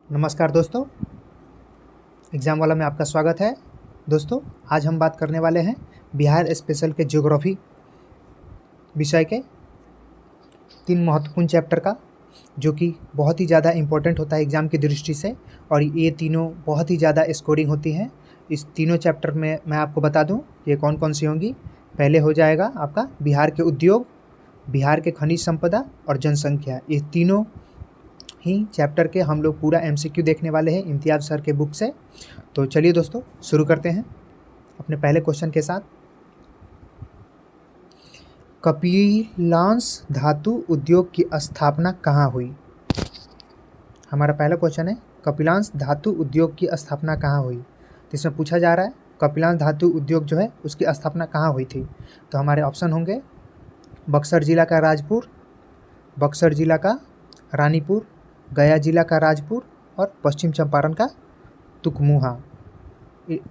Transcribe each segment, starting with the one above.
नमस्कार दोस्तों, एग्ज़ाम वाला में आपका स्वागत है। दोस्तों, आज हम बात करने वाले हैं बिहार स्पेशल के ज्योग्राफी विषय के 3 महत्वपूर्ण चैप्टर का, जो कि बहुत ही ज़्यादा इम्पोर्टेंट होता है एग्ज़ाम की दृष्टि से, और ये तीनों बहुत ही ज़्यादा स्कोरिंग होती हैं। इस तीनों चैप्टर में मैं आपको बता दूं ये कौन कौन सी होंगी। पहले हो जाएगा आपका बिहार के उद्योग, बिहार के खनिज संपदा और जनसंख्या। ये तीनों ही चैप्टर के हम लोग पूरा एमसीक्यू देखने वाले हैं इम्तियाज़ सर के बुक से। तो चलिए दोस्तों, शुरू करते हैं अपने पहले क्वेश्चन के साथ। कपिलांश धातु उद्योग की स्थापना कहाँ हुई? हमारा पहला क्वेश्चन है, कपिलांश धातु उद्योग की स्थापना कहाँ हुई? तो इसमें पूछा जा रहा है कपिलांश धातु उद्योग जो है उसकी स्थापना कहाँ हुई थी। तो हमारे ऑप्शन होंगे बक्सर जिला का राजपुर, बक्सर जिला का रानीपुर, गया जिला का राजपुर और पश्चिम चंपारण का तुकमुहा,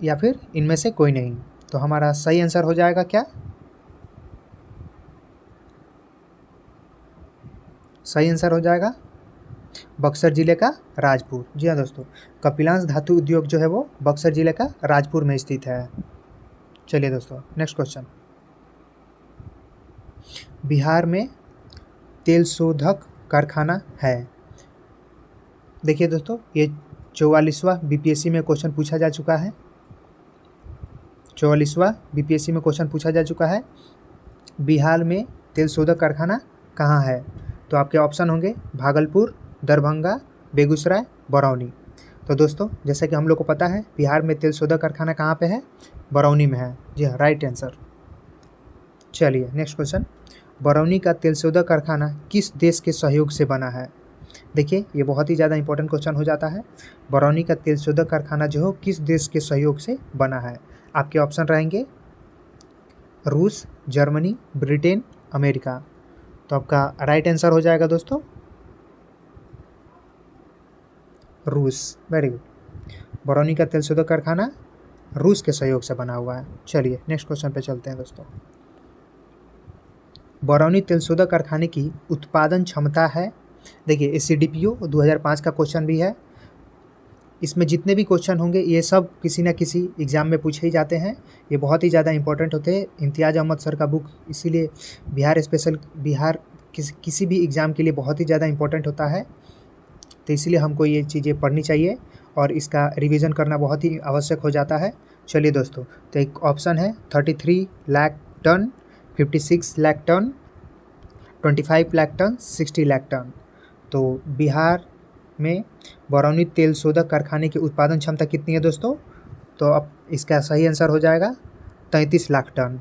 या फिर इनमें से कोई नहीं। तो हमारा सही आंसर हो जाएगा क्या? सही आंसर हो जाएगा बक्सर जिले का राजपुर। जी हाँ दोस्तों, कपिलांश धातु उद्योग जो है वो बक्सर जिले का राजपुर में स्थित है। चलिए दोस्तों, नेक्स्ट क्वेश्चन। बिहार में तेल शोधक कारखाना है। देखिए दोस्तों, ये 44वां बीपीएससी में क्वेश्चन पूछा जा चुका है। 44वां बीपीएससी में क्वेश्चन पूछा जा चुका है, बिहार में तेल शोधक कारखाना कहाँ है? तो आपके ऑप्शन होंगे भागलपुर, दरभंगा, बेगूसराय, बरौनी। तो दोस्तों, जैसा कि हम लोग को पता है बिहार में तेल शोधक कारखाना कहाँ पे है? बरौनी में है। जी हाँ, राइट आंसर। चलिए नेक्स्ट क्वेश्चन। बरौनी का तेल शोधक कारखाना किस देश के सहयोग से बना है? देखिए, ये बहुत ही ज़्यादा इंपॉर्टेंट क्वेश्चन हो जाता है। बरौनी का तेल शोधक कारखाना जो हो किस देश के सहयोग से बना है? आपके ऑप्शन रहेंगे रूस, जर्मनी, ब्रिटेन, अमेरिका। तो आपका राइट आंसर हो जाएगा दोस्तों रूस। Very good. बरौनी का तेल शोधक कारखाना रूस के सहयोग से बना हुआ है। चलिए नेक्स्ट क्वेश्चन पे चलते हैं दोस्तों। बरौनी तेल शोधक कारखाने की उत्पादन क्षमता है। देखिए, ये CDPO 2005 का क्वेश्चन भी है। इसमें जितने भी क्वेश्चन होंगे ये सब किसी न किसी एग्ज़ाम में पूछे ही जाते हैं। ये बहुत ही ज़्यादा इंपॉर्टेंट होते हैं। इम्तियाज़ अहमद सर का बुक इसीलिए बिहार स्पेशल, बिहार किसी भी एग्ज़ाम के लिए बहुत ही ज़्यादा इंपॉर्टेंट होता है। तो इसलिए हमको ये चीज़ें पढ़नी चाहिए और इसका रिवीजन करना बहुत ही आवश्यक हो जाता है। चलिए दोस्तों, तो एक ऑप्शन है 33 lakh ton, 56 lakh ton, 25 lakh ton, 60 lakh ton. तो बिहार में बरौनी तेल शोधक कारखाने की उत्पादन क्षमता कितनी है दोस्तों? तो अब इसका सही आंसर हो जाएगा 33 लाख टन।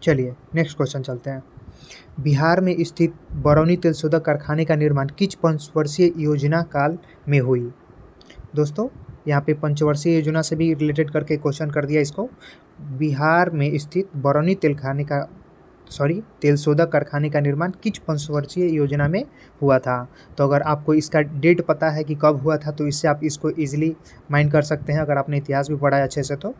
चलिए नेक्स्ट क्वेश्चन चलते हैं। बिहार में स्थित बरौनी तेल शोधक कारखाने का निर्माण किस पंचवर्षीय योजना काल में हुई? दोस्तों, यहाँ पे पंचवर्षीय योजना से भी रिलेटेड करके क्वेश्चन कर दिया इसको। बिहार में स्थित बरौनी तेल शोधक कारखाने का निर्माण किस पंचवर्षीय योजना में हुआ था? तो अगर आपको इसका डेट पता है कि कब हुआ था तो इससे आप इसको इजीली माइंड कर सकते हैं, अगर आपने इतिहास भी पढ़ा है अच्छे से तो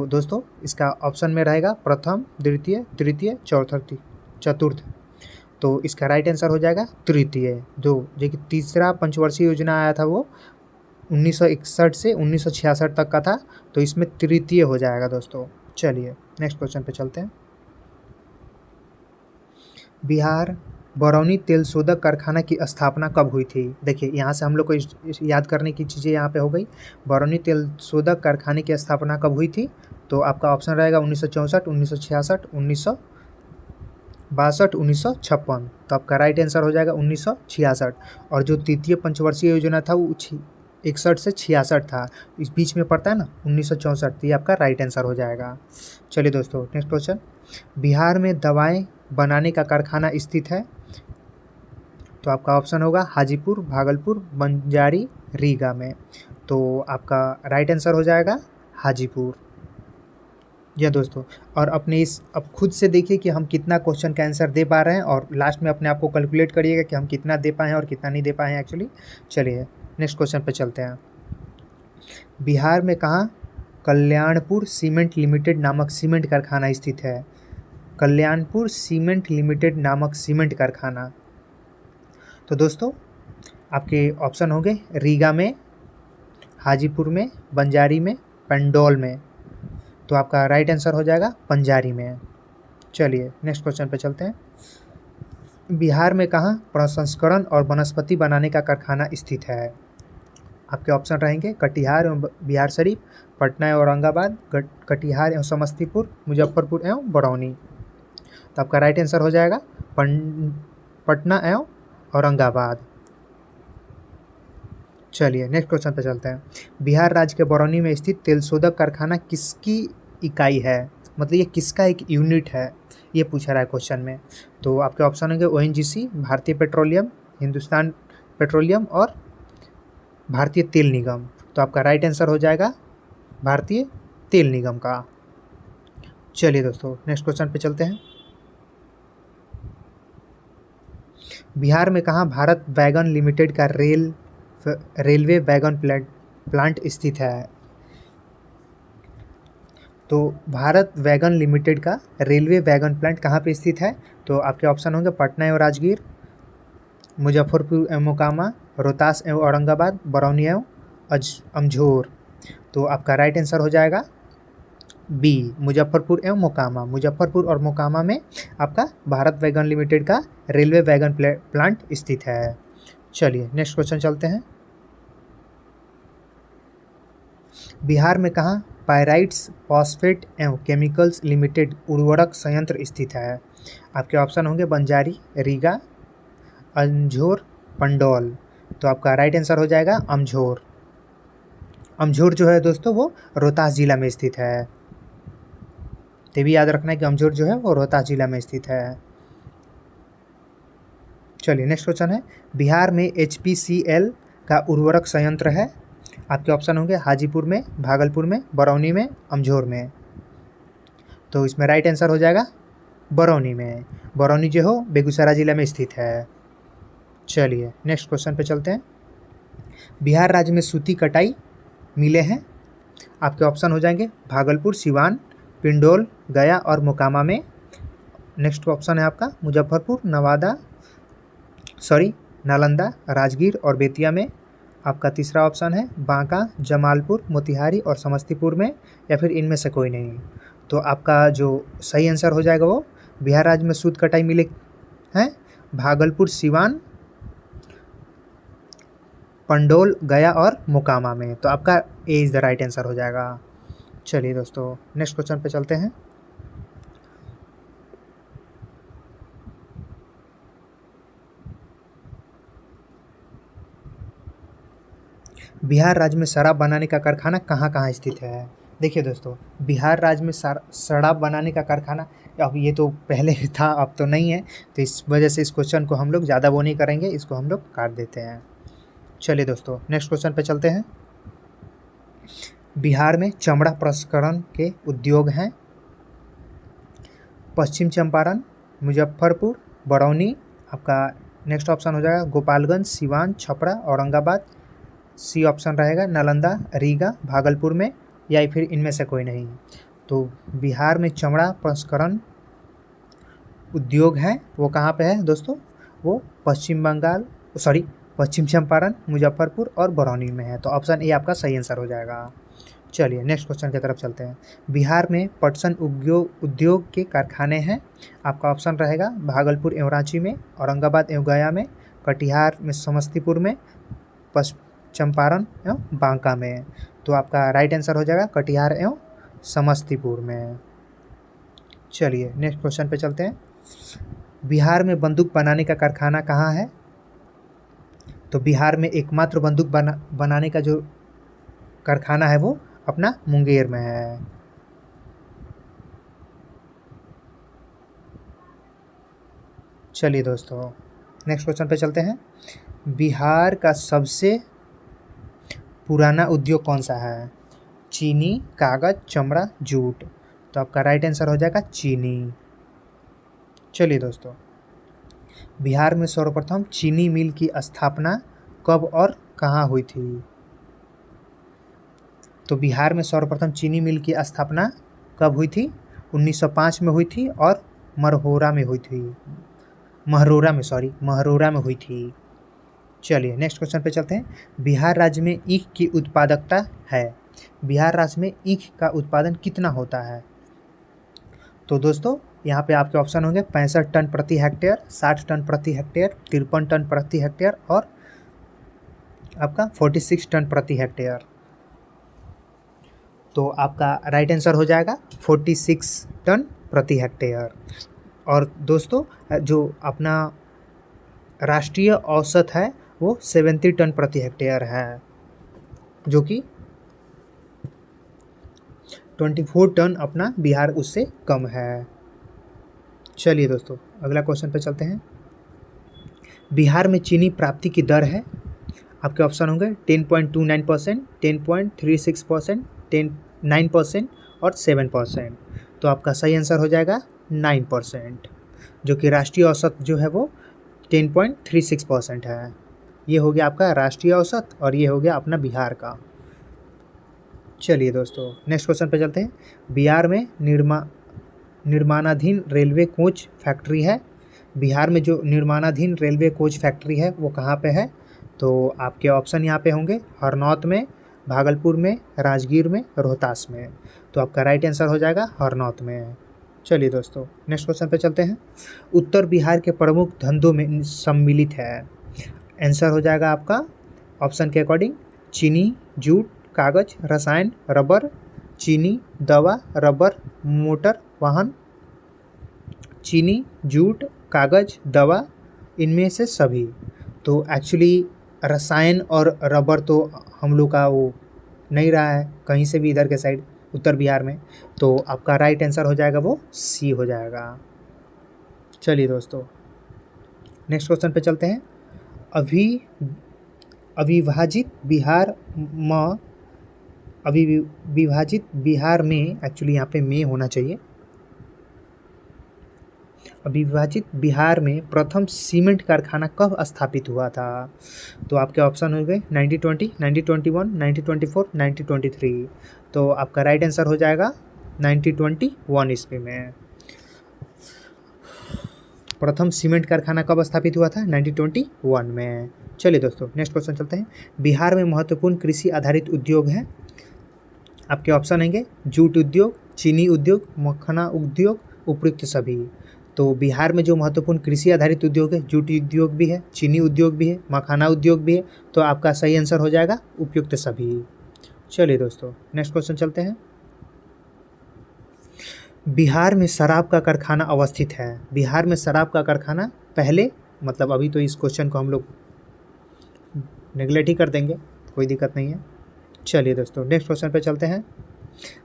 दोस्तों, इसका ऑप्शन में रहेगा प्रथम, द्वितीय, तृतीय, चतुर्थ। तो इसका राइट आंसर हो जाएगा तृतीय। जो कि तीसरा पंचवर्षीय योजना आया था वो 1961 से 1966 तक का था, तो इसमें तृतीय हो जाएगा दोस्तों। चलिए नेक्स्ट क्वेश्चन पे चलते हैं। बिहार बरौनी तेल शोधक कारखाना की स्थापना कब हुई थी? देखिए, यहाँ से हम लोग को याद करने की चीज़ें यहाँ पे हो गई। बरौनी तेल शोधक कारखाने की स्थापना कब हुई थी? तो आपका ऑप्शन रहेगा 1964, 1966, 1962, 1956। तो आपका राइट आंसर हो जाएगा 1966। और जो तृतीय पंचवर्षीय योजना था वो 61 से 66 था, इस बीच में पड़ता है ना 1964। तो ये आपका राइट आंसर हो जाएगा। चलिए दोस्तों, नेक्स्ट क्वेश्चन। बिहार में दवाएं बनाने का कारखाना स्थित है। तो आपका ऑप्शन होगा हाजीपुर, भागलपुर, बंजारी, रीगा में। तो आपका राइट आंसर हो जाएगा हाजीपुर। जी दोस्तों, और अपने अब खुद से देखिए कि हम कितना क्वेश्चन का आंसर दे पा रहे हैं, और लास्ट में अपने आप को कैलकुलेट करिएगा कि हम कितना दे पाए हैं और कितना नहीं दे पाए हैं एक्चुअली। चलिए नेक्स्ट क्वेश्चन पे चलते हैं। बिहार में कहाँ कल्याणपुर सीमेंट लिमिटेड नामक सीमेंट कारखाना स्थित है? कल्याणपुर सीमेंट लिमिटेड नामक सीमेंट कारखाना। तो दोस्तों, आपके ऑप्शन होंगे रीगा में, हाजीपुर में, बंजारी में, पंडौल में। तो आपका राइट आंसर हो जाएगा पंजारी में। चलिए नेक्स्ट क्वेश्चन पे चलते हैं। बिहार में कहाँ प्रसंस्करण और वनस्पति बनाने का कारखाना स्थित है? आपके ऑप्शन रहेंगे कटिहार एवं बिहार शरीफ, पटना एवं औरंगाबाद, कटिहार एवं समस्तीपुर, मुजफ्फरपुर एवं बरौनी। तो आपका राइट आंसर हो जाएगा पटना एवं औरंगाबाद। चलिए नेक्स्ट क्वेश्चन पे चलते हैं। बिहार राज्य के बरौनी में स्थित तेल शोधक कारखाना किसकी इकाई है? मतलब ये किसका एक यूनिट है, ये पूछा रहा है क्वेश्चन में। तो आपके ऑप्शन होंगे ONGC, भारतीय पेट्रोलियम, हिंदुस्तान पेट्रोलियम और भारतीय तेल निगम। तो आपका राइट आंसर हो जाएगा भारतीय तेल निगम का। चलिए दोस्तों नेक्स्ट क्वेश्चन पे चलते हैं। बिहार में कहाँ भारत वैगन लिमिटेड का रेलवे वैगन प्लांट स्थित है? तो भारत वैगन लिमिटेड का रेलवे वैगन प्लांट कहाँ पे स्थित है? तो आपके ऑप्शन होंगे पटना एवं राजगीर, मुजफ्फरपुर एवं मोकामा, रोहतास एवं औरंगाबाद, बरौनी एवं अमझोर। तो आपका राइट आंसर हो जाएगा बी, मुजफ्फरपुर एवं मोकामा। मुजफ्फरपुर और मोकामा में आपका भारत वैगन लिमिटेड का रेलवे वैगन प्लांट स्थित है। चलिए नेक्स्ट क्वेश्चन चलते हैं। बिहार में कहाँ पायराइट्स फॉस्फेट एवं केमिकल्स लिमिटेड उर्वरक संयंत्र स्थित है? आपके ऑप्शन होंगे बंजारी, रीगा, अमझोर, पंडौल। तो आपका राइट आंसर हो जाएगा अमझोर। अमझोर जो है दोस्तों वो रोहतास जिला में स्थित है। तो भी याद रखना है कि अमझोर जो है वो रोहतास जिला में स्थित है। चलिए नेक्स्ट क्वेश्चन है। बिहार में HPCL का उर्वरक संयंत्र है? आपके ऑप्शन होंगे हाजीपुर में, भागलपुर में, बरौनी में, अमझोर में। तो इसमें राइट आंसर हो जाएगा बरौनी में। बरौनी जो हो बेगूसराय जिला में स्थित है। चलिए नेक्स्ट क्वेश्चन पे चलते हैं। बिहार राज्य में सूती कटाई मिले हैं? आपके ऑप्शन हो जाएंगे भागलपुर, सिवान, पिंडोल, गया और मोकामा में। नेक्स्ट ऑप्शन है आपका मुजफ्फरपुर, नालंदा, राजगीर और बेतिया में। आपका तीसरा ऑप्शन है बांका, जमालपुर, मोतिहारी और समस्तीपुर में, या फिर इनमें से कोई नहीं। तो आपका जो सही आंसर हो जाएगा वो बिहार राज्य में सूत कटाई मिले हैं भागलपुर, सिवान, पंडोल, गया और मोकामा में। तो आपका A is the right answer हो जाएगा। चलिए दोस्तों नेक्स्ट क्वेश्चन पे चलते हैं। बिहार राज्य में शराब बनाने का कारखाना कहाँ कहाँ स्थित है? देखिए दोस्तों, बिहार राज्य में शराब बनाने का कारखाना, अब ये तो पहले था अब तो नहीं है, तो इस वजह से इस क्वेश्चन को हम लोग ज़्यादा वो नहीं करेंगे, इसको हम लोग काट देते हैं। चलिए दोस्तों नेक्स्ट क्वेश्चन पे चलते हैं। बिहार में चमड़ा प्रसंस्करण के उद्योग हैं? पश्चिम चंपारण, मुजफ्फरपुर, बरौनी। आपका नेक्स्ट ऑप्शन हो जाएगा गोपालगंज, सिवान, छपरा, औरंगाबाद। सी ऑप्शन रहेगा नालंदा, रीगा, भागलपुर में, या फिर इनमें से कोई नहीं। तो बिहार में चमड़ा प्रसंस्करण उद्योग है वो कहाँ पे है दोस्तों? वो पश्चिम चंपारण, मुजफ्फरपुर और बरौनी में है। तो ऑप्शन ए आपका सही आंसर हो जाएगा। चलिए नेक्स्ट क्वेश्चन की तरफ चलते हैं। बिहार में पटसन उद्योग के कारखाने हैं? आपका ऑप्शन रहेगा भागलपुर एवं रांची में, औरंगाबाद एवं गया में, कटिहार में, समस्तीपुर में, चंपारण एवं बांका में। तो आपका राइट आंसर हो जाएगा कटिहार एवं समस्तीपुर में। चलिए नेक्स्ट क्वेश्चन पे चलते हैं। बिहार में बंदूक बनाने का कारखाना कहाँ है? तो बिहार में एकमात्र बंदूक बनाने का जो कारखाना है वो अपना मुंगेर में है। चलिए दोस्तों नेक्स्ट क्वेश्चन पे चलते हैं। बिहार का सबसे पुराना उद्योग कौन सा है? चीनी, कागज, चमड़ा, जूट। तो आपका राइट आंसर हो जाएगा चीनी। चलिए दोस्तों, बिहार में सर्वप्रथम चीनी मिल की स्थापना कब और कहाँ हुई थी? तो बिहार में सर्वप्रथम चीनी मिल की स्थापना कब हुई थी? 1905 में हुई थी और महरौरा में हुई थी। चलिए नेक्स्ट क्वेश्चन पे चलते हैं। बिहार राज्य में ईख की उत्पादकता है, बिहार राज्य में ईख का उत्पादन कितना होता है? तो दोस्तों यहाँ पे आपके ऑप्शन होंगे 65 टन प्रति हेक्टेयर, 60 टन प्रति हेक्टेयर, 53 टन प्रति हेक्टेयर और आपका 46 टन प्रति हेक्टेयर। तो आपका राइट आंसर हो जाएगा 46 टन प्रति हेक्टेयर। और दोस्तों जो अपना राष्ट्रीय औसत है वो 70 टन प्रति हेक्टेयर है, जो कि 24 टन अपना बिहार उससे कम है। चलिए दोस्तों अगला क्वेश्चन पे चलते हैं। बिहार में चीनी प्राप्ति की दर है, आपके ऑप्शन होंगे 10.29%, 10.36%, 9% और 7%। तो आपका सही आंसर हो जाएगा 9%, जो कि राष्ट्रीय औसत जो है वो 10.36% है। ये हो गया आपका राष्ट्रीय औसत और ये हो गया अपना बिहार का। चलिए दोस्तों नेक्स्ट क्वेश्चन पे चलते हैं। बिहार में निर्माणाधीन रेलवे कोच फैक्ट्री है, बिहार में जो निर्माणाधीन रेलवे कोच फैक्ट्री है वो कहाँ पे है? तो आपके ऑप्शन यहाँ पे होंगे हरनौत में, भागलपुर में, राजगीर में, रोहतास में। तो आपका राइट आंसर हो जाएगा हरनौत में। चलिए दोस्तों नेक्स्ट क्वेश्चन पे चलते हैं। उत्तर बिहार के प्रमुख धंधों में सम्मिलित है, आंसर हो जाएगा आपका ऑप्शन के अकॉर्डिंग चीनी, जूट, कागज, रसायन, रबर, चीनी, दवा, रबर, मोटर वाहन, चीनी, जूट, कागज, दवा, इनमें से सभी। तो एक्चुअली रसायन और रबर तो हम लोग का वो नहीं रहा है कहीं से भी इधर के साइड उत्तर बिहार में। तो आपका राइट आंसर हो जाएगा वो सी हो जाएगा। चलिए दोस्तों नेक्स्ट क्वेश्चन पे चलते हैं। अविभाजित बिहार में एक्चुअली यहाँ पे में होना चाहिए। अविभाजित बिहार में प्रथम सीमेंट कारखाना कब स्थापित हुआ था? तो आपके ऑप्शन हो गए 1920, 1921, 1924, 1923। तो आपका राइट आंसर हो जाएगा 1921 ईस्वी में। प्रथम सीमेंट कारखाना कब स्थापित हुआ था? 1921 में। चलिए दोस्तों नेक्स्ट क्वेश्चन चलते हैं। बिहार में महत्वपूर्ण कृषि आधारित उद्योग हैं, आपके ऑप्शन होंगे जूट उद्योग, चीनी उद्योग, मखाना उद्योग, उपयुक्त सभी। तो बिहार में जो महत्वपूर्ण कृषि आधारित उद्योग है, जूट उद्योग भी है, चीनी उद्योग भी है, मखाना उद्योग भी है। तो आपका सही आंसर हो जाएगा उपयुक्त सभी। चलिए दोस्तों नेक्स्ट क्वेश्चन चलते हैं। बिहार में शराब का कारखाना अवस्थित है, बिहार में शराब का कारखाना पहले मतलब अभी तो इस क्वेश्चन को हम लोग नेगलेक्ट ही कर देंगे, कोई दिक्कत नहीं है। चलिए दोस्तों नेक्स्ट क्वेश्चन पे चलते हैं।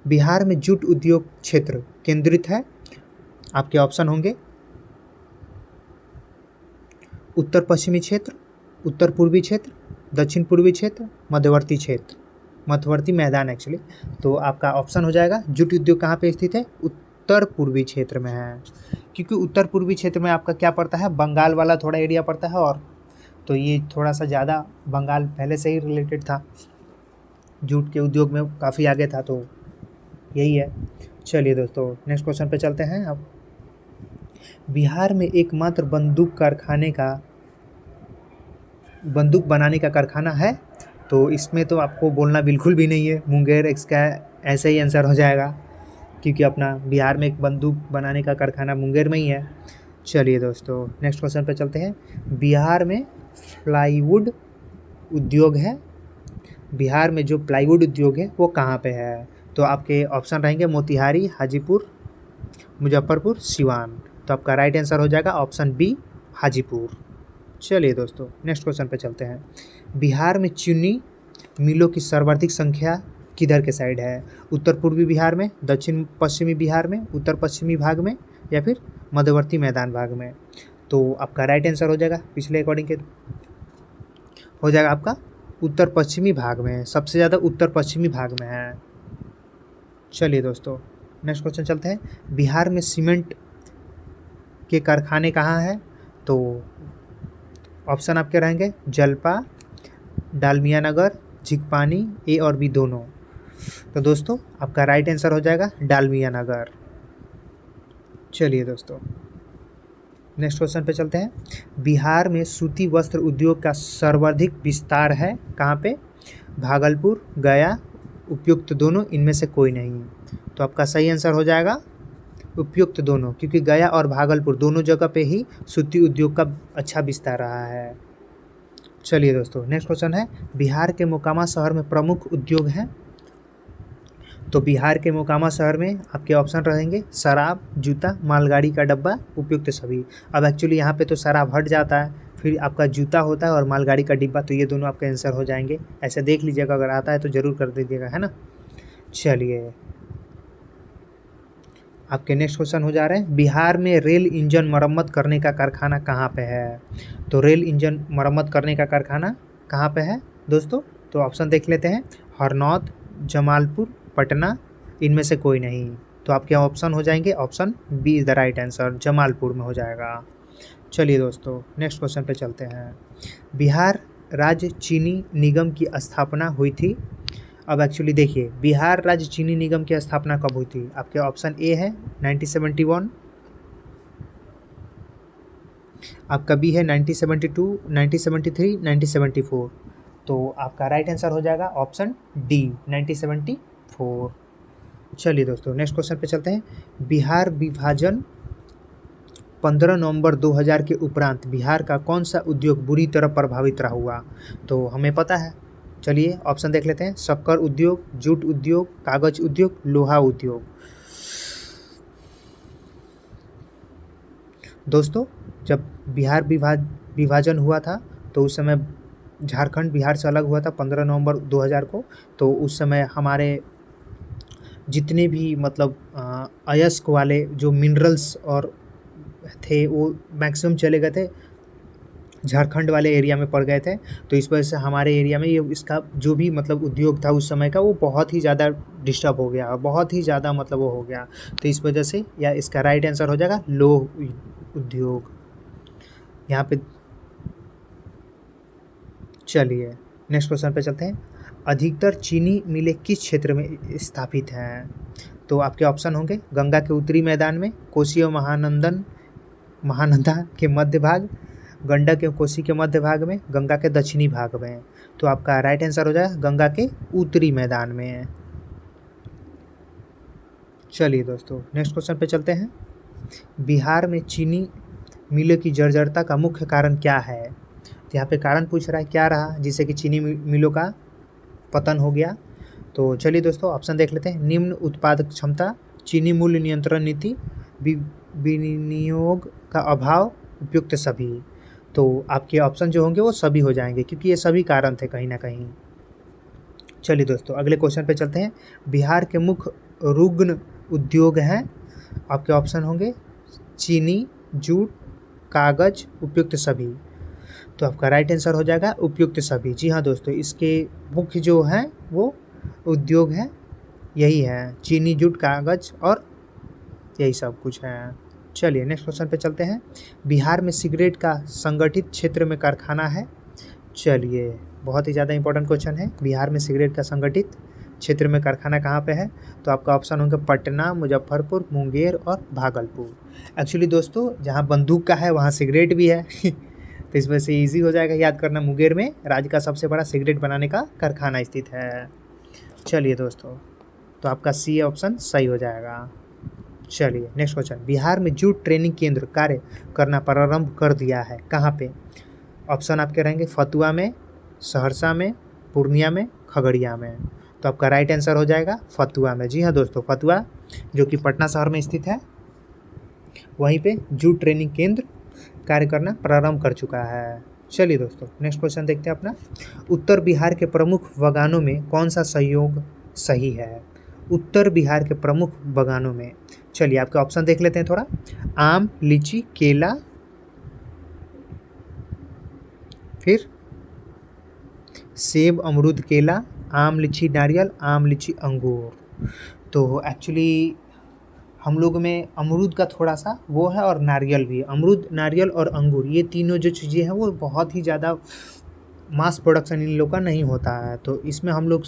बिहार में जूट उद्योग क्षेत्र केंद्रित है, आपके ऑप्शन होंगे उत्तर पश्चिमी क्षेत्र, उत्तर पूर्वी क्षेत्र, दक्षिण पूर्वी क्षेत्र, मध्यवर्ती क्षेत्र, मध्यवर्ती मैदान एक्चुअली। तो आपका ऑप्शन हो जाएगा जूट उद्योग कहाँ पे स्थित है? उत्तर पूर्वी क्षेत्र में है, क्योंकि उत्तर पूर्वी क्षेत्र में आपका क्या पड़ता है? बंगाल वाला थोड़ा एरिया पड़ता है, और तो ये थोड़ा सा ज़्यादा बंगाल पहले से ही रिलेटेड था, जूट के उद्योग में काफ़ी आगे था, तो यही है। चलिए दोस्तों नेक्स्ट क्वेश्चन पे चलते हैं। अब बिहार में एकमात्र बंदूक बनाने का कारखाना है, तो इसमें तो आपको बोलना बिल्कुल भी नहीं है, मुंगेर इसका ऐसे ही आंसर हो जाएगा, क्योंकि अपना बिहार में एक बंदूक बनाने का कारखाना मुंगेर में ही है। चलिए दोस्तों नेक्स्ट क्वेश्चन पे चलते हैं। बिहार में प्लाईवुड उद्योग है, बिहार में जो प्लाईवुड उद्योग है वो कहाँ पे है? तो आपके ऑप्शन रहेंगे मोतिहारी, हाजीपुर, मुजफ्फरपुर, सिवान। तो आपका राइट आंसर हो जाएगा ऑप्शन बी हाजीपुर। चलिए दोस्तों नेक्स्ट क्वेश्चन पे चलते हैं। बिहार में चीनी मिलों की सर्वाधिक संख्या किधर के साइड है? उत्तर पूर्वी बिहार में, दक्षिण पश्चिमी बिहार में, उत्तर पश्चिमी भाग में, या फिर मध्यवर्ती मैदान भाग में? तो आपका राइट आंसर हो जाएगा पिछले अकॉर्डिंग के हो जाएगा आपका उत्तर पश्चिमी भाग में, सबसे ज़्यादा उत्तर पश्चिमी भाग में है। चलिए दोस्तों नेक्स्ट क्वेश्चन चलते हैं। बिहार में सीमेंट के कारखाने कहाँ हैं? तो ऑप्शन आपके रहेंगे जलपा, डालमिया नगर, झिकपानी, ए और बी दोनों। तो दोस्तों आपका राइट आंसर हो जाएगा डालमिया नगर। चलिए दोस्तों नेक्स्ट क्वेश्चन पे चलते हैं। बिहार में सूती वस्त्र उद्योग का सर्वाधिक विस्तार है कहाँ पे? भागलपुर, गया, उपयुक्त दोनों, इनमें से कोई नहीं। तो आपका सही आंसर हो जाएगा उपयुक्त दोनों, क्योंकि गया और भागलपुर दोनों जगह पे ही सूती उद्योग का अच्छा विस्तार रहा है। चलिए दोस्तों, नेक्स्ट क्वेश्चन है, बिहार के मोकामा शहर में प्रमुख उद्योग हैं। तो बिहार के मोकामा शहर में आपके ऑप्शन रहेंगे शराब, जूता, मालगाड़ी का डब्बा, उपयुक्त सभी। अब एक्चुअली यहाँ पे तो शराब हट जाता है, फिर आपका जूता होता है और मालगाड़ी का डिब्बा, तो ये दोनों आपके आंसर हो जाएंगे। ऐसे देख लीजिएगा, अगर आता है तो ज़रूर कर दीजिएगा, है ना। चलिए, आपके नेक्स्ट क्वेश्चन हो जा रहे हैं, बिहार में रेल इंजन मरम्मत करने का कारखाना कहाँ पे है? तो रेल इंजन मरम्मत करने का कारखाना कहाँ पे है दोस्तों? तो ऑप्शन देख लेते हैं, हरनौत, जमालपुर, पटना, इनमें से कोई नहीं। तो आपके ऑप्शन हो जाएंगे option B is the right answer, Jamalpur में हो जाएगा। चलिए दोस्तों, नेक्स्ट क्वेश्चन पे चलते हैं। बिहार राज्य चीनी निगम की स्थापना हुई थी। अब एक्चुअली देखिए, बिहार राज्य चीनी निगम की स्थापना कब हुई थी? आपके ऑप्शन ए है 1971, आपका बी है 1972, 1973, 1974। तो आपका राइट आंसर हो जाएगा ऑप्शन डी 1974। चलिए दोस्तों, नेक्स्ट क्वेश्चन पे चलते हैं। बिहार विभाजन 15 नवंबर 2000 के उपरांत बिहार का कौन सा उद्योग बुरी तरह प्रभावित रहा हुआ? तो हमें पता है, चलिए ऑप्शन देख लेते हैं, शक्कर उद्योग, जूट उद्योग, कागज उद्योग, लोहा उद्योग। दोस्तों, जब बिहार विभाजन हुआ था तो उस समय झारखंड बिहार से अलग हुआ था 15 नवंबर 2000 को। तो उस समय हमारे जितने भी मतलब अयस्क वाले जो मिनरल्स और थे वो मैक्सिमम चले गए थे, झारखंड वाले एरिया में पड़ गए थे। तो इस वजह से हमारे एरिया में ये इसका जो भी मतलब उद्योग था उस समय का, वो बहुत ही ज़्यादा डिस्टर्ब हो गया, बहुत ही ज़्यादा मतलब वो हो गया। तो इस वजह से या इसका राइट आंसर हो जाएगा लोह उद्योग यहाँ पे। चलिए, नेक्स्ट क्वेश्चन पे चलते हैं। अधिकतर चीनी मिलें किस क्षेत्र में स्थापित हैं? तो आपके ऑप्शन होंगे, गंगा के उत्तरी मैदान में, कोसी और महानंदा के मध्य भाग, गंडक के कोसी के मध्य भाग में, गंगा के दक्षिणी भाग में। तो आपका राइट आंसर हो जाएगा गंगा के उत्तरी मैदान में। चलिए दोस्तों, नेक्स्ट क्वेश्चन पे चलते हैं। बिहार में चीनी मिलों की जर्जरता का मुख्य कारण क्या है? तो यहाँ पे कारण पूछ रहा है क्या रहा जिससे कि चीनी मिलों का पतन हो गया। तो चलिए दोस्तों, ऑप्शन देख लेते हैं, निम्न उत्पादक क्षमता, चीनी मूल्य नियंत्रण नीति, विनियोग का अभाव, उपयुक्त सभी। तो आपके ऑप्शन जो होंगे वो सभी हो जाएंगे, क्योंकि ये सभी कारण थे कहीं ना कहीं। चलिए दोस्तों, अगले क्वेश्चन पे चलते हैं। बिहार के मुख्य रुग्ण उद्योग हैं। आपके ऑप्शन होंगे चीनी, जूट, कागज, उपयुक्त सभी। तो आपका राइट आंसर हो जाएगा उपयुक्त सभी। जी हाँ दोस्तों, इसके मुख्य जो हैं वो उद्योग हैं, यही है चीनी, जूट, कागज और यही सब कुछ है। चलिए, नेक्स्ट क्वेश्चन पे चलते हैं। बिहार में सिगरेट का संगठित क्षेत्र में कारखाना है। चलिए, बहुत ही ज़्यादा इंपॉर्टेंट क्वेश्चन है, बिहार में सिगरेट का संगठित क्षेत्र में कारखाना कहाँ पे है? तो आपका ऑप्शन होंगे पटना, मुजफ्फरपुर, मुंगेर और भागलपुर। एक्चुअली दोस्तों, जहाँ बंदूक का है वहाँ सिगरेट भी है तो इस वजह से ईजी हो जाएगा याद करना। मुंगेर में राज्य का सबसे बड़ा सिगरेट बनाने का कारखाना स्थित है। चलिए दोस्तों, तो आपका सी ऑप्शन सही हो जाएगा। चलिए, नेक्स्ट क्वेश्चन। बिहार में जूट ट्रेनिंग केंद्र कार्य करना प्रारंभ कर दिया है कहाँ पे? ऑप्शन आपके रहेंगे फतुआ में, सहरसा में, पूर्णिया में, खगड़िया में। तो आपका राइट आंसर हो जाएगा फतुआ में। जी हाँ दोस्तों, फतुआ जो कि पटना शहर में स्थित है, वहीं पे जूट ट्रेनिंग केंद्र कार्य करना प्रारंभ कर चुका है। चलिए दोस्तों, नेक्स्ट क्वेश्चन देखते हैं अपना। उत्तर बिहार के प्रमुख बागानों में कौन सा संयोग सही है? उत्तर बिहार के प्रमुख बागानों में, चलिए आपके ऑप्शन देख लेते हैं थोड़ा। आम, लीची, केला, फिर सेब, अमरूद, केला, आम, लीची, नारियल, आम, लीची, अंगूर। तो एक्चुअली हम लोग में अमरूद का थोड़ा सा वो है और नारियल भी। अमरूद, नारियल और अंगूर, ये तीनों जो चीज़ें हैं वो बहुत ही ज़्यादा मास प्रोडक्शन इन लोग का नहीं होता है। तो इसमें हम लोग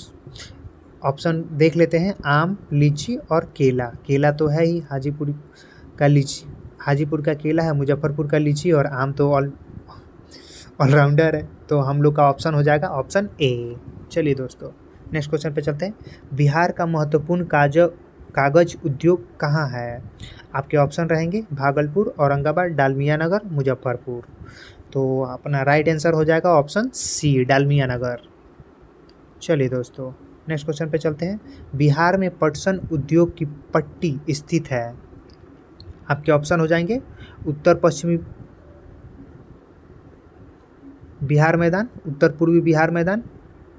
ऑप्शन देख लेते हैं, आम, लीची और केला। केला तो है ही, हाजीपुर का लीची, हाजीपुर का केला है, मुजफ्फरपुर का लीची और आम तो ऑलराउंडर है, तो हम लोग का ऑप्शन हो जाएगा ऑप्शन ए। चलिए दोस्तों नेक्स्ट क्वेश्चन पे चलते हैं। बिहार का महत्वपूर्ण कागज उद्योग कहाँ है? आपके ऑप्शन रहेंगे भागलपुर, औरंगाबाद, डालमिया नगर, मुजफ्फरपुर। तो अपना राइट आंसर हो जाएगा ऑप्शन सी, डालमिया नगर। चलिए दोस्तों नेक्स्ट क्वेश्चन पे चलते हैं। बिहार में पटसन उद्योग की पट्टी स्थित है। आपके ऑप्शन हो जाएंगे उत्तर पश्चिमी बिहार मैदान, उत्तर पूर्वी बिहार मैदान,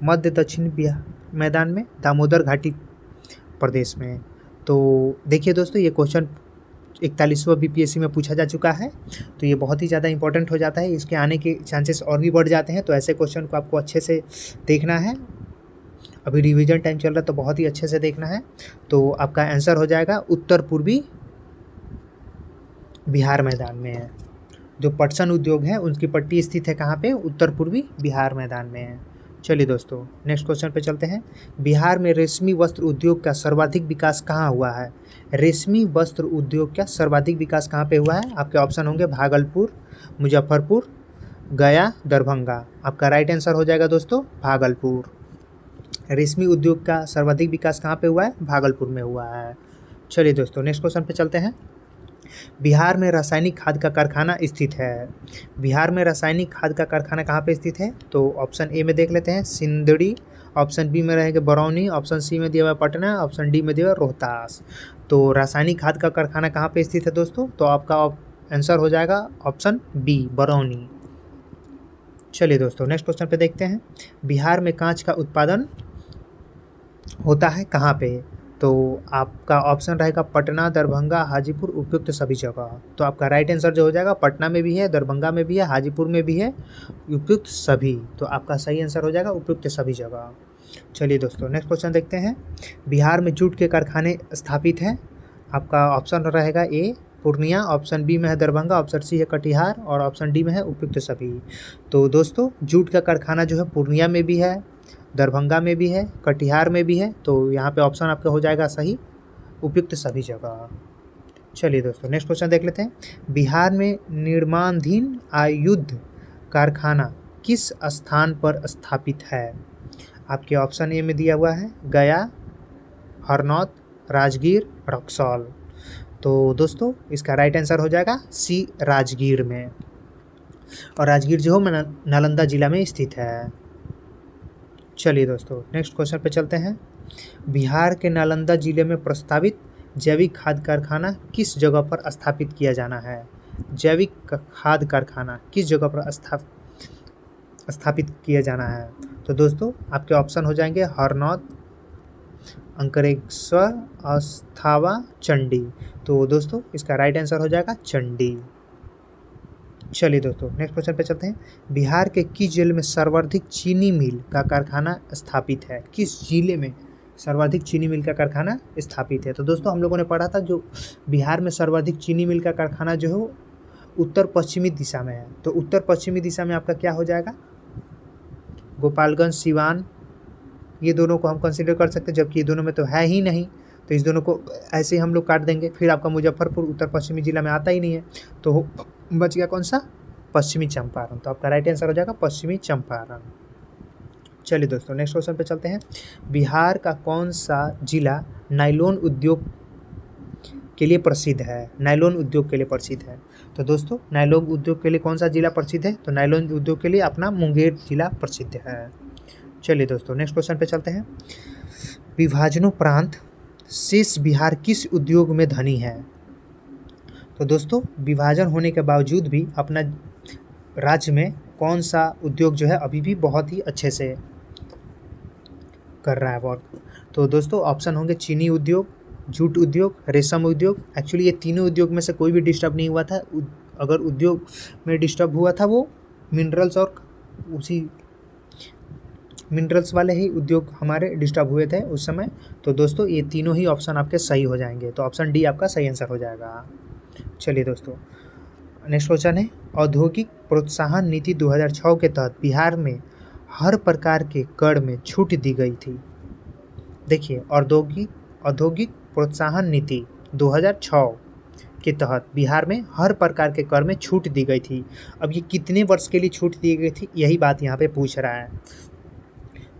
मध्य दक्षिण बिहार मैदान में, दामोदर घाटी प्रदेश में। तो देखिए दोस्तों ये क्वेश्चन 41वां बीपीएससी में पूछा जा चुका है, तो ये बहुत ही ज़्यादा इंपॉर्टेंट हो जाता है, इसके आने के चांसेस और भी बढ़ जाते हैं। तो ऐसे क्वेश्चन को आपको अच्छे से देखना है, अभी रिवीजन टाइम चल रहा है तो बहुत ही अच्छे से देखना है। तो आपका आंसर हो जाएगा उत्तर पूर्वी बिहार मैदान में है। जो पटसन उद्योग है उनकी पट्टी स्थित है कहाँ पे? उत्तर पूर्वी बिहार मैदान में है। चलिए दोस्तों नेक्स्ट क्वेश्चन पे चलते हैं। बिहार में रेशमी वस्त्र उद्योग का सर्वाधिक विकास कहाँ हुआ है? रेशमी वस्त्र उद्योग का सर्वाधिक विकास कहाँ पे हुआ है? आपके ऑप्शन होंगे भागलपुर, मुजफ्फरपुर, गया, दरभंगा। आपका राइट आंसर हो जाएगा दोस्तों भागलपुर। रेशमी उद्योग का सर्वाधिक विकास कहाँ पे हुआ है? भागलपुर में हुआ है। चलिए दोस्तों नेक्स्ट क्वेश्चन पे चलते हैं। बिहार में रासायनिक खाद का कारखाना स्थित है। बिहार में रासायनिक खाद का कारखाना कहाँ पे स्थित है? तो ऑप्शन ए में देख लेते हैं सिंदड़ी, ऑप्शन बी में रहेगा बरौनी, ऑप्शन सी में दिया हुआ पटना, ऑप्शन डी में दिया हुआ रोहतास। तो रासायनिक खाद का कारखाना कहाँ पे स्थित है दोस्तों? तो आपका आंसर हो जाएगा ऑप्शन बी, बरौनी। चलिए दोस्तों नेक्स्ट क्वेश्चन पे देखते हैं। बिहार में कांच का उत्पादन होता है कहाँ पे? तो आपका ऑप्शन रहेगा पटना, दरभंगा, हाजीपुर, उपयुक्त सभी जगह। तो आपका राइट आंसर जो हो जाएगा पटना में भी है, दरभंगा में भी है, हाजीपुर में भी है, उपयुक्त सभी। तो आपका सही आंसर हो जाएगा उपयुक्त सभी जगह। चलिए दोस्तों नेक्स्ट क्वेश्चन देखते हैं। बिहार में जूट के कारखाने स्थापित हैं। आपका ऑप्शन रहेगा ए पूर्णिया, ऑप्शन बी में है दरभंगा, ऑप्शन सी है कटिहार और ऑप्शन डी में है उपयुक्त सभी। तो दोस्तों जूट का कारखाना जो है पूर्णिया में भी है, दरभंगा में भी है, कटिहार में भी है। तो यहाँ पे ऑप्शन आपका हो जाएगा सही, उपयुक्त सभी जगह। चलिए दोस्तों नेक्स्ट क्वेश्चन देख लेते हैं। बिहार में निर्माणाधीन आयुध कारखाना किस स्थान पर स्थापित है? आपके ऑप्शन ए में दिया हुआ है गया, हरनौत, राजगीर, रक्सौल। तो दोस्तों इसका राइट आंसर हो जाएगा सी, राजगीर में। और राजगीर जो है नालंदा जिला में स्थित है। चलिए दोस्तों नेक्स्ट क्वेश्चन पे चलते हैं। बिहार के नालंदा जिले में प्रस्तावित जैविक खाद कारखाना किस जगह पर स्थापित किया जाना है? जैविक खाद कारखाना किस जगह पर स्थापित किया जाना है? तो दोस्तों आपके ऑप्शन हो जाएंगे हरनौत, अंकरेश्वर, अस्थावा, चंडी। तो दोस्तों इसका राइट आंसर हो जाएगा चंडी। चलिए दोस्तों नेक्स्ट क्वेश्चन पे चलते हैं। बिहार के किस जिले में सर्वाधिक चीनी मिल का कारखाना स्थापित है? किस जिले में सर्वाधिक चीनी मिल का कारखाना स्थापित है? तो दोस्तों हम लोगों ने पढ़ा था जो बिहार में सर्वाधिक चीनी मिल का कारखाना जो है उत्तर पश्चिमी दिशा में है। तो उत्तर पश्चिमी दिशा में आपका क्या हो जाएगा? गोपालगंज, सिवान, ये दोनों को हम कंसिडर कर सकते हैं, जबकि ये दोनों में तो है ही नहीं, तो इस दोनों को ऐसे ही हम लोग काट देंगे। फिर आपका मुजफ्फरपुर उत्तर पश्चिमी जिला में आता ही नहीं है, तो बच गया कौन सा? पश्चिमी चंपारण। तो आपका राइट आंसर हो जाएगा पश्चिमी चंपारण। चलिए दोस्तों नेक्स्ट क्वेश्चन पे चलते हैं। बिहार का कौन सा जिला नायलॉन उद्योग के लिए प्रसिद्ध है? नायलॉन उद्योग के लिए प्रसिद्ध है। तो दोस्तों नायलॉन उद्योग के लिए कौन सा जिला प्रसिद्ध है? तो नायलॉन उद्योग के लिए अपना मुंगेर जिला प्रसिद्ध है। चलिए दोस्तों नेक्स्ट क्वेश्चन पे चलते हैं। विभाजनोपरांत शेष बिहार किस उद्योग में धनी है? तो दोस्तों विभाजन होने के बावजूद भी अपना राज्य में कौन सा उद्योग जो है अभी भी बहुत ही अच्छे से कर रहा है वर्क? तो दोस्तों ऑप्शन होंगे चीनी उद्योग, जूट उद्योग, रेशम उद्योग। एक्चुअली ये तीनों उद्योग में से कोई भी डिस्टर्ब नहीं हुआ था। अगर उद्योग में डिस्टर्ब हुआ था वो मिनरल्स और उसी मिनरल्स वाले ही उद्योग हमारे डिस्टर्ब हुए थे उस समय। तो दोस्तों ये तीनों ही ऑप्शन आपके सही हो जाएंगे। तो ऑप्शन डी आपका सही आंसर हो जाएगा। चलिए दोस्तों नेक्स्ट क्वेश्चन है। औद्योगिक प्रोत्साहन नीति 2006 के तहत बिहार में हर प्रकार के कर में छूट दी गई थी। देखिए औद्योगिक प्रोत्साहन नीति 2006 के तहत बिहार में हर प्रकार के कर में छूट दी गई थी। अब ये कितने वर्ष के लिए छूट दी गई थी, यही बात यहाँ पे पूछ रहा है।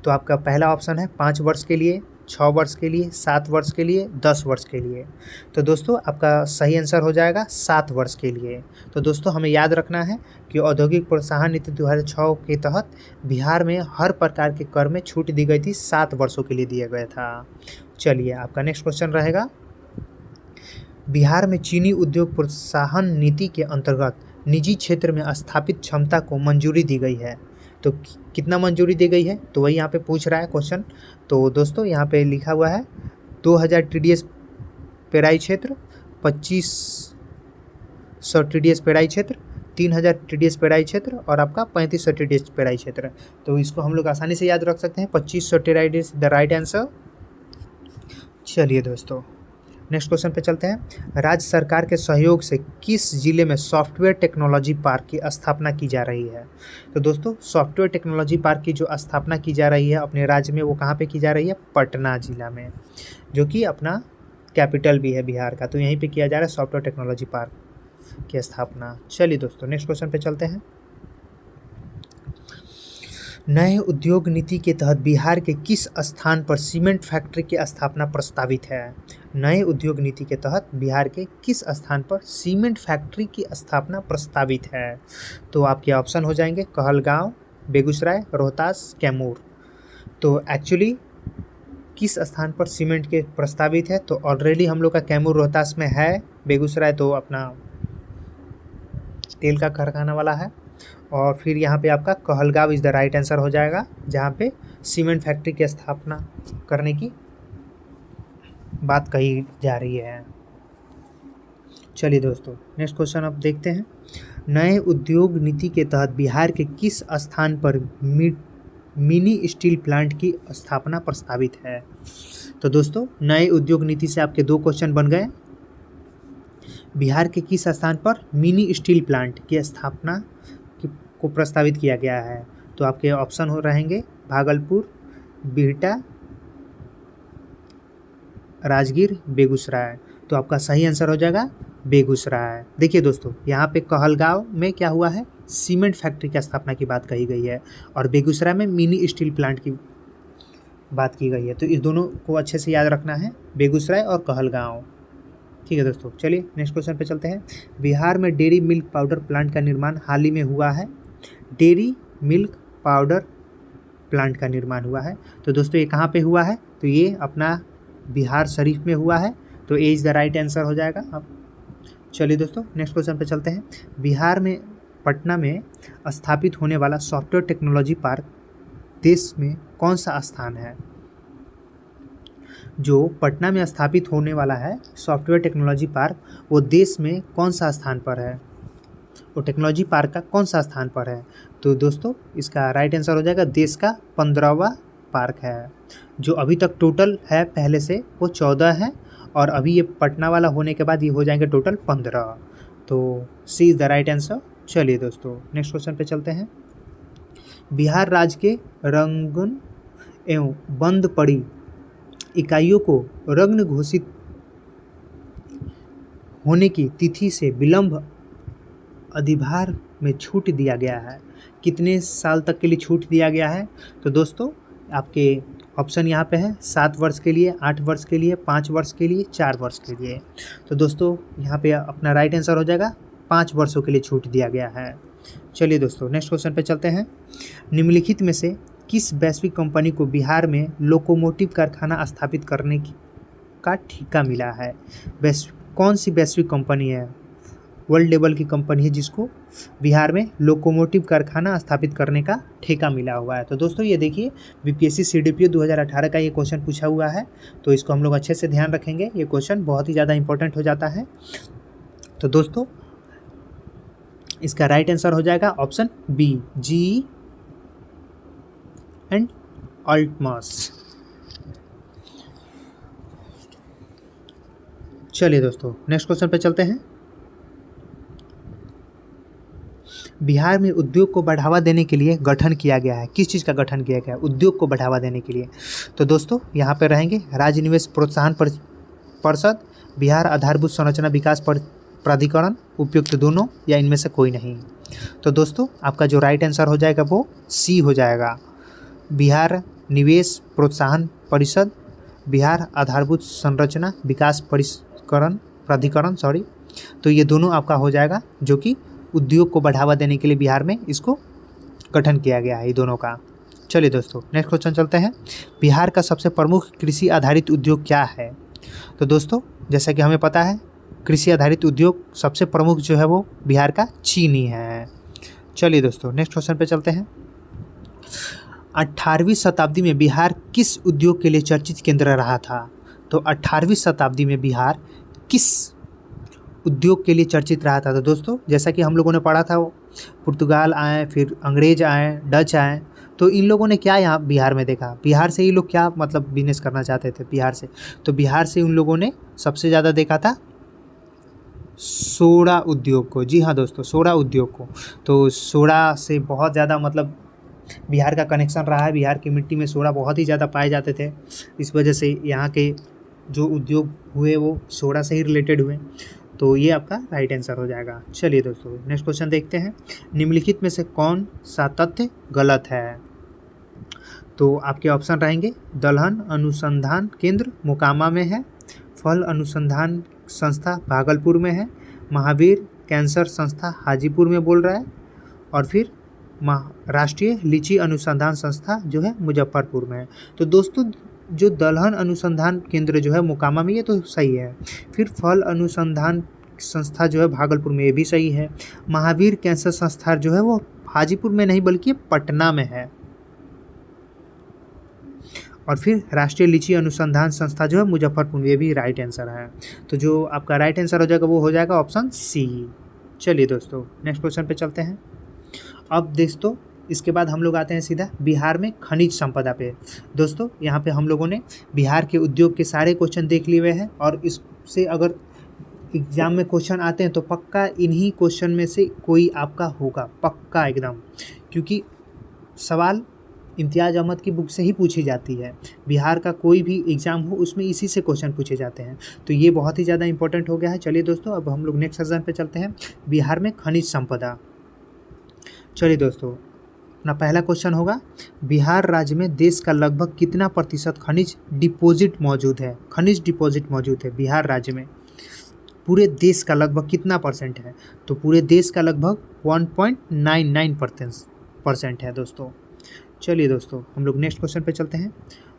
तो आपका पहला ऑप्शन है 5 वर्ष के लिए, 6 वर्ष के लिए, 7 वर्ष के लिए, 10 वर्ष के लिए। तो दोस्तों आपका सही आंसर हो जाएगा 7 वर्ष के लिए। तो दोस्तों हमें याद रखना है कि औद्योगिक प्रोत्साहन नीति 2006 के तहत बिहार में हर प्रकार के कर में छूट दी गई थी, 7 वर्षों के लिए दिया गया था। चलिए आपका नेक्स्ट क्वेश्चन रहेगा, बिहार में चीनी उद्योग प्रोत्साहन नीति के अंतर्गत निजी क्षेत्र में स्थापित क्षमता को मंजूरी दी गई है। तो कितना मंजूरी दी गई है, तो वही यहाँ पे पूछ रहा है क्वेश्चन। तो दोस्तों यहाँ पे लिखा हुआ है 2000 TDS पेराई क्षेत्र, 2500 TDS पेराई क्षेत्र, 3000 TDS पेराई क्षेत्र और आपका 3500 TDS पेराई क्षेत्र। तो इसको हम लोग आसानी से याद रख सकते हैं, 2500 TDS द राइट आंसर। चलिए दोस्तों नेक्स्ट क्वेश्चन पे चलते हैं, राज्य सरकार के सहयोग से किस जिले में सॉफ्टवेयर टेक्नोलॉजी पार्क की स्थापना की जा रही है। तो दोस्तों सॉफ्टवेयर टेक्नोलॉजी पार्क की जो स्थापना की जा रही है अपने राज्य में, वो कहाँ पे की जा रही है, पटना जिला में, जो कि अपना कैपिटल भी है बिहार का। तो यहीं पे किया जा रहा है सॉफ्टवेयर टेक्नोलॉजी पार्क की स्थापना। चलिए दोस्तों नेक्स्ट क्वेश्चन पे चलते हैं, नए उद्योग नीति के तहत बिहार के किस स्थान पर सीमेंट फैक्ट्री की स्थापना प्रस्तावित है। नए उद्योग नीति के तहत बिहार के किस स्थान पर सीमेंट फैक्ट्री की स्थापना प्रस्तावित है। तो आपके ऑप्शन हो जाएंगे कहलगांव, बेगूसराय, रोहतास, कैमूर। तो एक्चुअली किस स्थान पर सीमेंट के प्रस्तावित है, तो ऑलरेडी हम लोग का कैमूर रोहतास में है, बेगूसराय तो अपना तेल का कारखाना वाला है, और फिर यहाँ पे आपका Kahalgaon is the right answer हो जाएगा, जहाँ पे सीमेंट फैक्ट्री की स्थापना करने की बात कही जा रही है। चलिए दोस्तों नेक्स्ट क्वेश्चन अब देखते हैं, नए उद्योग नीति के तहत बिहार के किस स्थान पर मिनी स्टील प्लांट की स्थापना प्रस्तावित है। तो दोस्तों नए उद्योग नीति से आपके 2 क्वेश्चन बन गए, बिहार के किस स्थान पर मिनी स्टील प्लांट की स्थापना को प्रस्तावित किया गया है। तो आपके ऑप्शन हो रहेंगे भागलपुर, बिहटा, राजगीर, बेगूसराय। तो आपका सही आंसर हो जाएगा बेगूसराय। देखिए दोस्तों यहाँ पे कहलगांव में क्या हुआ है, सीमेंट फैक्ट्री की स्थापना की बात कही गई है, और बेगूसराय में मिनी स्टील प्लांट की बात की गई है। तो इस दोनों को अच्छे से याद रखना है, बेगूसराय और कहलगांव। ठीक है दोस्तों, चलिए नेक्स्ट क्वेश्चन पे चलते हैं, बिहार में डेयरी मिल्क पाउडर प्लांट का निर्माण हाल ही में हुआ है। डेयरी मिल्क पाउडर प्लांट का निर्माण हुआ है। तो दोस्तों ये कहाँ पे हुआ है, तो ये अपना बिहार शरीफ में हुआ है। तो A is the right answer हो जाएगा। अब चलिए दोस्तों नेक्स्ट क्वेश्चन पे चलते हैं, बिहार में पटना में स्थापित होने वाला सॉफ्टवेयर टेक्नोलॉजी पार्क देश में कौन सा स्थान है। जो पटना में स्थापित होने वाला है सॉफ्टवेयर टेक्नोलॉजी पार्क, वो देश में कौन सा स्थान पर है, वो टेक्नोलॉजी पार्क का कौन सा स्थान पर है। तो दोस्तों इसका राइट आंसर हो जाएगा देश का 15वां पार्क है। जो अभी तक टोटल है पहले से वो 14 है, और अभी ये पटना वाला होने के बाद ये हो जाएंगे टोटल 15। तो सी इज़ द राइट आंसर। चलिए दोस्तों नेक्स्ट क्वेश्चन पे चलते हैं, बिहार राज्य के रंगन एवं बंद पड़ी इकाइयों को रंग घोषित होने की तिथि से विलंब अधिभार में छूट दिया गया है। कितने साल तक के लिए छूट दिया गया है। तो दोस्तों आपके ऑप्शन यहाँ पे है 7 वर्ष के लिए, 8 वर्ष के लिए, 5 वर्ष के लिए, 4 वर्ष के लिए। तो दोस्तों यहाँ पे अपना राइट आंसर हो जाएगा 5 वर्षों के लिए छूट दिया गया है। चलिए दोस्तों नेक्स्ट क्वेश्चन पे चलते हैं, निम्नलिखित में से किस वैश्विक कंपनी को बिहार में लोकोमोटिव कारखाना स्थापित करने का ठेका मिला है। कौन सी वैश्विक कंपनी है, वर्ल्ड लेवल की कंपनी है जिसको बिहार में लोकोमोटिव कारखाना स्थापित करने का ठेका मिला हुआ है। तो दोस्तों ये देखिए बीपीएससी सीडीपीओ 2018 का ये क्वेश्चन पूछा हुआ है, तो इसको हम लोग अच्छे से ध्यान रखेंगे, ये क्वेश्चन बहुत ही ज़्यादा इंपॉर्टेंट हो जाता है। तो दोस्तों इसका राइट आंसर हो जाएगा ऑप्शन बी, जी एंड अल्टमस। चलिए दोस्तों नेक्स्ट क्वेश्चन पे चलते हैं, बिहार में उद्योग को बढ़ावा देने के लिए गठन किया गया है। किस चीज़ का गठन किया गया है, उद्योग को बढ़ावा देने के लिए। तो दोस्तों यहाँ पे रहेंगे राज्य निवेश प्रोत्साहन परिषद, बिहार आधारभूत संरचना विकास प्राधिकरण, उपयुक्त दोनों या इनमें से कोई नहीं। तो दोस्तों आपका जो राइट आंसर हो जाएगा वो सी हो जाएगा। बिहार निवेश प्रोत्साहन परिषद, बिहार आधारभूत संरचना विकास प्राधिकरण सॉरी, तो ये दोनों आपका हो जाएगा, जो कि उद्योग को बढ़ावा देने के लिए बिहार में इसको गठन किया गया है ये दोनों का। चलिए दोस्तों नेक्स्ट क्वेश्चन चलते हैं। बिहार का सबसे प्रमुख कृषि आधारित उद्योग क्या है? तो दोस्तों जैसा कि हमें पता है कृषि आधारित उद्योग सबसे प्रमुख जो है वो बिहार का चीनी है। चलिए दोस्तों नेक्स्ट क्वेश्चन पे चलते हैं। 18वीं शताब्दी में बिहार किस उद्योग के लिए चर्चित केंद्र रहा था? तो 18वीं शताब्दी में बिहार किस उद्योग के लिए चर्चित रहा था? तो दोस्तों जैसा कि हम लोगों ने पढ़ा था, पुर्तगाल आए, फिर अंग्रेज आए, डच आए, तो इन लोगों ने क्या यहाँ बिहार में देखा, बिहार से ये लोग क्या मतलब बिजनेस करना चाहते थे बिहार से, तो बिहार से उन लोगों ने सबसे ज़्यादा देखा था सोडा उद्योग को। जी हाँ दोस्तों, सोडा उद्योग को। तो सोडा से बहुत ज़्यादा मतलब बिहार का कनेक्शन रहा है, बिहार की मिट्टी में सोडा बहुत ही ज़्यादा पाए जाते थे, इस वजह से यहाँ के जो उद्योग हुए वो सोडा से ही रिलेटेड हुए। तो ये आपका राइट आंसर हो जाएगा। चलिए दोस्तों नेक्स्ट क्वेश्चन देखते हैं। निम्नलिखित में से कौन सा तथ्य गलत है? तो आपके ऑप्शन रहेंगे, दलहन अनुसंधान केंद्र मोकामा में है, फल अनुसंधान संस्था भागलपुर में है, महावीर कैंसर संस्था हाजीपुर में बोल रहा है, और फिर राष्ट्रीय लीची अनुसंधान संस्था जो है मुजफ्फरपुर में है। तो दोस्तों जो दलहन अनुसंधान केंद्र जो है मोकामा में, ये तो सही है। फिर फल अनुसंधान संस्था जो है भागलपुर में, ये भी सही है। महावीर कैंसर संस्था जो है वो हाजीपुर में नहीं बल्कि पटना में है। और फिर राष्ट्रीय लीची अनुसंधान संस्था जो है मुजफ्फरपुर में, ये भी राइट आंसर है। तो जो आपका राइट आंसर हो जाएगा वो हो जाएगा ऑप्शन सी। चलिए दोस्तों नेक्स्ट क्वेश्चन पे चलते हैं। अब दोस्तों इसके बाद हम लोग आते हैं सीधा बिहार में खनिज संपदा पे। दोस्तों यहाँ पे हम लोगों ने बिहार के उद्योग के सारे क्वेश्चन देख लिए हुए हैं, और इससे अगर एग्जाम में क्वेश्चन आते हैं तो पक्का इन्हीं क्वेश्चन में से कोई आपका होगा, पक्का एकदम, क्योंकि सवाल इम्तियाज़ अहमद की बुक से ही पूछी जाती है। बिहार का कोई भी एग्ज़ाम हो उसमें इसी से क्वेश्चन पूछे जाते हैं, तो ये बहुत ही ज़्यादा इंपॉर्टेंट हो गया है। चलिए दोस्तों अब हम लोग नेक्स्ट सेक्शन पे चलते हैं, बिहार में खनिज संपदा। चलिए दोस्तों अपना पहला क्वेश्चन होगा, बिहार राज्य में देश का लगभग कितना प्रतिशत खनिज डिपॉजिट मौजूद है? खनिज डिपॉजिट मौजूद है बिहार राज्य में, पूरे देश का लगभग कितना परसेंट है? तो पूरे देश का लगभग 1.99% है दोस्तों। चलिए दोस्तों हम लोग नेक्स्ट क्वेश्चन पे चलते हैं।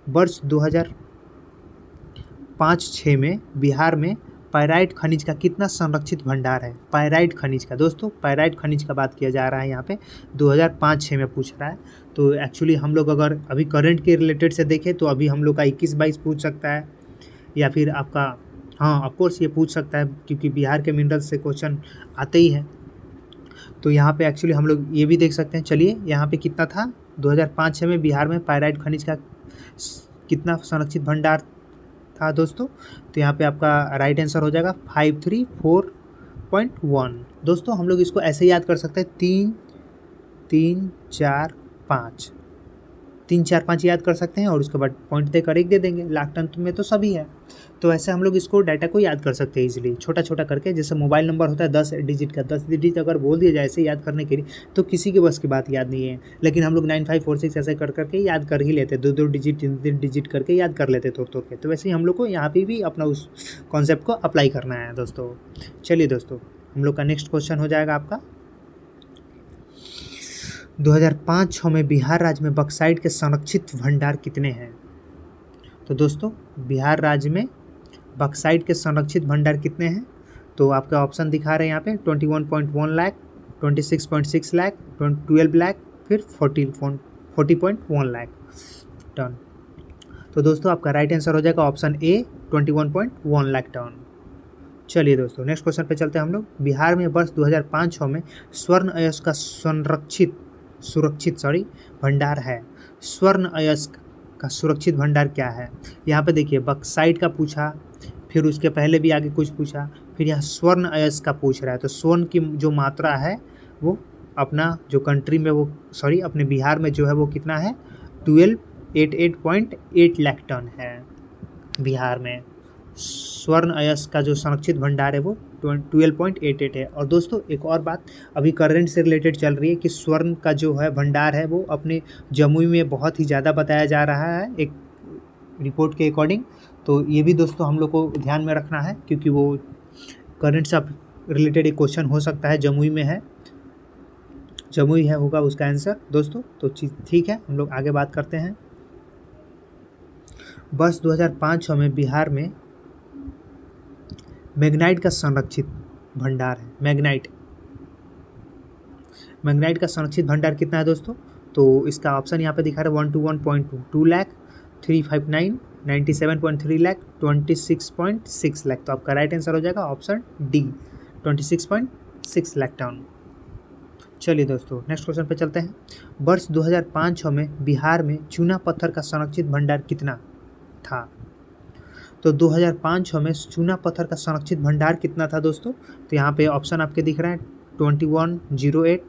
वर्ष 2005-06 में बिहार में पाइराइट खनिज का कितना संरक्षित भंडार है? पाइराइट खनिज का, दोस्तों पाइराइट खनिज का बात किया जा रहा है यहाँ पे, 2005-06 में पूछ रहा है। तो एक्चुअली हम लोग अगर अभी करंट के रिलेटेड से देखें तो अभी हम लोग का 21-22 पूछ सकता है, या फिर आपका हाँ ऑफकोर्स ये पूछ सकता है, क्योंकि बिहार के मिनरल्स से क्वेश्चन आते ही हैं। तो यहाँ पे एक्चुअली हम लोग ये भी देख सकते हैं। चलिए यहाँ पे कितना था 2005-06 में बिहार में पाइराइट खनिज का कितना संरक्षित भंडार था दोस्तों? तो यहाँ पे आपका राइट आंसर हो जाएगा 534.1। दोस्तों हम लोग इसको ऐसे याद कर सकते हैं, 3 4 5 3 4 5 याद कर सकते हैं, और उसके बाद पॉइंट देकर एक दे देंगे। लाख टन में तो सभी है, तो ऐसे हम लोग इसको डाटा को याद कर सकते हैं इजीली, छोटा छोटा करके। जैसे मोबाइल नंबर होता है 10 डिजिट का, 10 डिजिट अगर बोल दिया जाए ऐसे याद करने के लिए तो किसी के बस की बात याद नहीं है, लेकिन हम लोग 9546 ऐसे कर करके याद कर ही लेते, 2-2 डिजिट 3-3 डिजिट करके याद कर लेते तोड़ तोड़ के। तो वैसे ही हम लोग को यहाँ पे भी अपना उस कॉन्सेप्ट को अप्लाई करना है दोस्तों। चलिए दोस्तों हम लोग का नेक्स्ट क्वेश्चन हो जाएगा आपका, 2005-06 में बिहार राज्य में बक्साइट के संरक्षित भंडार कितने हैं? तो दोस्तों बिहार राज्य में बक्साइट के संरक्षित भंडार कितने हैं? तो आपका ऑप्शन दिखा रहे हैं यहाँ पे 21.1 लाख, 26.6 लाख, 12 लाख, फिर 40.1 लाख टन। तो दोस्तों आपका राइट आंसर हो जाएगा ऑप्शन ए 21.1 लाख टन। चलिए दोस्तों नेक्स्ट क्वेश्चन पे चलते हैं हम लोग। बिहार में वर्ष 2005-06 में स्वर्ण अयस्क का सुरक्षित भंडार है। स्वर्ण अयस्क का सुरक्षित भंडार क्या है? यहाँ पे देखिए बक्साइट का पूछा, फिर उसके पहले भी आगे कुछ पूछा, फिर यहाँ स्वर्ण अयस्क का पूछ रहा है। तो स्वर्ण की जो मात्रा है वो अपना जो कंट्री में वो अपने बिहार में जो है वो कितना है, 1288.8 लाख टन है बिहार में। स्वर्ण अयस्क का जो संरक्षित भंडार है वो 12.88 है। और दोस्तों एक और बात अभी करंट से रिलेटेड चल रही है कि स्वर्ण का जो है भंडार है वो अपने जमुई में बहुत ही ज़्यादा बताया जा रहा है एक रिपोर्ट के अकॉर्डिंग। तो ये भी दोस्तों हम लोग को ध्यान में रखना है, क्योंकि वो करंट से रिलेटेड एक क्वेश्चन हो सकता है। जमुई में है, जमुई है होगा उसका आंसर दोस्तों। तो ठीक है, हम लोग आगे बात करते हैं। वर्ष 2005 में बिहार में मैग्नाइट का संरक्षित भंडार है। मैग्नाइट का संरक्षित भंडार कितना है दोस्तों? तो इसका ऑप्शन यहाँ पे दिखा रहा है 121.2, 2 लाख, 359, 97.3 लाख, 26.6 लाख। तो आपका राइट आंसर हो जाएगा ऑप्शन डी, 26.6 लाख टन। चलिए दोस्तों नेक्स्ट क्वेश्चन पे चलते हैं। वर्ष 2005 में बिहार में चूना पत्थर का संरक्षित भंडार कितना था? तो 2005 में चूना पत्थर का संरक्षित भंडार कितना था दोस्तों? तो यहाँ पे ऑप्शन आपके दिख रहे हैं 2108,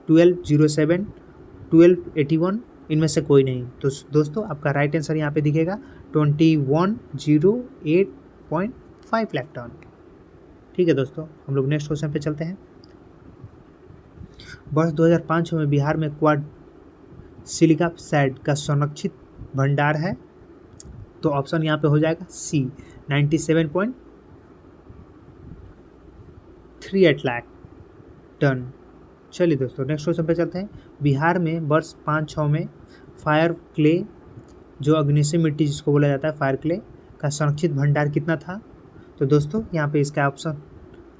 1207, 1281, इनमें से कोई नहीं। तो दोस्तों आपका राइट आंसर यहाँ पे दिखेगा 2108.5 लाख टन। ठीक है दोस्तों, हम लोग नेक्स्ट क्वेश्चन पे चलते हैं। वर्ष 2005 में बिहार में क्वाड सिलिका सैड का संरक्षित भंडार है। तो ऑप्शन यहाँ पे हो जाएगा सी, 97.38 लाख टन। चलिए दोस्तों नेक्स्ट क्वेश्चन पे चलते हैं। बिहार में वर्ष 5-6 में फायर क्ले, जो अग्नेय मिट्टी जिसको बोला जाता है फायर क्ले, का संरक्षित भंडार कितना था? तो दोस्तों यहाँ पे इसका ऑप्शन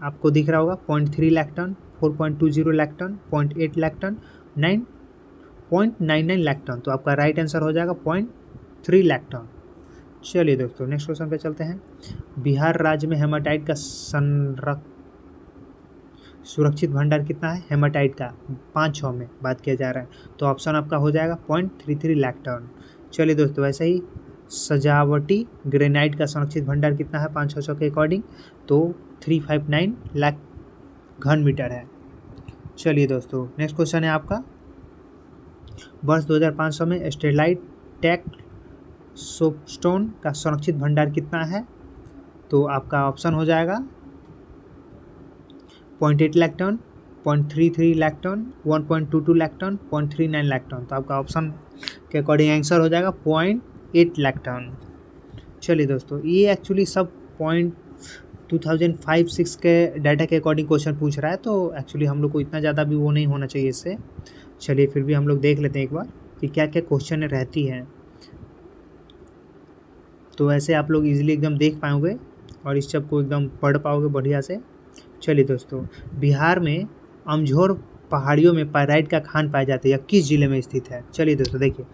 आपको दिख रहा होगा 0.3 lakh ton, 4.20 lakh ton, 0.8 lakh ton, 9.99 lakh ton. तो आपका राइट आंसर हो जाएगा 0.3 लाख टन। चलिए दोस्तों नेक्स्ट क्वेश्चन पे चलते हैं। बिहार राज्य में हेमाटाइट का सुरक्षित भंडार कितना है? हेमाटाइट का 5-6 में बात किया जा रहा है। तो ऑप्शन आपका हो जाएगा 0.33 लाख टन। चलिए दोस्तों वैसे ही सजावटी ग्रेनाइट का संरक्षित भंडार कितना है 5-6 के अकॉर्डिंग? तो 359 लाख घन मीटर है। चलिए दोस्तों नेक्स्ट क्वेश्चन है आपका। वर्ष 2005 में स्टेलाइट टैक सोपस्टोन का संरक्षित भंडार कितना है? तो आपका ऑप्शन हो जाएगा 0.8 lakh ton, 0.33 lakh ton, 1.22 lakh ton, 0.39 lakh ton. तो आपका ऑप्शन के अकॉर्डिंग आंसर हो जाएगा 0.8 लाख टन। चलिए दोस्तों ये एक्चुअली सब 2005-6 के डाटा के अकॉर्डिंग क्वेश्चन पूछ रहा है, तो एक्चुअली हम लोग को इतना ज़्यादा भी वो नहीं होना चाहिए इससे। चलिए फिर भी हम लोग देख लेते हैं एक बार कि क्या क्या क्वेश्चन रहती हैं, तो ऐसे आप लोग इजीली एकदम देख पाओगे और इस सब को एकदम पढ़ पाओगे बढ़िया से। चलिए दोस्तों, बिहार में अमझोर पहाड़ियों में पाइराइट का खान पाया जाता है, यह किस जिले में स्थित है? चलिए दोस्तों देखिए,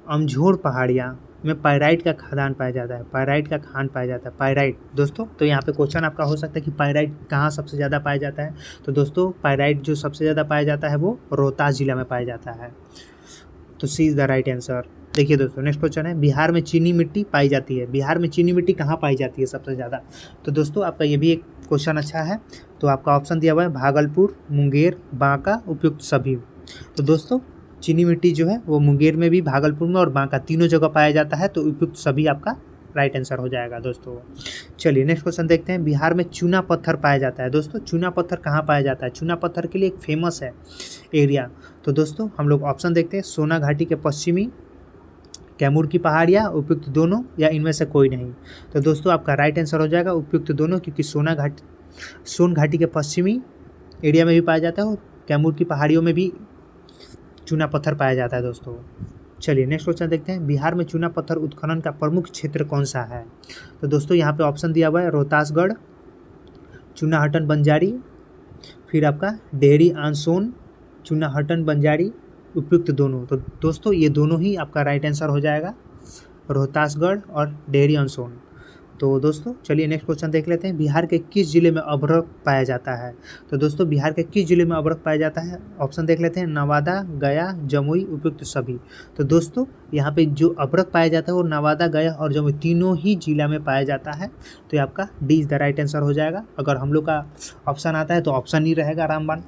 अमझोर पहाड़ियाँ में पाइराइट का खदान पाया जाता है, पाइराइट का खान पाया जाता है। पाइराइट दोस्तों, तो यहाँ पे क्वेश्चन आपका हो सकता है कि पाइराइट कहाँ सबसे ज़्यादा पाया जाता है? तो दोस्तों पाइराइट जो सबसे ज़्यादा पाया जाता है वो रोहतास जिला में पाया जाता है। तो सी इज़ द राइट आंसर। देखिए दोस्तों नेक्स्ट क्वेश्चन है, बिहार में चीनी मिट्टी पाई जाती है। बिहार में चीनी मिट्टी कहाँ पाई जाती है सबसे ज़्यादा? तो दोस्तों आपका ये भी एक क्वेश्चन अच्छा है। तो आपका ऑप्शन दिया हुआ है भागलपुर, मुंगेर, बांका, उपयुक्त सभी। तो दोस्तों चीनी मिट्टी जो है वो मुंगेर में भी, भागलपुर में और बांका तीनों जगह पाया जाता है। तो उपयुक्त सभी आपका राइट आंसर हो जाएगा दोस्तों। चलिए नेक्स्ट क्वेश्चन देखते हैं। बिहार में चूना पत्थर पाया जाता है। दोस्तों चूना पत्थर कहाँ पाया जाता है? चूना पत्थर के लिए एक फेमस है एरिया। तो दोस्तों हम लोग ऑप्शन देखते हैं, सोना घाटी के पश्चिमी, कैमूर की पहाड़ियाँ, उपयुक्त दोनों, या इनमें से कोई नहीं। तो दोस्तों आपका राइट आंसर हो जाएगा उपयुक्त दोनों, क्योंकि सोन घाटी के पश्चिमी एरिया में भी पाया जाता है और कैमूर की पहाड़ियों में भी चूना पत्थर पाया जाता है दोस्तों। चलिए नेक्स्ट क्वेश्चन देखते हैं। बिहार में चूना पत्थर उत्खनन का प्रमुख क्षेत्र कौन सा है? तो दोस्तों यहाँ पे ऑप्शन दिया हुआ है रोहतासगढ़, चूनाहटन बंजारी, फिर आपका डेहरी आनसोन, चूनाहटन बंजारी, उपयुक्त दोनों। तो दोस्तों ये दोनों ही आपका राइट आंसर हो जाएगा, रोहतासगढ़ और डेहरी आनसोन। तो दोस्तों चलिए नेक्स्ट क्वेश्चन देख लेते हैं। बिहार के किस जिले में अभ्रक पाया जाता है? तो दोस्तों बिहार के किस जिले में अभ्रक पाया जाता है? ऑप्शन देख लेते हैं, नवादा, गया, जमुई, उपयुक्त सभी। तो दोस्तों यहाँ पे जो अभ्रक पाया जाता है वो नवादा, गया और जमुई तीनों ही जिला में पाया जाता है। तो ये आपका D is the right answer हो जाएगा। अगर हम लोग का ऑप्शन आता है तो ऑप्शन ही रहेगा रामबान।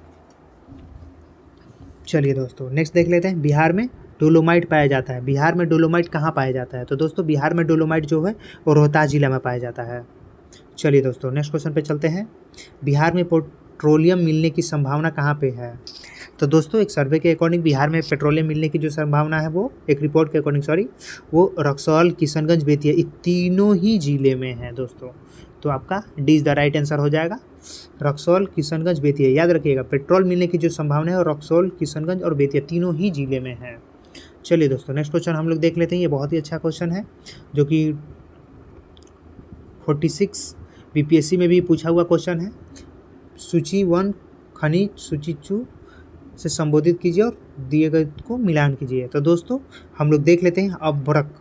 चलिए दोस्तों नेक्स्ट देख लेते हैं। बिहार में डोलोमाइट पाया जाता है। बिहार में डोलोमाइट कहाँ पाया जाता है? तो दोस्तों बिहार में डोलोमाइट जो है वो रोहतास जिला में पाया जाता है। चलिए दोस्तों नेक्स्ट क्वेश्चन पे चलते हैं। बिहार में पेट्रोलियम मिलने की संभावना कहाँ पे है? तो दोस्तों एक सर्वे के अकॉर्डिंग बिहार में पेट्रोलियम मिलने की जो संभावना है वो, एक रिपोर्ट के अकॉर्डिंग सॉरी, वो रक्सौल, किशनगंज, बेतिया, ये तीनों ही जिले में है दोस्तों। तो आपका D is the right answer हो जाएगा, रक्सौल, किशनगंज, बेतिया। याद रखिएगा पेट्रोल मिलने की जो संभावना है वो रक्सौल, किशनगंज और बेतिया तीनों ही जिले में है। चलिए दोस्तों नेक्स्ट क्वेश्चन हम लोग देख लेते हैं। ये बहुत ही अच्छा क्वेश्चन है जो कि 46 बीपीएससी में भी पूछा हुआ क्वेश्चन है। सूची 1 खनिज सूची 2 से संबोधित कीजिए और दिए गए को मिलान कीजिए। तो दोस्तों हम लोग देख लेते हैं अभ्रक।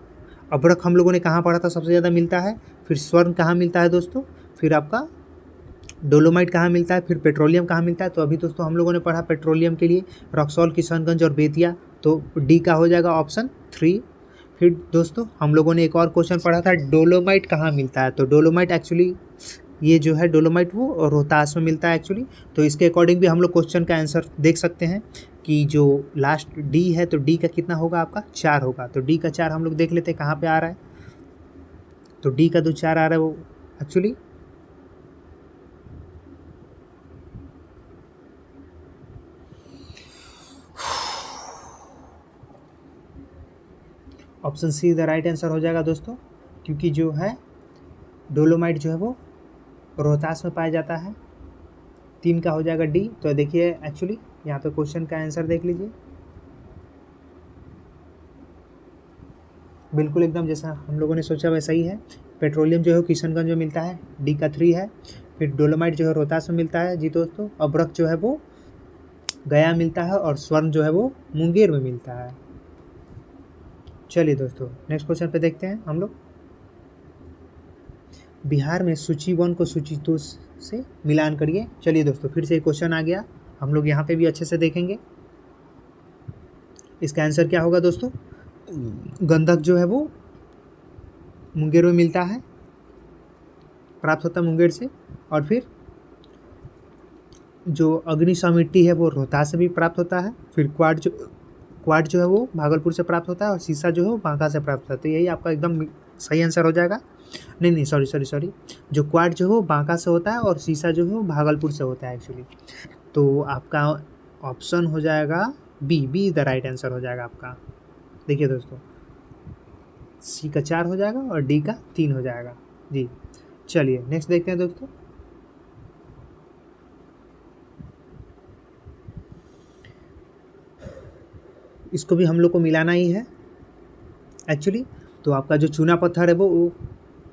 अभ्रक हम लोगों ने कहाँ पढ़ा था सबसे ज़्यादा मिलता है, फिर स्वर्ण कहाँ मिलता है दोस्तों, फिर आपका डोलोमाइट कहाँ मिलता है, फिर पेट्रोलियम कहाँ मिलता है। तो अभी दोस्तों हम लोगों ने पढ़ा पेट्रोलियम के लिए रक्सौल, किशनगंज और बेतिया, तो डी का हो जाएगा ऑप्शन 3। फिर दोस्तों हम लोगों ने एक और क्वेश्चन पढ़ा था डोलोमाइट कहाँ मिलता है। तो डोलोमाइट एक्चुअली ये जो है डोलोमाइट वो रोहतास में मिलता है एक्चुअली। तो इसके अकॉर्डिंग भी हम लोग क्वेश्चन का आंसर देख सकते हैं कि जो लास्ट डी है तो डी का कितना होगा आपका 4 होगा। तो डी का 4 हम लोग देख लेते हैं कहाँ पे आ रहा है। तो डी का जो 4 आ रहा है वो actually option see the right answer हो जाएगा दोस्तों, क्योंकि जो है डोलोमाइट जो है वो रोहतास में पाया जाता है। 3 का हो जाएगा डी। तो देखिए एक्चुअली यहाँ पे क्वेश्चन का आंसर देख लीजिए, बिल्कुल एकदम जैसा हम लोगों ने सोचा वैसा ही है। पेट्रोलियम जो है किशनगंज में मिलता है, डी का 3 है। फिर डोलोमाइट जो है रोहतास में मिलता है जी दोस्तों। अभ्रक जो है वो गया मिलता है और स्वर्ण जो है वो मुंगेर में मिलता है। चलिए दोस्तों नेक्स्ट क्वेश्चन पे देखते हैं हम लोग। बिहार में सूची 1 को सूची 2 से मिलान करिए। चलिए दोस्तों फिर से एक क्वेश्चन आ गया, हम लोग यहाँ पे भी अच्छे से देखेंगे। इसका आंसर क्या होगा दोस्तों, गंधक जो है वो मुंगेर में मिलता है, प्राप्त होता है मुंगेर से। और फिर जो अग्निशा मिट्टी है वो रोहतास से भी प्राप्त होता है। फिर क्वार्ट जो है वो भागलपुर से प्राप्त होता है और शीशा जो है वो बांका से प्राप्त होता है। तो यही आपका एकदम सही आंसर हो जाएगा। नहीं सॉरी, जो क्वार्ट जो है वो बांका से होता है और शीशा जो है वो भागलपुर से होता है एक्चुअली। तो आपका ऑप्शन हो जाएगा बी द राइट आंसर हो जाएगा आपका। देखिए दोस्तों सी का 4 हो जाएगा और डी का 3 हो जाएगा जी। चलिए नेक्स्ट देखते हैं दोस्तों। इसको भी हम लोग को मिलाना ही है एक्चुअली। तो आपका जो चूना पत्थर है वो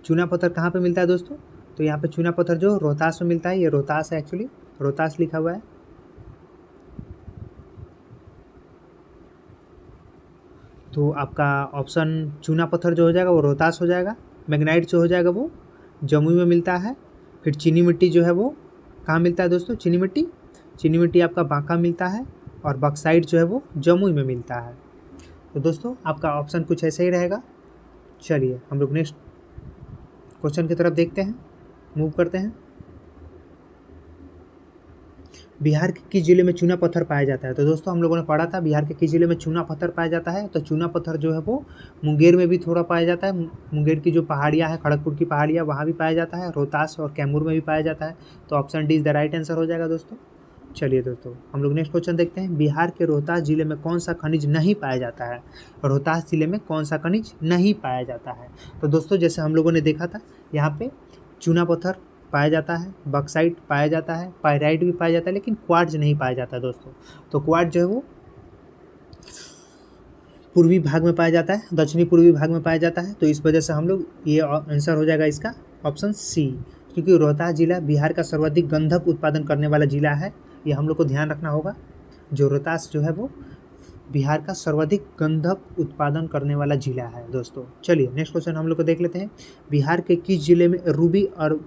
चूना पत्थर कहाँ पे मिलता है दोस्तों, तो यहाँ पे चूना पत्थर जो रोहतास में मिलता है, ये रोहतास है एक्चुअली, रोहतास लिखा हुआ है। तो आपका ऑप्शन चूना पत्थर जो हो जाएगा वो रोहतास हो जाएगा। मैग्नाइट जो हो जाएगा वो जमुई में मिलता है। फिर चीनी मिट्टी जो है वो कहाँ मिलता है दोस्तों, चीनी मिट्टी आपका बांका मिलता है और बक्साइट जो है वो जमुई में मिलता है। तो दोस्तों आपका ऑप्शन कुछ ऐसा ही रहेगा। चलिए हम लोग नेक्स्ट क्वेश्चन की तरफ देखते हैं, मूव करते हैं। बिहार के किस जिले में चूना पत्थर पाया जाता है। तो दोस्तों हम लोगों ने पढ़ा था बिहार के किस जिले में चूना पत्थर पाया जाता है। तो चूना पत्थर जो है वो मुंगेर में भी थोड़ा पाया जाता है। मुंगेर की जो पहाड़ियाँ हैं, खड़गपुर की पहाड़ियाँ, वहाँ भी पाया जाता है। रोहतास और कैमूर में भी पाया जाता है। तो option D is the right answer हो जाएगा दोस्तों। चलिए दोस्तों हम लोग नेक्स्ट क्वेश्चन देखते हैं। बिहार के रोहतास जिले में कौन सा खनिज नहीं पाया जाता है। रोहतास जिले में कौन सा खनिज नहीं पाया जाता है। तो दोस्तों जैसे हम लोगों ने देखा था यहाँ पे चूना पत्थर पाया जाता है, बक्साइट पाया जाता है, पायराइट भी पाया जाता है, लेकिन क्वार्ट्ज नहीं पाया जाता है दोस्तों। तो क्वार्ट्ज जो है वो पूर्वी भाग में पाया जाता है, दक्षिणी पूर्वी भाग में पाया जाता है। तो इस वजह से हम लोग ये आंसर हो जाएगा इसका ऑप्शन सी, क्योंकि रोहतास जिला बिहार का सर्वाधिक गंधक उत्पादन करने वाला जिला है। ये हम लोग को ध्यान रखना होगा। जो रोहतास जो है वो बिहार का सर्वाधिक गंधक उत्पादन करने वाला जिला है दोस्तों। चलिए नेक्स्ट क्वेश्चन हम लोग को देख लेते हैं। बिहार के किस जिले में रूबी और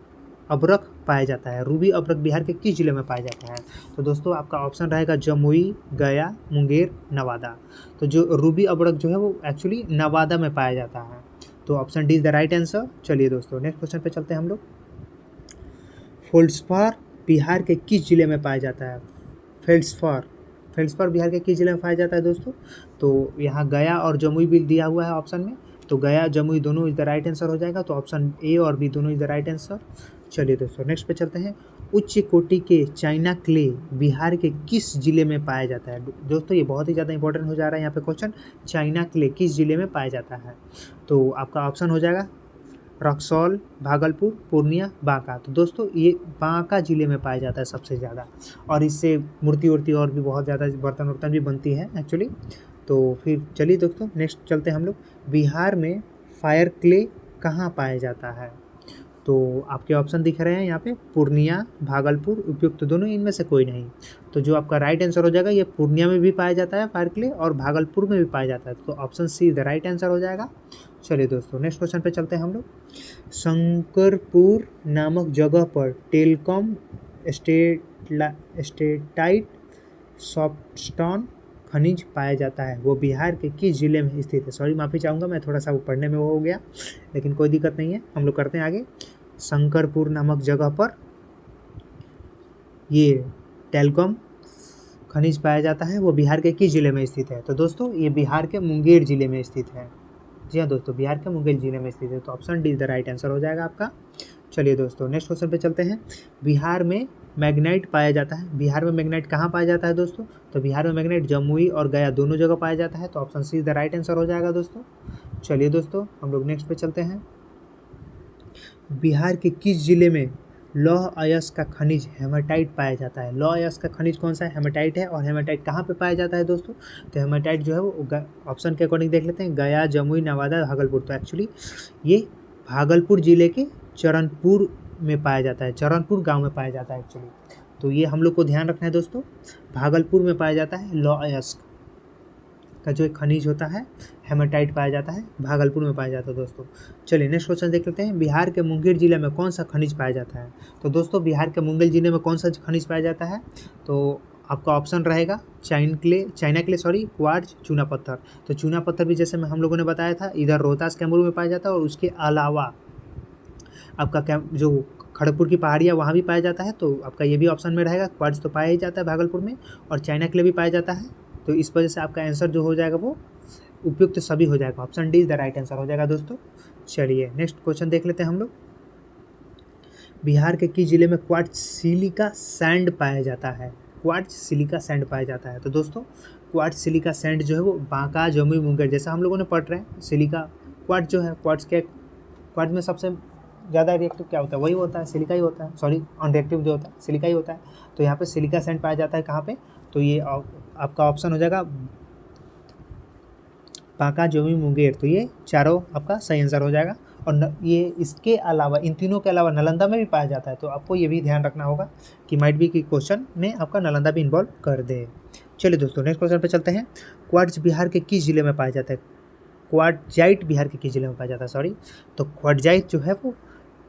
अभ्रक पाया जाता है। रूबी अभ्रक बिहार के किस जिले में पाया जाता है। तो दोस्तों आपका ऑप्शन रहेगा जमुई, गया, मुंगेर, नवादा। तो जो रूबी अभ्रक जो है वो एक्चुअली नवादा में पाया जाता है। तो option D is the right answer. चलिए दोस्तों नेक्स्ट क्वेश्चन पे चलते हैं हम लोग। फेल्ड्सपार बिहार के किस जिले में पाया जाता है। फेल्ड्सपार बिहार के किस जिले में पाया जाता है दोस्तों। तो यहाँ गया और जमुई भी दिया हुआ है ऑप्शन में। तो गया जमुई दोनों इज द राइट आंसर हो जाएगा, तो ऑप्शन ए और बी दोनों इज द राइट आंसर। चलिए दोस्तों नेक्स्ट पे चलते हैं। उच्च कोटि के चाइना क्ले बिहार के किस जिले में पाया जाता है? दोस्तों ये बहुत ही ज़्यादा इंपॉर्टेंट हो जा रहा है यहाँ पे क्वेश्चन, चाइना क्ले किस जिले में पाया जाता है? तो आपका ऑप्शन हो जाएगा रक्सौल, भागलपुर, पूर्णिया, बांका। तो दोस्तों ये बांका जिले में पाया जाता है सबसे ज़्यादा, और इससे मूर्ति वूर्ति और भी बहुत ज़्यादा बर्तन वर्तन भी बनती है एक्चुअली। तो फिर चलिए दोस्तों नेक्स्ट चलते हैं हम लोग। बिहार में फायर क्ले कहाँ पाया जाता है? तो आपके ऑप्शन दिख रहे हैं यहाँ पे, पूर्णिया, भागलपुर, उपयुक्त दोनों, इनमें से कोई नहीं। तो जो आपका राइट आंसर हो जाएगा, ये पूर्णिया में भी पाया जाता है फायर क्ले और भागलपुर में भी पाया जाता है, तो option see the right answer हो जाएगा। चलिए दोस्तों नेक्स्ट क्वेश्चन पे चलते हैं हम लोग। शंकरपुर नामक जगह पर टेलकॉम स्टेटाइट सॉफ्टस्टोन खनिज पाया जाता है, वो बिहार के किस जिले में स्थित है? सॉरी माफ़ी चाहूँगा, मैं थोड़ा सा वो पढ़ने में वो हो गया, लेकिन कोई दिक्कत नहीं है, हम लोग करते हैं आगे। शंकरपुर नामक जगह पर ये टेलकॉम खनिज पाया जाता है, वो बिहार के किस जिले में स्थित है? तो दोस्तों ये बिहार के मुंगेर जिले में स्थित है। जी हाँ दोस्तों, बिहार के मुंगेर जिले में स्थित है, तो option D the right answer हो जाएगा आपका। चलिए दोस्तों नेक्स्ट क्वेश्चन पे चलते हैं। बिहार में मैग्नाइट पाया जाता है, बिहार में मैग्नाइट कहाँ पाया जाता है दोस्तों? तो बिहार में मैग्नाइट जमुई और गया दोनों जगह पाया जाता है, तो option see the right answer हो जाएगा दोस्तों। चलिए दोस्तों हम लोग नेक्स्ट पे चलते हैं। बिहार के किस जिले में लौह अयस्क का खनिज हेमाटाइट पाया जाता है? लौह अयस्क का खनिज कौन सा है? हेमाटाइट है। और हेमाटाइट कहाँ पे पाया जाता है दोस्तों? तो हेमाटाइट जो है वो ऑप्शन के अकॉर्डिंग देख लेते हैं, गया, जमुई, नवादा, भागलपुर। तो एक्चुअली ये भागलपुर जिले के चरणपुर में पाया जाता है, चरणपुर गांव में पाया जाता है एक्चुअली। तो ये हम लोग को ध्यान रखना है दोस्तों, भागलपुर में पाया जाता है लौह अयस्क का जो एक खनिज होता है, हेमाटाइट पाया जाता है, भागलपुर में पाया जाता है दोस्तों। चलिए नेक्स्ट क्वेश्चन देख लेते हैं। बिहार के मुंगेर जिले में कौन सा खनिज पाया जाता है? तो दोस्तों बिहार के मुंगेर जिले में कौन सा खनिज पाया जाता है? तो आपका ऑप्शन रहेगा चाइना क्ले क्वार्ट्ज, चूना पत्थर। तो चूना पत्थर भी जैसे हम लोगों ने बताया था, इधर रोहतास कैमूर में पाया जाता है, और उसके अलावा आपका जो खड़गपुर की पहाड़ियाँ वहाँ भी पाया जाता है, तो आपका ये भी ऑप्शन में रहेगा। क्वार्ट्ज तो पाया ही जाता है भागलपुर में, और चाइना क्ले भी पाया जाता है, तो इस वजह से आपका आंसर जो हो जाएगा वो उपयुक्त सभी हो जाएगा, option D the right answer हो जाएगा दोस्तों। चलिए नेक्स्ट क्वेश्चन देख लेते हैं हम लोग। बिहार के किस जिले में क्वार्ट्ज सिलिका सैंड पाया जाता है? क्वार्ट्ज सिलिका सैंड पाया जाता है, तो दोस्तों क्वार्ट्ज सिलिका सैंड जो है वो बांका, जमुई, मुंगेर, जैसा हम लोगों ने पढ़ रहे हैं। सिलिका क्वार्ट्ज जो है, क्वार्ट्ज में सबसे ज़्यादा रिएक्टिव क्या होता है? वही होता है, सिलिका ही होता है, सॉरी अनरिएक्टिव जो होता है सिलिका ही होता है। तो यहाँ पे सिलिका सैंड पाया जाता है कहाँ पे? तो ये आपका ऑप्शन हो जाएगा बांका, जमुई, मुंगेर। तो ये चारों आपका सही आंसर हो जाएगा। और ये इसके अलावा, इन तीनों के अलावा नालंदा में भी पाया जाता है, तो आपको ये भी ध्यान रखना होगा कि माइट बी की क्वेश्चन में आपका नालंदा भी इन्वॉल्व कर दे। चलिए दोस्तों नेक्स्ट क्वेश्चन पे चलते हैं। क्वार्ट्ज बिहार के किस जिले में पाया जाता है? क्वार्ट्जाइट बिहार के किस जिले में पाया जाता है? सॉरी, तो क्वार्ट्जाइट जो है वो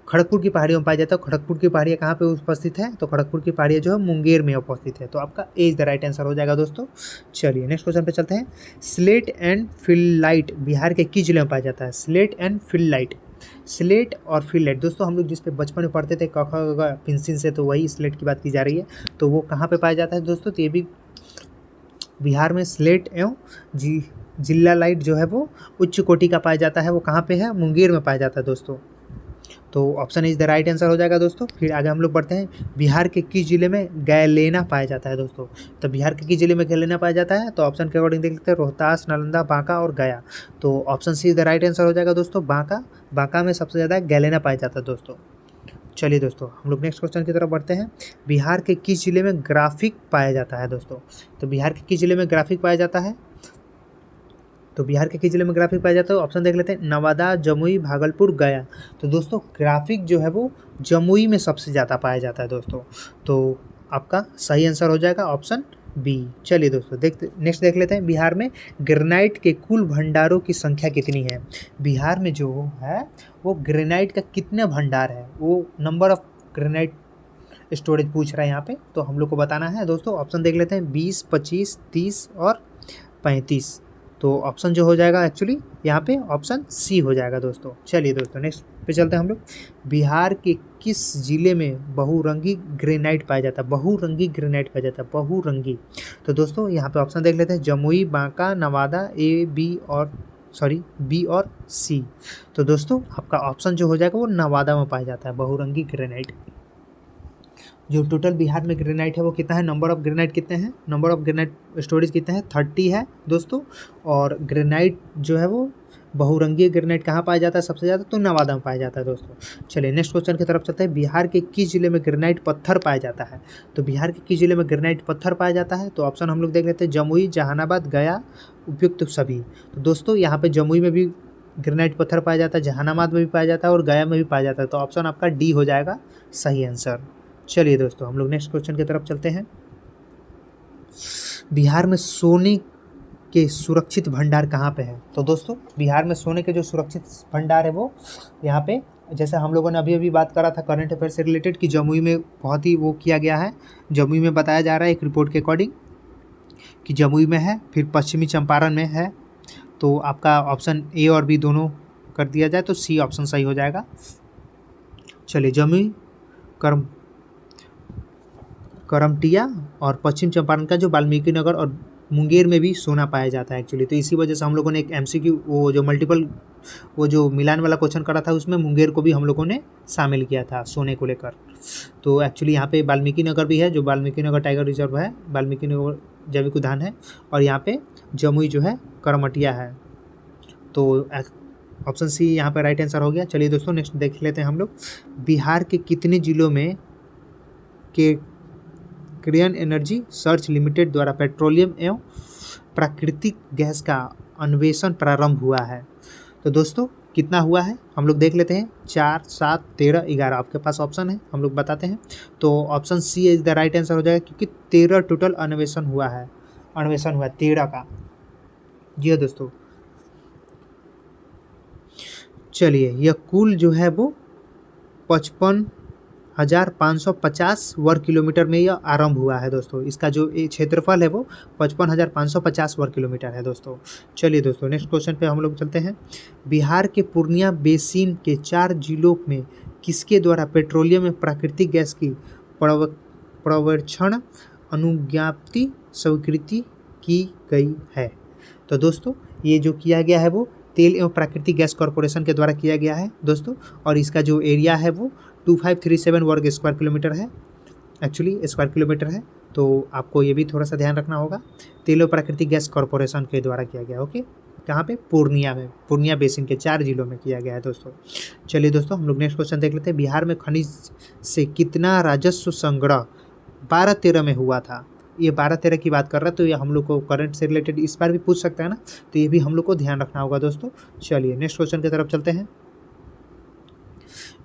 खड़गपुर की पहाड़ियों में पाया जाता है। खड़गपुर की पहाड़ियाँ कहाँ पे उपस्थित है? तो खड़गपुर की पहाड़ियाँ जो है मुंगेर में उपस्थित है, तो आपका ए इज द राइट आंसर हो जाएगा दोस्तों। चलिए नेक्स्ट क्वेश्चन पे चलते हैं। स्लेट एंड फिललाइट बिहार के किस जिले में पाया जाता है? स्लेट एंड फिललाइट, स्लेट और फिललाइट दोस्तों हम लोग जिस पे बचपन में पढ़ते थे क ख ग पेंसिल से, तो वही स्लेट की बात की जा रही है। तो वो कहाँ पे पाया जाता है दोस्तों? तो ये भी बिहार में स्लेट एवं जिला लाइट जो है वो उच्च कोटि का पाया जाता है, वो कहाँ पे है? मुंगेर में पाया जाता है दोस्तों। तो option is the right answer हो जाएगा दोस्तों। फिर आगे हम लोग बढ़ते हैं। बिहार के किस जिले में गैलेना पाया जाता है दोस्तों? तो बिहार के किस जिले में गैलेना पाया जाता है? तो ऑप्शन के अकॉर्डिंग देख लेते हैं, रोहतास, नालंदा, बांका और गया। तो option C is the right answer हो जाएगा दोस्तों, बांका में सबसे ज़्यादा गैलेना पाया जाता है दोस्तों। चलिए दोस्तों हम लोग नेक्स्ट क्वेश्चन की तरफ बढ़ते हैं। बिहार के किस जिले में ग्राफिक पाया जाता है दोस्तों? तो बिहार के किस जिले में ग्राफिक पाया जाता है? तो बिहार के किस जिले में ग्राफिक पाया जाता है? ऑप्शन देख लेते हैं, नवादा, जमुई, भागलपुर, गया। तो दोस्तों ग्राफिक जो है वो जमुई में सबसे ज़्यादा पाया जाता है दोस्तों। तो आपका सही आंसर हो जाएगा ऑप्शन बी। चलिए दोस्तों नेक्स्ट देख लेते हैं। बिहार में ग्रेनाइट के कुल भंडारों की संख्या कितनी है? बिहार में जो है वो ग्रेनाइट का कितने भंडार है, वो नंबर ऑफ ग्रेनाइट स्टोरेज पूछ रहा है यहाँ पे, तो हम लोग को बताना है दोस्तों। ऑप्शन देख लेते हैं, 20, 25, 30 और 35। तो ऑप्शन जो हो जाएगा एक्चुअली यहाँ पे ऑप्शन सी हो जाएगा दोस्तों। चलिए दोस्तों नेक्स्ट पे चलते हैं हम लोग। बिहार के किस जिले में बहुरंगी ग्रेनाइट पाया जाता है? बहुरंगी ग्रेनाइट पाया जाता है, बहुरंगी। तो दोस्तों यहाँ पे ऑप्शन देख लेते हैं, जमुई, बांका, नवादा, ए, बी और सॉरी बी और सी। तो दोस्तों आपका ऑप्शन जो हो जाएगा वो नवादा में पाया जाता है बहुरंगी ग्रेनाइट। जो टोटल बिहार में ग्रेनाइट है वो कितना है, नंबर ऑफ ग्रेनाइट कितने हैं, नंबर ऑफ ग्रेनाइट स्टोरेज कितने हैं, 30 है दोस्तों। और ग्रेनाइट जो है वो बहुरंगीय ग्रेनाइट कहाँ पाया जाता है सबसे ज़्यादा, तो नवादा में पाया जाता है दोस्तों। चलिए नेक्स्ट क्वेश्चन की तरफ चलते हैं। बिहार के किस जिले में ग्रेनाइट पत्थर पाया जाता है, तो बिहार के किस जिले में ग्रेनाइट पत्थर पाया जाता है, तो ऑप्शन हम लोग देख लेते हैं, जमुई, जहानाबाद, गया, उपयुक्त सभी। तो दोस्तों यहाँ पे जमुई में भी ग्रेनाइट पत्थर पाया जाता है, जहानाबाद में भी पाया जाता है और गया में भी पाया जाता है। तो ऑप्शन आपका डी हो जाएगा सही आंसर। चलिए दोस्तों हम लोग नेक्स्ट क्वेश्चन की तरफ चलते हैं। बिहार में सोने के सुरक्षित भंडार कहाँ पे है, तो दोस्तों बिहार में सोने के जो सुरक्षित भंडार है वो यहाँ पे, जैसे हम लोगों ने अभी अभी बात करा था करंट अफेयर से रिलेटेड कि जमुई में बहुत ही वो किया गया है। जमुई में बताया जा रहा है एक रिपोर्ट के अकॉर्डिंग कि जमुई में है, फिर पश्चिमी चंपारण में है। तो आपका ऑप्शन ए और बी दोनों कर दिया जाए तो सी ऑप्शन सही हो जाएगा। चलिए जमुई, करमटिया और पश्चिम चंपारण का जो वाल्मीकि नगर और मुंगेर में भी सोना पाया जाता है एक्चुअली। तो इसी वजह से हम लोगों ने एक एमसीक्यू वो जो मल्टीपल वो जो मिलान वाला क्वेश्चन करा था उसमें मुंगेर को भी हम लोगों ने शामिल किया था सोने को लेकर। तो एक्चुअली यहाँ पे वाल्मीकि नगर भी है, जो वाल्मीकि नगर टाइगर रिजर्व है, वाल्मीकि नगर जैविक उद्यान है, और यहाँ पे जमुई जो है करमटिया है। तो ऑप्शन सी यहाँ पे राइट आंसर हो गया। चलिए दोस्तों नेक्स्ट देख लेते हैं हम लोग। बिहार के कितने जिलों में के क्रियन एनर्जी सर्च लिमिटेड द्वारा पेट्रोलियम एवं प्राकृतिक गैस का अन्वेषण प्रारंभ हुआ है, तो दोस्तों कितना हुआ है हम लोग देख लेते हैं। 4, 7, 13, 11 आपके पास ऑप्शन है, हम लोग बताते हैं। तो option C is the right answer हो जाएगा क्योंकि 13 टोटल अन्वेषण हुआ है, 13 का। जी हाँ दोस्तों, चलिए यह कुल जो है वो 55,550 वर्ग किलोमीटर में यह आरंभ हुआ है दोस्तों। इसका जो क्षेत्रफल है वो 55,550 वर्ग किलोमीटर है दोस्तों। चलिए दोस्तों नेक्स्ट क्वेश्चन पे हम लोग चलते हैं। बिहार के पूर्णिया बेसिन के 4 जिलों में किसके द्वारा पेट्रोलियम में प्राकृतिक गैस की प्रवर्क्षण अनुज्ञप्ति स्वीकृति की गई है, तो दोस्तों ये जो किया गया है वो तेल एवं प्राकृतिक गैस कॉरपोरेशन के द्वारा किया गया है दोस्तों। और इसका जो एरिया है वो 2537 वर्ग स्क्वायर किलोमीटर है, एक्चुअली स्क्वायर किलोमीटर है। तो आपको ये भी थोड़ा सा ध्यान रखना होगा, तेल एवं प्राकृतिक गैस कॉरपोरेशन के द्वारा किया गया। ओके, कहाँ पे, पूर्णिया में, पूर्णिया बेसिन के 4 जिलों में किया गया है दोस्तों। चलिए दोस्तों हम लोग नेक्स्ट क्वेश्चन देख लेते हैं। बिहार में खनिज से कितना राजस्व संग्रह 12-13 में हुआ था, ये 12-13 की बात कर रहा है। तो ये हम लोग को करंट से रिलेटेड इस बार भी पूछ सकता है ना, तो ये भी हम लोग को ध्यान रखना होगा दोस्तों। चलिए नेक्स्ट क्वेश्चन की तरफ चलते हैं।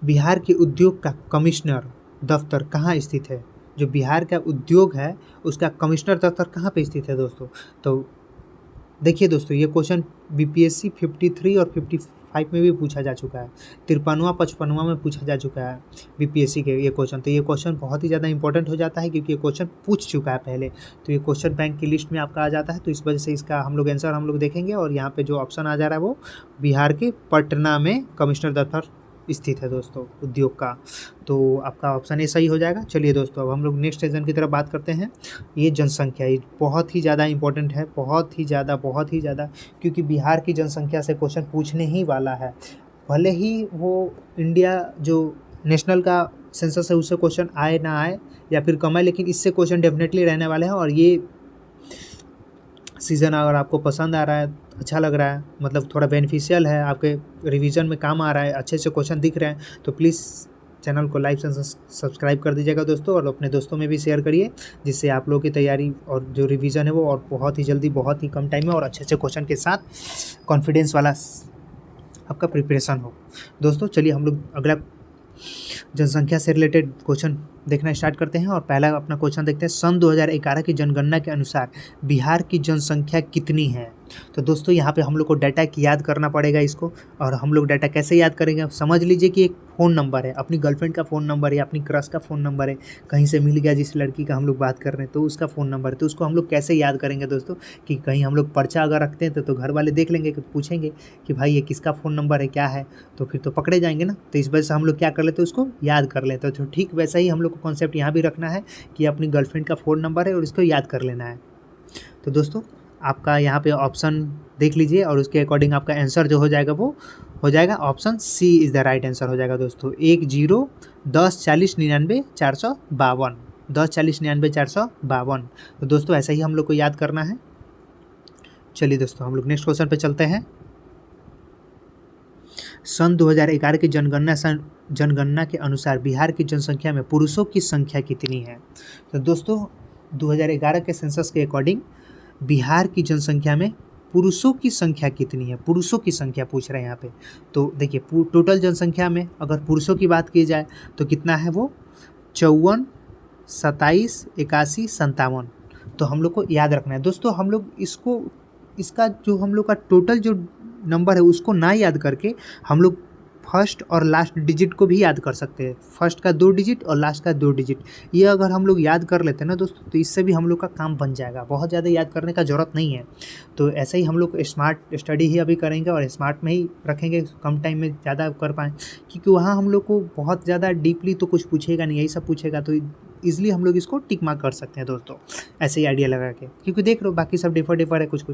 बिहार के उद्योग का कमिश्नर दफ्तर कहाँ स्थित है, जो बिहार का उद्योग है उसका कमिश्नर दफ्तर कहाँ पे स्थित है दोस्तों। तो देखिए दोस्तों ये क्वेश्चन बीपीएससी 53 और 55 में भी पूछा जा चुका है, 53वां 55वां में पूछा जा चुका है बीपीएससी के ये क्वेश्चन। तो ये क्वेश्चन बहुत ही ज़्यादा इंपॉर्टेंट हो जाता है क्योंकि ये क्वेश्चन पूछ चुका है पहले, तो ये क्वेश्चन बैंक की लिस्ट में आपका आ जाता है। तो इस वजह से इसका हम लोग आंसर हम लोग देखेंगे, और यहाँ पे जो ऑप्शन आ जा रहा है वो बिहार के पटना में कमिश्नर दफ्तर स्थित है दोस्तों उद्योग का। तो आपका ऑप्शन ए सही हो जाएगा। चलिए दोस्तों अब हम लोग नेक्स्ट सेशन की तरफ बात करते हैं। ये जनसंख्या, ये बहुत ही ज़्यादा इंपॉर्टेंट है, बहुत ही ज़्यादा, क्योंकि बिहार की जनसंख्या से क्वेश्चन पूछने ही वाला है। भले ही वो इंडिया जो नेशनल का सेंसस है उससे क्वेश्चन आए ना आए या फिर कम आए, लेकिन इससे क्वेश्चन डेफिनेटली रहने वाले हैं। और ये सीज़न अगर आपको पसंद आ रहा है, अच्छा लग रहा है, मतलब थोड़ा बेनिफिशियल है, आपके रिवीजन में काम आ रहा है, अच्छे से क्वेश्चन दिख रहे हैं, तो प्लीज़ चैनल को लाइक से सब्सक्राइब कर दीजिएगा दोस्तों, और अपने दोस्तों में भी शेयर करिए, जिससे आप लोगों की तैयारी और जो रिवीजन है वो और बहुत ही जल्दी, बहुत ही कम टाइम में और अच्छे अच्छे क्वेश्चन के साथ कॉन्फिडेंस वाला आपका प्रिपरेशन हो दोस्तों। चलिए हम लोग अगला जनसंख्या से रिलेटेड क्वेश्चन देखना स्टार्ट करते हैं, और पहला अपना क्वेश्चन देखते हैं। सन 2011 की जनगणना के अनुसार बिहार की जनसंख्या कितनी है, तो दोस्तों यहाँ पे हम लोग को डाटा की याद करना पड़ेगा इसको। और हम लोग डाटा कैसे याद करेंगे, समझ लीजिए कि एक फ़ोन नंबर है, अपनी गर्लफ्रेंड का फ़ोन नंबर है, अपनी क्रश का फ़ोन नंबर है, कहीं से मिल गया जिस लड़की का हम लोग बात कर रहे हैं तो उसका फ़ोन नंबर है। तो उसको हम लोग कैसे याद करेंगे दोस्तों, कि कहीं हम लोग पर्चा अगर रखते हैं तो घर वाले देख लेंगे, पूछेंगे कि भाई ये किसका फ़ोन नंबर है, क्या है, तो फिर तो पकड़े जाएंगे ना। तो इस वजह से हम लोग क्या कर लेते हैं, उसको याद कर लेते हैं। तो ठीक वैसा ही हम लोग को कॉन्सेप्ट यहाँ भी रखना है कि अपनी गर्लफ्रेंड का फ़ोन नंबर है और इसको याद कर लेना है। तो दोस्तों आपका यहाँ पे ऑप्शन देख लीजिए और उसके अकॉर्डिंग आपका आंसर जो हो जाएगा वो हो जाएगा option C is the right answer हो जाएगा दोस्तों। 10-10-40-99-452 10-40-99-452। तो दोस्तों ऐसा ही हम लोग को याद करना है। चलिए दोस्तों हम लोग नेक्स्ट क्वेश्चन पे चलते हैं। सन 2011 की जनगणना के अनुसार बिहार की जनसंख्या में पुरुषों की संख्या कितनी है? तो दोस्तों 2011 के सेंसस के अकॉर्डिंग बिहार की जनसंख्या में पुरुषों की संख्या कितनी है? पुरुषों की संख्या पूछ रहे हैं यहाँ पे। तो देखिए टोटल जनसंख्या में अगर पुरुषों की बात की जाए तो कितना है वो 54, 27, 81, 57। तो हम लोग को याद रखना है दोस्तों। हम लोग इसका जो हम लोग का टोटल जो नंबर है उसको ना याद करके हम लोग फर्स्ट और लास्ट डिजिट को भी याद कर सकते हैं। फर्स्ट का 2 डिजिट और लास्ट का 2 डिजिट, ये अगर हम लोग याद कर लेते हैं ना दोस्तों तो इससे भी हम लोग का काम बन जाएगा। बहुत ज़्यादा याद करने का ज़रूरत नहीं है। तो ऐसे ही हम लोग स्मार्ट स्टडी ही अभी करेंगे और स्मार्ट में ही रखेंगे, कम टाइम में ज़्यादा कर पाएँ, क्योंकि वहाँ हम लोग को बहुत ज़्यादा डीपली तो कुछ पूछेगा नहीं, यही सब पूछेगा तो ईजिली हम लोग इसको टिक मार्क कर सकते हैं दोस्तों, ऐसे ही आइडिया लगा के, क्योंकि देख लो बाकी सब डिफर है कुछ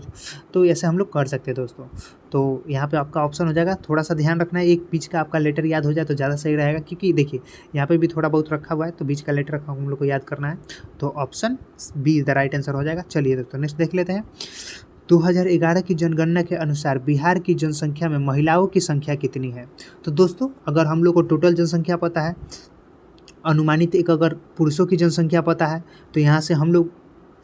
तो ऐसे हम लोग कर सकते हैं दोस्तों। तो यहाँ पे आपका ऑप्शन हो जाएगा, थोड़ा सा ध्यान रखना है, एक बीच का आपका लेटर याद हो जाए तो ज़्यादा सही रहेगा, क्योंकि देखिए यहाँ पे भी थोड़ा बहुत रखा हुआ है तो बीच का लेटर रखा हम लोग को याद करना है। तो option B is the right answer हो जाएगा। चलिए दोस्तों नेक्स्ट देख लेते हैं। 2011 की जनगणना के अनुसार बिहार की जनसंख्या में महिलाओं की संख्या कितनी है? तो दोस्तों अगर हम लोग को टोटल जनसंख्या पता है, अनुमानित एक अगर पुरुषों की जनसंख्या पता है, तो यहाँ से हम लोग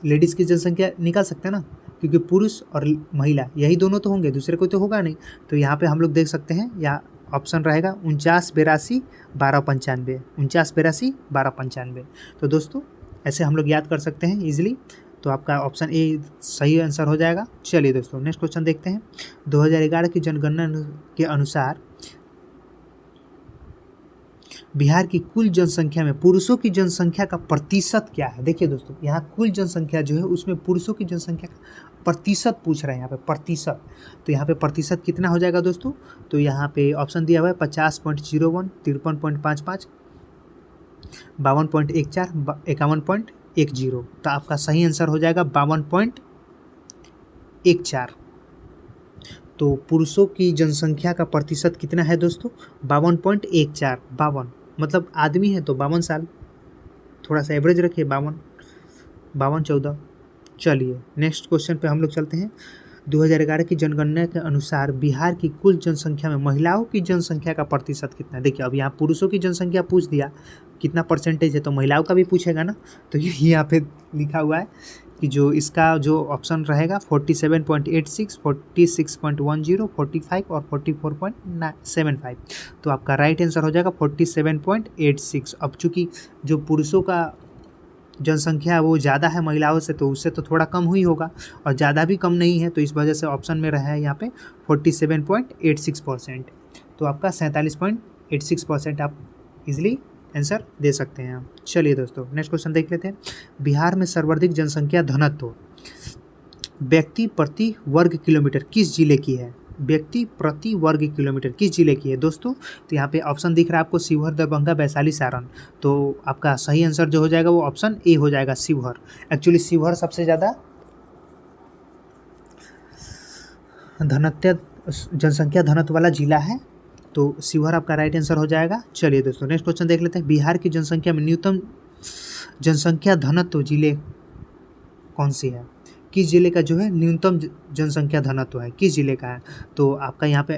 लेडीज़ की जनसंख्या निकाल सकते हैं ना, क्योंकि पुरुष और महिला यही दोनों तो होंगे, दूसरे कोई तो होगा नहीं। तो यहाँ पे हम लोग देख सकते हैं, या ऑप्शन रहेगा 49-82-12-95, 49-82-12-95। तो दोस्तों ऐसे हम लोग याद कर सकते हैं ईजिली। तो आपका ऑप्शन ए सही आंसर हो जाएगा। चलिए दोस्तों नेक्स्ट क्वेश्चन देखते हैं। 2011 की जनगणना के अनुसार बिहार की कुल जनसंख्या में पुरुषों की जनसंख्या का प्रतिशत क्या है? देखिए दोस्तों यहाँ कुल जनसंख्या जो है उसमें पुरुषों की जनसंख्या का प्रतिशत पूछ रहे हैं यहाँ पे, प्रतिशत। तो यहाँ पे प्रतिशत कितना हो जाएगा दोस्तों? तो यहाँ पे ऑप्शन दिया हुआ है 50.01, 53.55, 52.14, 51.10। तो आपका सही आंसर हो जाएगा 52.14। तो पुरुषों की जनसंख्या का प्रतिशत कितना है दोस्तों? 52.14। 52 मतलब आदमी है तो 52 साल, थोड़ा सा एवरेज रखिए, 52-14। चलिए नेक्स्ट क्वेश्चन पे हम लोग चलते हैं। 2011 की जनगणना के अनुसार बिहार की कुल जनसंख्या में महिलाओं की जनसंख्या का प्रतिशत कितना है? देखिए अब यहाँ पुरुषों की जनसंख्या पूछ दिया कितना परसेंटेज है, तो महिलाओं का भी पूछेगा ना। तो यहाँ पे लिखा हुआ है कि जो इसका जो ऑप्शन रहेगा 47.86, 46.10, 45 और 44.75। तो आपका राइट आंसर हो जाएगा 47.86। अब चूँकि जो पुरुषों का जनसंख्या वो ज़्यादा है महिलाओं से, तो उससे तो थोड़ा कम हुई होगा, और ज़्यादा भी कम नहीं है, तो इस वजह से ऑप्शन में रहा है यहाँ पे 47.86%। तो आपका 47.86% आप इजीली आंसर दे सकते हैं। चलिए दोस्तों नेक्स्ट क्वेश्चन देख लेते हैं। बिहार में सर्वाधिक जनसंख्या घनत्व व्यक्ति प्रति वर्ग किलोमीटर किस जिले की है? व्यक्ति प्रति वर्ग किलोमीटर किस जिले की है दोस्तों? तो यहाँ पे ऑप्शन दिख रहा है आपको शिवहर, दरभंगा, वैशाली, सारण। तो आपका सही आंसर जो हो जाएगा वो ऑप्शन ए हो जाएगा, शिवहर। एक्चुअली शिवहर सबसे ज़्यादा जनसंख्या घनत्व वाला जिला है, तो शिवहर आपका राइट आंसर हो जाएगा। चलिए दोस्तों नेक्स्ट क्वेश्चन देख लेते हैं। बिहार की जनसंख्या में न्यूनतम जनसंख्या घनत्व जिले कौन सी है? किस जिले का जो है न्यूनतम जनसंख्या घनत्व है, किस जिले का है? तो आपका यहाँ पे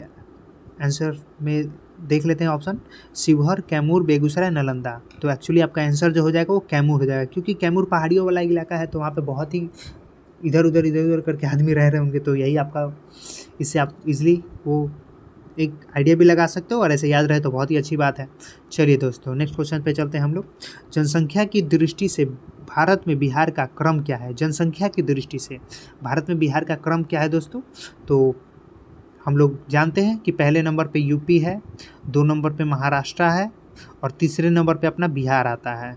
आंसर में देख लेते हैं ऑप्शन शिवहर, कैमूर, बेगूसराय, नालंदा। तो एक्चुअली आपका आंसर जो हो जाएगा वो कैमूर हो जाएगा, क्योंकि कैमूर पहाड़ियों वाला इलाका है, तो वहाँ पे बहुत ही इधर उधर करके आदमी रह रहे होंगे। तो यही आपका, इससे आप इजली वो एक आइडिया भी लगा सकते हो, और ऐसे याद रहे तो बहुत ही अच्छी बात है। चलिए दोस्तों नेक्स्ट क्वेश्चन पे चलते हैं हम लोग। जनसंख्या की दृष्टि से भारत में बिहार का क्रम क्या है? जनसंख्या की दृष्टि से भारत में बिहार का क्रम क्या है दोस्तों? तो हम लोग जानते हैं कि पहले नंबर पे यूपी है, 2 नंबर पे महाराष्ट्र है, और तीसरे नंबर पे अपना बिहार आता है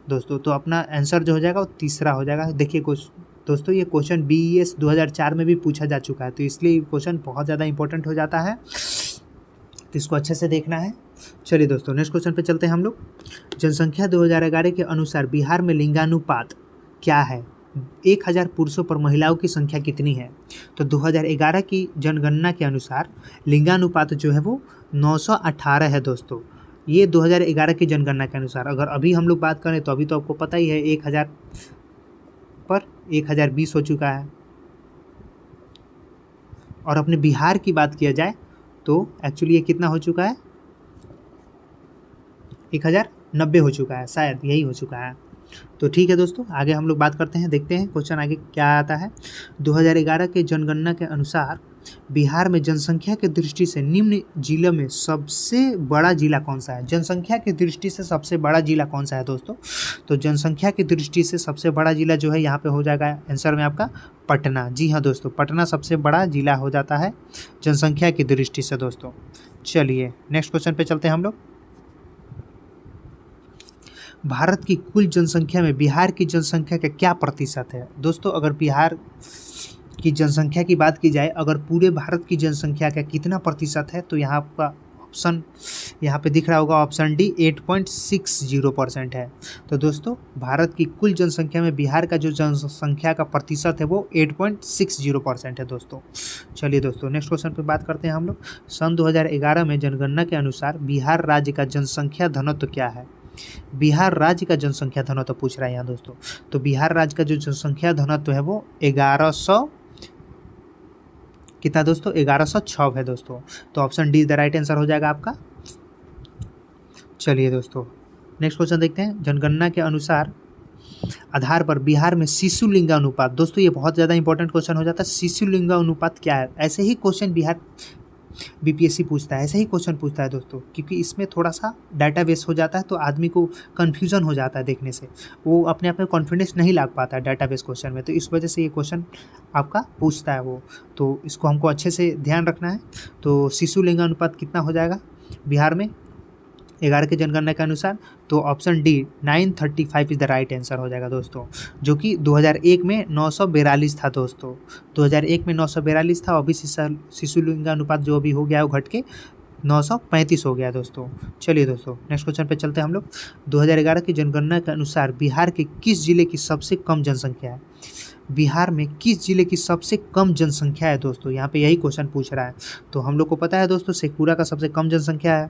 दोस्तों। तो अपना आंसर जो हो जाएगा वो तीसरा हो जाएगा। देखिए कुछ दोस्तों ये क्वेश्चन BES 2004 में भी पूछा जा चुका है, तो इसलिए क्वेश्चन बहुत ज़्यादा इंपॉर्टेंट हो जाता है, तो इसको अच्छे से देखना है। चलिए दोस्तों नेक्स्ट क्वेश्चन पे चलते हैं हम लोग। जनसंख्या 2011 के अनुसार बिहार में लिंगानुपात क्या है? 1000 पुरुषों पर महिलाओं की संख्या कितनी है? तो 2011 की जनगणना के अनुसार लिंगानुपात जो है वो 918 है दोस्तों। ये 2011 की जनगणना के अनुसार। अगर अभी हम लोग बात करें तो अभी तो आपको पता ही है 1000 पर 1020 हो चुका है। और अपने बिहार की बात किया जाए तो एक्चुअली ये कितना हो चुका है? 1090 हो चुका है, शायद यही हो चुका है। तो ठीक है दोस्तों, आगे हम लोग बात करते हैं, देखते हैं क्वेश्चन आगे क्या आता है। 2011 के जनगणना के अनुसार बिहार में जनसंख्या के दृष्टि से निम्न जिलों में सबसे बड़ा जिला कौन सा है? जनसंख्या की दृष्टि से सबसे बड़ा जिला कौन सा है दोस्तों? तो जनसंख्या की दृष्टि से सबसे बड़ा जिला जो है यहाँ पे हो जाएगा आंसर में आपका पटना। जी हाँ दोस्तों, पटना सबसे बड़ा जिला हो जाता है जनसंख्या की दृष्टि से दोस्तों। चलिए नेक्स्ट क्वेश्चन पे चलते हैं हम लोग। भारत की कुल जनसंख्या में बिहार की जनसंख्या का क्या प्रतिशत है? दोस्तों अगर बिहार की जनसंख्या की बात की जाए, अगर पूरे भारत की जनसंख्या का कितना प्रतिशत है, तो यहाँ आपका ऑप्शन यहाँ पे दिख रहा होगा, ऑप्शन डी 8.60% है। तो दोस्तों भारत की कुल जनसंख्या में बिहार का जो जनसंख्या का प्रतिशत है वो 8.60% है दोस्तों। चलिए दोस्तों नेक्स्ट क्वेश्चन पे बात करते हैं हम लोग। सन 2011 में जनगणना के अनुसार बिहार राज्य का जनसंख्या घनत्व क्या है? बिहार राज्य का जनसंख्या घनत्व पूछ रहा है यहाँ दोस्तों। तो बिहार राज्य का जो जनसंख्या घनत्व है वो 1100 कितना दोस्तों? 1106 है दोस्तों। तो option D is the right answer हो जाएगा आपका। चलिए दोस्तों नेक्स्ट क्वेश्चन देखते हैं। जनगणना के अनुसार आधार पर बिहार में शिशु लिंगानुपात, दोस्तों ये बहुत ज़्यादा इंपॉर्टेंट क्वेश्चन हो जाता है। शिशु लिंगानुपात क्या है? ऐसे ही क्वेश्चन बिहार बीपीएससी पूछता है, ऐसे ही क्वेश्चन पूछता है दोस्तों, क्योंकि इसमें थोड़ा सा डाटा बेस हो जाता है तो आदमी को कन्फ्यूजन हो जाता है देखने से, वो अपने आप में कॉन्फिडेंस नहीं ला पाता है डाटा बेस क्वेश्चन में, तो इस वजह से ये क्वेश्चन आपका पूछता है वो, तो इसको हमको अच्छे से ध्यान रखना है। तो शिशु लिंगानुपात कितना हो जाएगा बिहार में 11 की जनगणना के अनुसार? तो option D 935 is the right answer हो जाएगा दोस्तों, जो कि 2001 में 942 था दोस्तों। 2001 में 942 था, अभी शिशु लिंगानुपात जो अभी हो गया वो घट के 935 हो गया दोस्तों। चलिए दोस्तों नेक्स्ट क्वेश्चन पे चलते हैं हम लोग। 2011 की जनगणना के अनुसार बिहार के किस जिले की सबसे कम जनसंख्या है? बिहार में किस जिले की सबसे कम जनसंख्या है दोस्तों? यहाँ पे यही क्वेश्चन पूछ रहा है। तो हम लोग को पता है दोस्तों शेखपुरा का सबसे कम जनसंख्या है,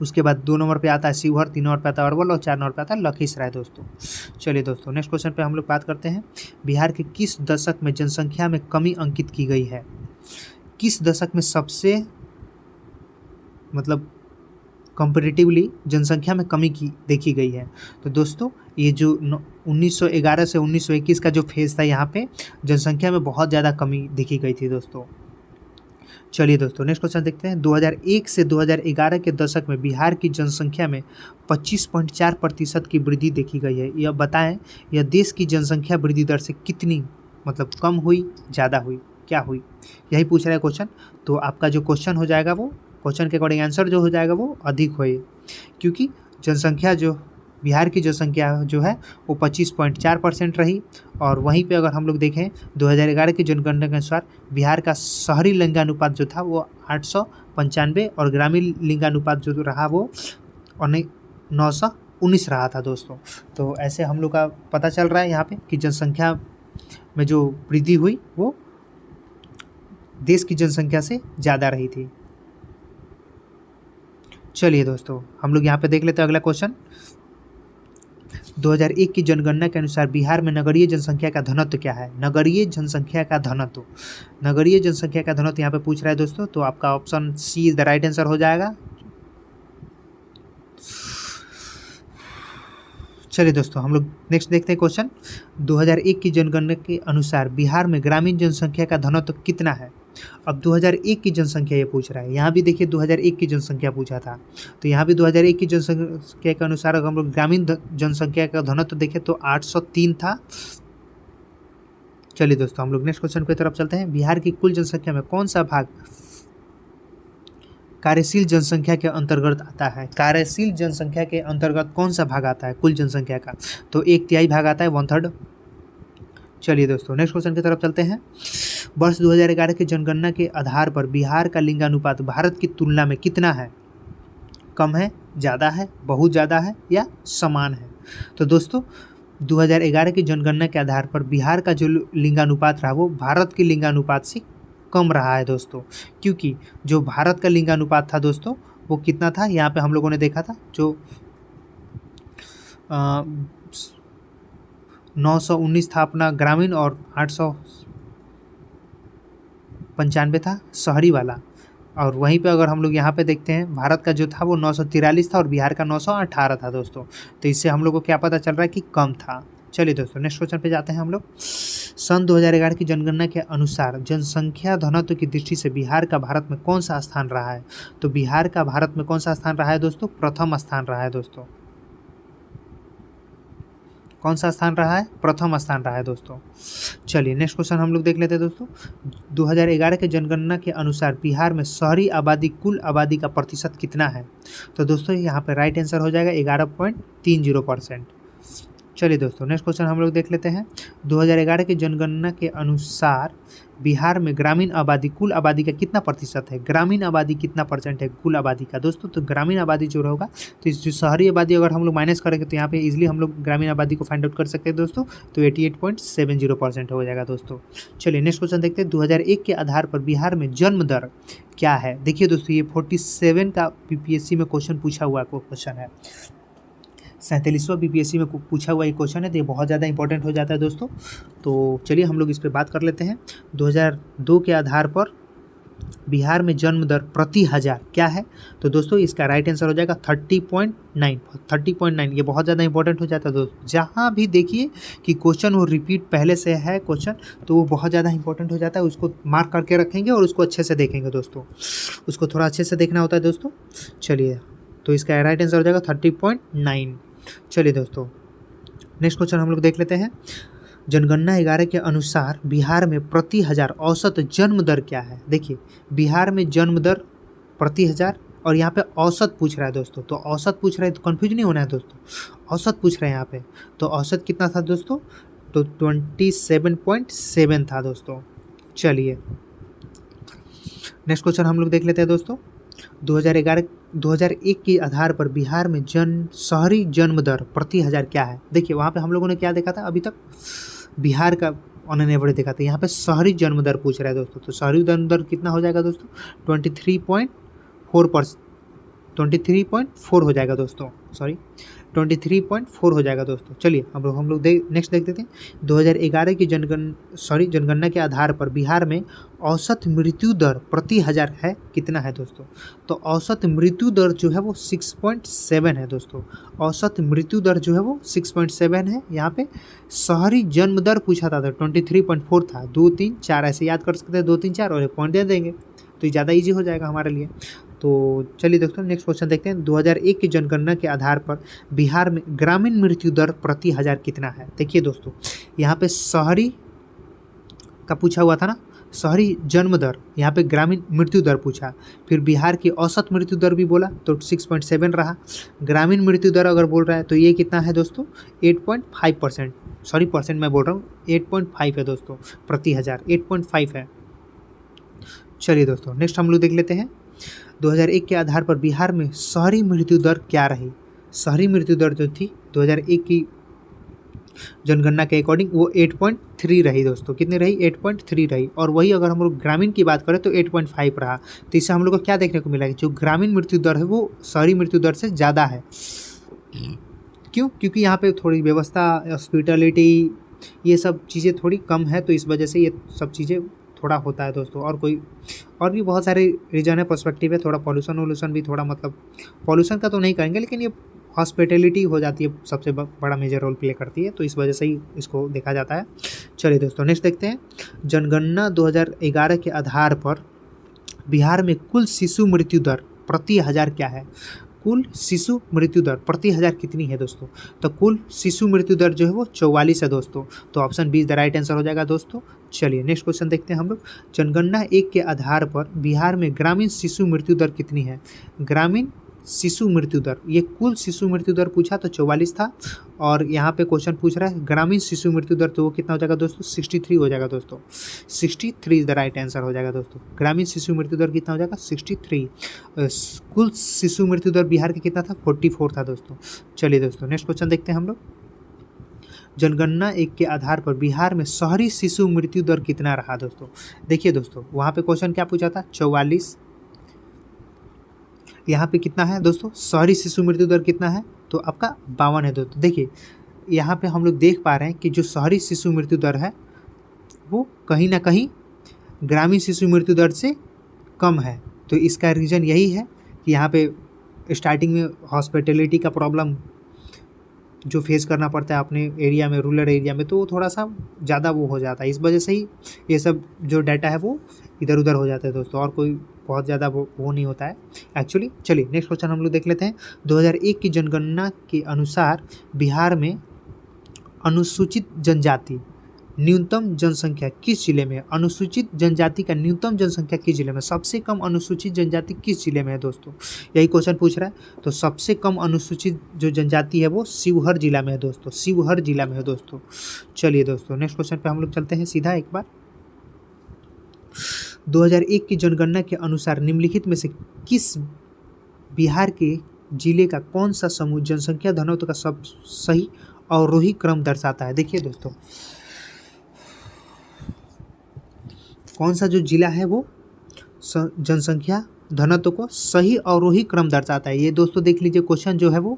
उसके बाद 2 नंबर पे आता है शिवहर, 3 नंबर पे आता है अरवल और 4 नंबर पे आता है लखीसराय दोस्तों। चलिए दोस्तों नेक्स्ट क्वेश्चन पे हम लोग बात करते हैं। बिहार के किस दशक में जनसंख्या में कमी अंकित की गई है? किस दशक में सबसे मतलब कंपैरेटिवली जनसंख्या में कमी की देखी गई है? तो दोस्तों ये जो 1911 से 1921 का जो फेज़ था, यहाँ पे जनसंख्या में बहुत ज़्यादा कमी देखी गई थी दोस्तों। चलिए दोस्तों नेक्स्ट क्वेश्चन देखते हैं। 2001 से 2011 के दशक में बिहार की जनसंख्या में 25.4% की वृद्धि देखी गई है। यह बताएं यह देश की जनसंख्या वृद्धि दर से कितनी मतलब कम हुई, ज़्यादा हुई, क्या हुई, यही पूछ रहा है क्वेश्चन। तो आपका जो क्वेश्चन हो जाएगा वो क्वेश्चन के अकॉर्डिंग आंसर जो हो जाएगा वो अधिक हुई, क्योंकि जनसंख्या जो बिहार की जनसंख्या जो है वो 25.4% रही। और वहीं पे अगर हम लोग देखें 2011 की जनगणना के अनुसार बिहार का शहरी लिंगानुपात जो था वो 895 और ग्रामीण लिंगानुपात जो रहा वो 919 रहा था दोस्तों। तो ऐसे हम लोग का पता चल रहा है यहाँ पे कि जनसंख्या में जो वृद्धि हुई वो देश की जनसंख्या से ज़्यादा रही थी। चलिए दोस्तों हम लोग यहाँ पे देख लेते हैं अगला क्वेश्चन। 2001 की जनगणना के अनुसार बिहार में नगरीय जनसंख्या का घनत्व क्या है? नगरीय जनसंख्या का घनत्व, नगरीय जनसंख्या का घनत्व यहाँ पे पूछ रहा है दोस्तों। तो आपका option C is the right answer हो जाएगा। चलिए दोस्तों हम लोग नेक्स्ट देखते हैं क्वेश्चन। 2001 की जनगणना के अनुसार बिहार में ग्रामीण जनसंख्या का घनत्व कितना है? अब 2001 की जनसंख्या ये पूछ रहा है, यहाँ भी देखिए 2001 की जनसंख्या पूछा था, तो यहाँ भी 2001 की जनसंख्या के अनुसार अगर हम लोग ग्रामीण जनसंख्या का घनत्व देखें तो 803 था। चलिए दोस्तों हम लोग नेक्स्ट क्वेश्चन की तरफ चलते हैं। बिहार की कुल जनसंख्या में कौन सा भाग कार्यशील जनसंख्या के अंतर्गत आता है? कार्यशील जनसंख्या के अंतर्गत कौन सा भाग आता है कुल जनसंख्या का? तो 1/3 भाग आता है, 1/3। चलिए दोस्तों नेक्स्ट क्वेश्चन की तरफ चलते हैं। वर्ष 2011 की जनगणना के आधार पर बिहार का लिंगानुपात भारत की तुलना में कितना है? कम है, ज़्यादा है, बहुत ज़्यादा है या समान है? तो दोस्तों 2011 की जनगणना के आधार पर बिहार का जो लिंगानुपात रहा वो भारत के लिंगानुपात से कम रहा है दोस्तों, क्योंकि जो भारत का लिंगानुपात था दोस्तों वो कितना था, यहाँ पे हम लोगों ने देखा था जो 919 था अपना ग्रामीण और 895 था शहरी वाला। और वहीं पे अगर हम लोग यहाँ पे देखते हैं भारत का जो था वो 943 था और बिहार का 918 था दोस्तों। तो इससे हम लोग को क्या पता चल रहा है कि कम था। चलिए दोस्तों नेक्स्ट क्वेश्चन पे जाते हैं हम लोग। सन 2011 की जनगणना के अनुसार जनसंख्या घनत्व की दृष्टि से बिहार का भारत में कौन सा स्थान रहा है? तो बिहार का भारत में कौन सा स्थान रहा है दोस्तों? प्रथम स्थान रहा है दोस्तों। कौन सा स्थान रहा है? प्रथम स्थान रहा है दोस्तों। चलिए नेक्स्ट क्वेश्चन हम लोग देख लेते हैं दोस्तों। 2011 के जनगणना के अनुसार बिहार में शहरी आबादी कुल आबादी का प्रतिशत कितना है? तो दोस्तों यहाँ पे राइट आंसर हो जाएगा 11.30%। चलिए दोस्तों नेक्स्ट क्वेश्चन हम लोग देख लेते हैं। 2011 की जनगणना के अनुसार बिहार में ग्रामीण आबादी कुल आबादी का कितना प्रतिशत है? ग्रामीण आबादी कितना परसेंट है कुल आबादी का दोस्तों? तो ग्रामीण आबादी जो होगा, तो इस जो शहरी आबादी अगर हम लोग माइनस करेंगे तो यहाँ पे इजीली हम लोग ग्रामीण आबादी को फाइंड आउट कर सकते हैं दोस्तों। तो 88.70% हो जाएगा दोस्तों। चलिए नेक्स्ट क्वेश्चन देखते हैं। 2001 के आधार पर बिहार में जन्म दर क्या है? देखिए दोस्तों ये 47 का बीपीएससी में क्वेश्चन पूछा हुआ क्वेश्चन है, 47वां बीपीएससी में पूछा हुआ एक क्वेश्चन है, तो ये बहुत ज़्यादा इंपॉर्टेंट हो जाता है दोस्तों। तो चलिए हम लोग इस पर बात कर लेते हैं। 2002 के आधार पर बिहार में जन्म दर प्रति हज़ार क्या है? तो दोस्तों इसका राइट आंसर हो जाएगा 30.9। ये बहुत ज़्यादा इंपॉर्टेंट हो जाता है दोस्तों। जहाँ भी देखिए कि क्वेश्चन वो रिपीट पहले से है क्वेश्चन, तो वो बहुत ज़्यादा इंपॉर्टेंट हो जाता है। उसको मार्क करके रखेंगे और उसको अच्छे से देखेंगे दोस्तों, उसको थोड़ा अच्छे से देखना होता है दोस्तों। चलिए तो इसका राइट आंसर हो जाएगा 30.9। चलिए दोस्तों नेक्स्ट क्वेश्चन हम लोग देख लेते हैं। जनगणना 11 के अनुसार बिहार में प्रति हज़ार औसत जन्म दर क्या है? देखिए बिहार में जन्म दर प्रति हज़ार और यहाँ पे औसत पूछ रहा है दोस्तों। तो औसत पूछ रहा है तो कन्फ्यूज नहीं होना है दोस्तों, औसत पूछ रहे हैं यहाँ पे। तो औसत कितना था दोस्तों? तो 27.7 था दोस्तों। चलिए नेक्स्ट क्वेश्चन हम लोग देख लेते हैं दोस्तों। 2001 के आधार पर बिहार में शहरी जन्म दर प्रति हज़ार क्या है? देखिए वहाँ पे हम लोगों ने क्या देखा था, अभी तक बिहार का ऑन एन एवरेज देखा था, यहाँ पे शहरी जन्म दर पूछ रहा है दोस्तों। तो शहरी जन्म दर कितना हो जाएगा दोस्तों? 23.4 हो जाएगा दोस्तों, सॉरी 23.4 हो जाएगा दोस्तों। चलिए हम लोग नेक्स्ट देख देते हैं। 2011 की जनगणना के आधार पर बिहार में औसत मृत्यु दर प्रति हज़ार है कितना है दोस्तों? तो औसत मृत्यु दर जो है वो 6.7 है दोस्तों। औसत मृत्यु दर जो है वो 6.7 है। यहाँ पे शहरी जन्म दर पूछा था 23.4 था। 2 3 4 ऐसे याद कर सकते हैं, 2 3 4 और एक पॉइंट दे देंगे तो ये ज़्यादा ईजी हो जाएगा हमारे लिए। तो चलिए दोस्तों नेक्स्ट क्वेश्चन देखते हैं। 2001 की जनगणना के आधार पर बिहार में ग्रामीण मृत्यु दर प्रति हज़ार कितना है? देखिए दोस्तों यहाँ पे शहरी का पूछा हुआ था ना, शहरी जन्म दर, यहाँ पे ग्रामीण मृत्यु दर पूछा, फिर बिहार की औसत मृत्यु दर भी बोला तो 6.7 रहा। ग्रामीण मृत्यु दर अगर बोल रहा है तो ये कितना है दोस्तों? 8.5%, सॉरी परसेंट मैं बोल रहा हूँ, 8.5 है दोस्तों प्रति हज़ार, 8.5 है। चलिए दोस्तों नेक्स्ट हम लोग देख लेते हैं। 2001 के आधार पर बिहार में शहरी मृत्यु दर क्या रही? शहरी मृत्यु दर जो थी 2001 की जनगणना के अकॉर्डिंग वो 8.3 रही दोस्तों। कितनी रही? 8.3 रही। और वही अगर हम लोग ग्रामीण की बात करें तो 8.5 रहा। तो इससे हम लोग को क्या देखने को मिला कि जो ग्रामीण मृत्यु दर है वो शहरी मृत्यु दर से ज़्यादा है। क्यों? क्योंकि यहाँ पे थोड़ी व्यवस्था, हॉस्पिटलिटी, ये सब चीज़ें थोड़ी कम है, तो इस वजह से ये सब चीज़ें थोड़ा होता है दोस्तों। और भी बहुत सारे रीजन है, पर्सपेक्टिव है, थोड़ा पॉल्यूशन भी थोड़ा, मतलब पॉल्यूशन का तो नहीं करेंगे लेकिन ये हॉस्पिटलिटी हो जाती है, सबसे बड़ा मेजर रोल प्ले करती है, तो इस वजह से ही इसको देखा जाता है। चलिए दोस्तों नेक्स्ट देखते हैं। जनगणना 2011 के आधार पर बिहार में कुल शिशु मृत्यु दर प्रति हज़ार क्या है? कुल शिशु मृत्यु दर प्रति हज़ार कितनी है दोस्तों? तो कुल शिशु मृत्यु दर जो है वो 44 है दोस्तों। तो option B is the right answer हो जाएगा दोस्तों। चलिए नेक्स्ट क्वेश्चन देखते हैं हम लोग। जनगणना 1 के आधार पर बिहार में ग्रामीण शिशु मृत्यु दर कितनी है? ग्रामीण शिशु मृत्यु दर, ये कुल शिशु मृत्यु दर पूछा तो 44 था, और यहाँ पे क्वेश्चन पूछ रहा है ग्रामीण शिशु मृत्यु दर, तो वो कितना हो जाएगा दोस्तों? 63 हो जाएगा दोस्तों। 63 इज द राइट आंसर हो जाएगा दोस्तों। ग्रामीण शिशु मृत्यु दर कितना हो जाएगा? 63। कुल शिशु मृत्यु दर बिहार का कितना था? 44 था दोस्तों। चलिए दोस्तों नेक्स्ट क्वेश्चन देखते हैं हम लोग। जनगणना 1 के आधार पर बिहार में शहरी शिशु मृत्यु दर कितना रहा दोस्तों। देखिए दोस्तों, वहाँ पे क्वेश्चन क्या पूछा था, 44, यहाँ पे कितना है दोस्तों, शहरी शिशु मृत्यु दर कितना है, तो आपका 52 है दोस्तों। देखिए यहाँ पे हम लोग देख पा रहे हैं कि जो शहरी शिशु मृत्यु दर है वो कहीं ना कहीं ग्रामीण शिशु मृत्यु दर से कम है। तो इसका रीज़न यही है कि यहाँ पे स्टार्टिंग में हॉस्पिटलिटी का प्रॉब्लम जो फेस करना पड़ता है अपने एरिया में, रूरल एरिया में, तो वो थोड़ा सा ज़्यादा वो हो जाता है। इस वजह से ही ये सब जो डाटा है वो इधर उधर हो जाता है दोस्तों, और कोई बहुत ज़्यादा वो नहीं होता है एक्चुअली। चलिए नेक्स्ट क्वेश्चन हम लोग देख लेते हैं। 2001 की जनगणना के अनुसार बिहार में अनुसूचित जनजाति न्यूनतम जनसंख्या किस जिले में है। अनुसूचित जनजाति का न्यूनतम जनसंख्या किस जिले में, सबसे कम अनुसूचित जनजाति किस जिले में है दोस्तों, यही क्वेश्चन पूछ रहा है। तो सबसे कम अनुसूचित जो जनजाति है वो शिवहर जिला में है दोस्तों, शिवहर जिला में है दोस्तों। चलिए दोस्तों नेक्स्ट क्वेश्चन पे हम लोग चलते हैं सीधा एक बार। 2001 की जनगणना के अनुसार निम्नलिखित में से किस बिहार के जिले का कौन सा समूह जनसंख्या घनत्व का सब सही अवरोही क्रम दर्शाता है। देखिए दोस्तों, कौन सा जो जिला है वो जनसंख्या घनत्व को सही अवरोही क्रम दर्शाता है। ये दोस्तों देख लीजिए, क्वेश्चन जो है वो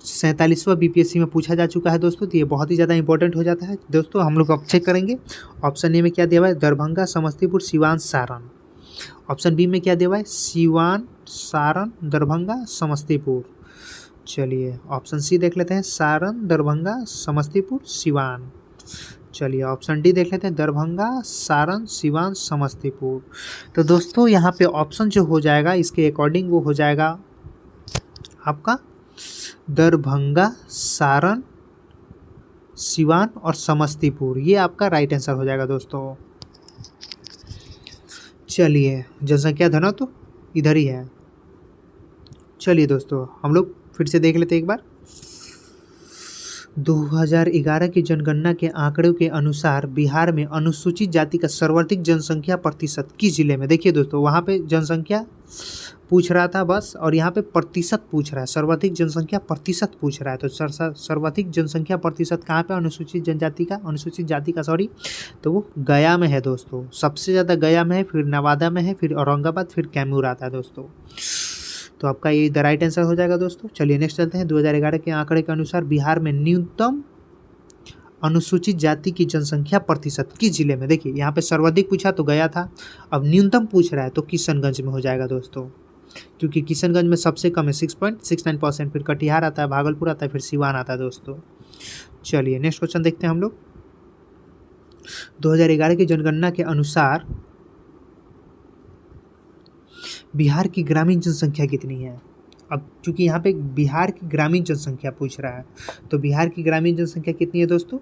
47वां बीपीएससी में पूछा जा चुका है दोस्तों, तो ये बहुत ही ज़्यादा इंपॉर्टेंट हो जाता है दोस्तों। हम लोग अब चेक करेंगे। ऑप्शन ए में क्या दिया हुआ है, दरभंगा, समस्तीपुर, सिवान, सारण। ऑप्शन बी में क्या दिया हुआ है, सिवान, सारण, दरभंगा, समस्तीपुर। चलिए ऑप्शन सी देख लेते हैं, सारण, दरभंगा, समस्तीपुर, सिवान। चलिए ऑप्शन डी देख लेते हैं, दरभंगा, सारण, सिवान, समस्तीपुर। तो दोस्तों यहाँ पे ऑप्शन जो हो जाएगा इसके अकॉर्डिंग वो हो जाएगा आपका दरभंगा, सारण, सिवान और समस्तीपुर। ये आपका राइट आंसर हो जाएगा दोस्तों। चलिए जनसंख्या घनत्व तो इधर ही है। चलिए दोस्तों हम लोग फिर से देख लेते हैं एक बार। 2011 की जनगणना के आंकड़ों के अनुसार बिहार में अनुसूचित जाति का सर्वाधिक जनसंख्या प्रतिशत किस जिले में। देखिए दोस्तों, वहाँ पे जनसंख्या पूछ रहा था बस, और यहाँ पे प्रतिशत पूछ रहा है, सर्वाधिक जनसंख्या प्रतिशत पूछ रहा है। तो सर्वाधिक जनसंख्या प्रतिशत कहाँ पे, अनुसूचित जाति का सॉरी, तो वो गया में है दोस्तों। सबसे ज़्यादा गया में है, फिर नवादा में है, फिर औरंगाबाद, फिर कैमूर आता है दोस्तों। तो आपका ये द राइट आंसर हो जाएगा दोस्तों। चलिए नेक्स्ट चलते हैं। 2011 के आंकड़े के अनुसार बिहार में न्यूनतम अनुसूचित जाति की जनसंख्या प्रतिशत किस जिले में। देखिए यहाँ पे सर्वाधिक पूछा तो गया था, अब न्यूनतम पूछ रहा है तो किशनगंज में हो जाएगा दोस्तों, क्योंकि किशनगंज में सबसे कम है 6.69%, फिर कटिहार आता है, भागलपुर आता है, फिर सिवान आता है दोस्तों। चलिए नेक्स्ट क्वेश्चन देखते हैं हम लोग। 2011 की जनगणना के अनुसार बिहार की ग्रामीण जनसंख्या कितनी है। अब चूंकि यहाँ पे बिहार की ग्रामीण जनसंख्या पूछ रहा है, तो बिहार की ग्रामीण जनसंख्या कितनी है दोस्तों,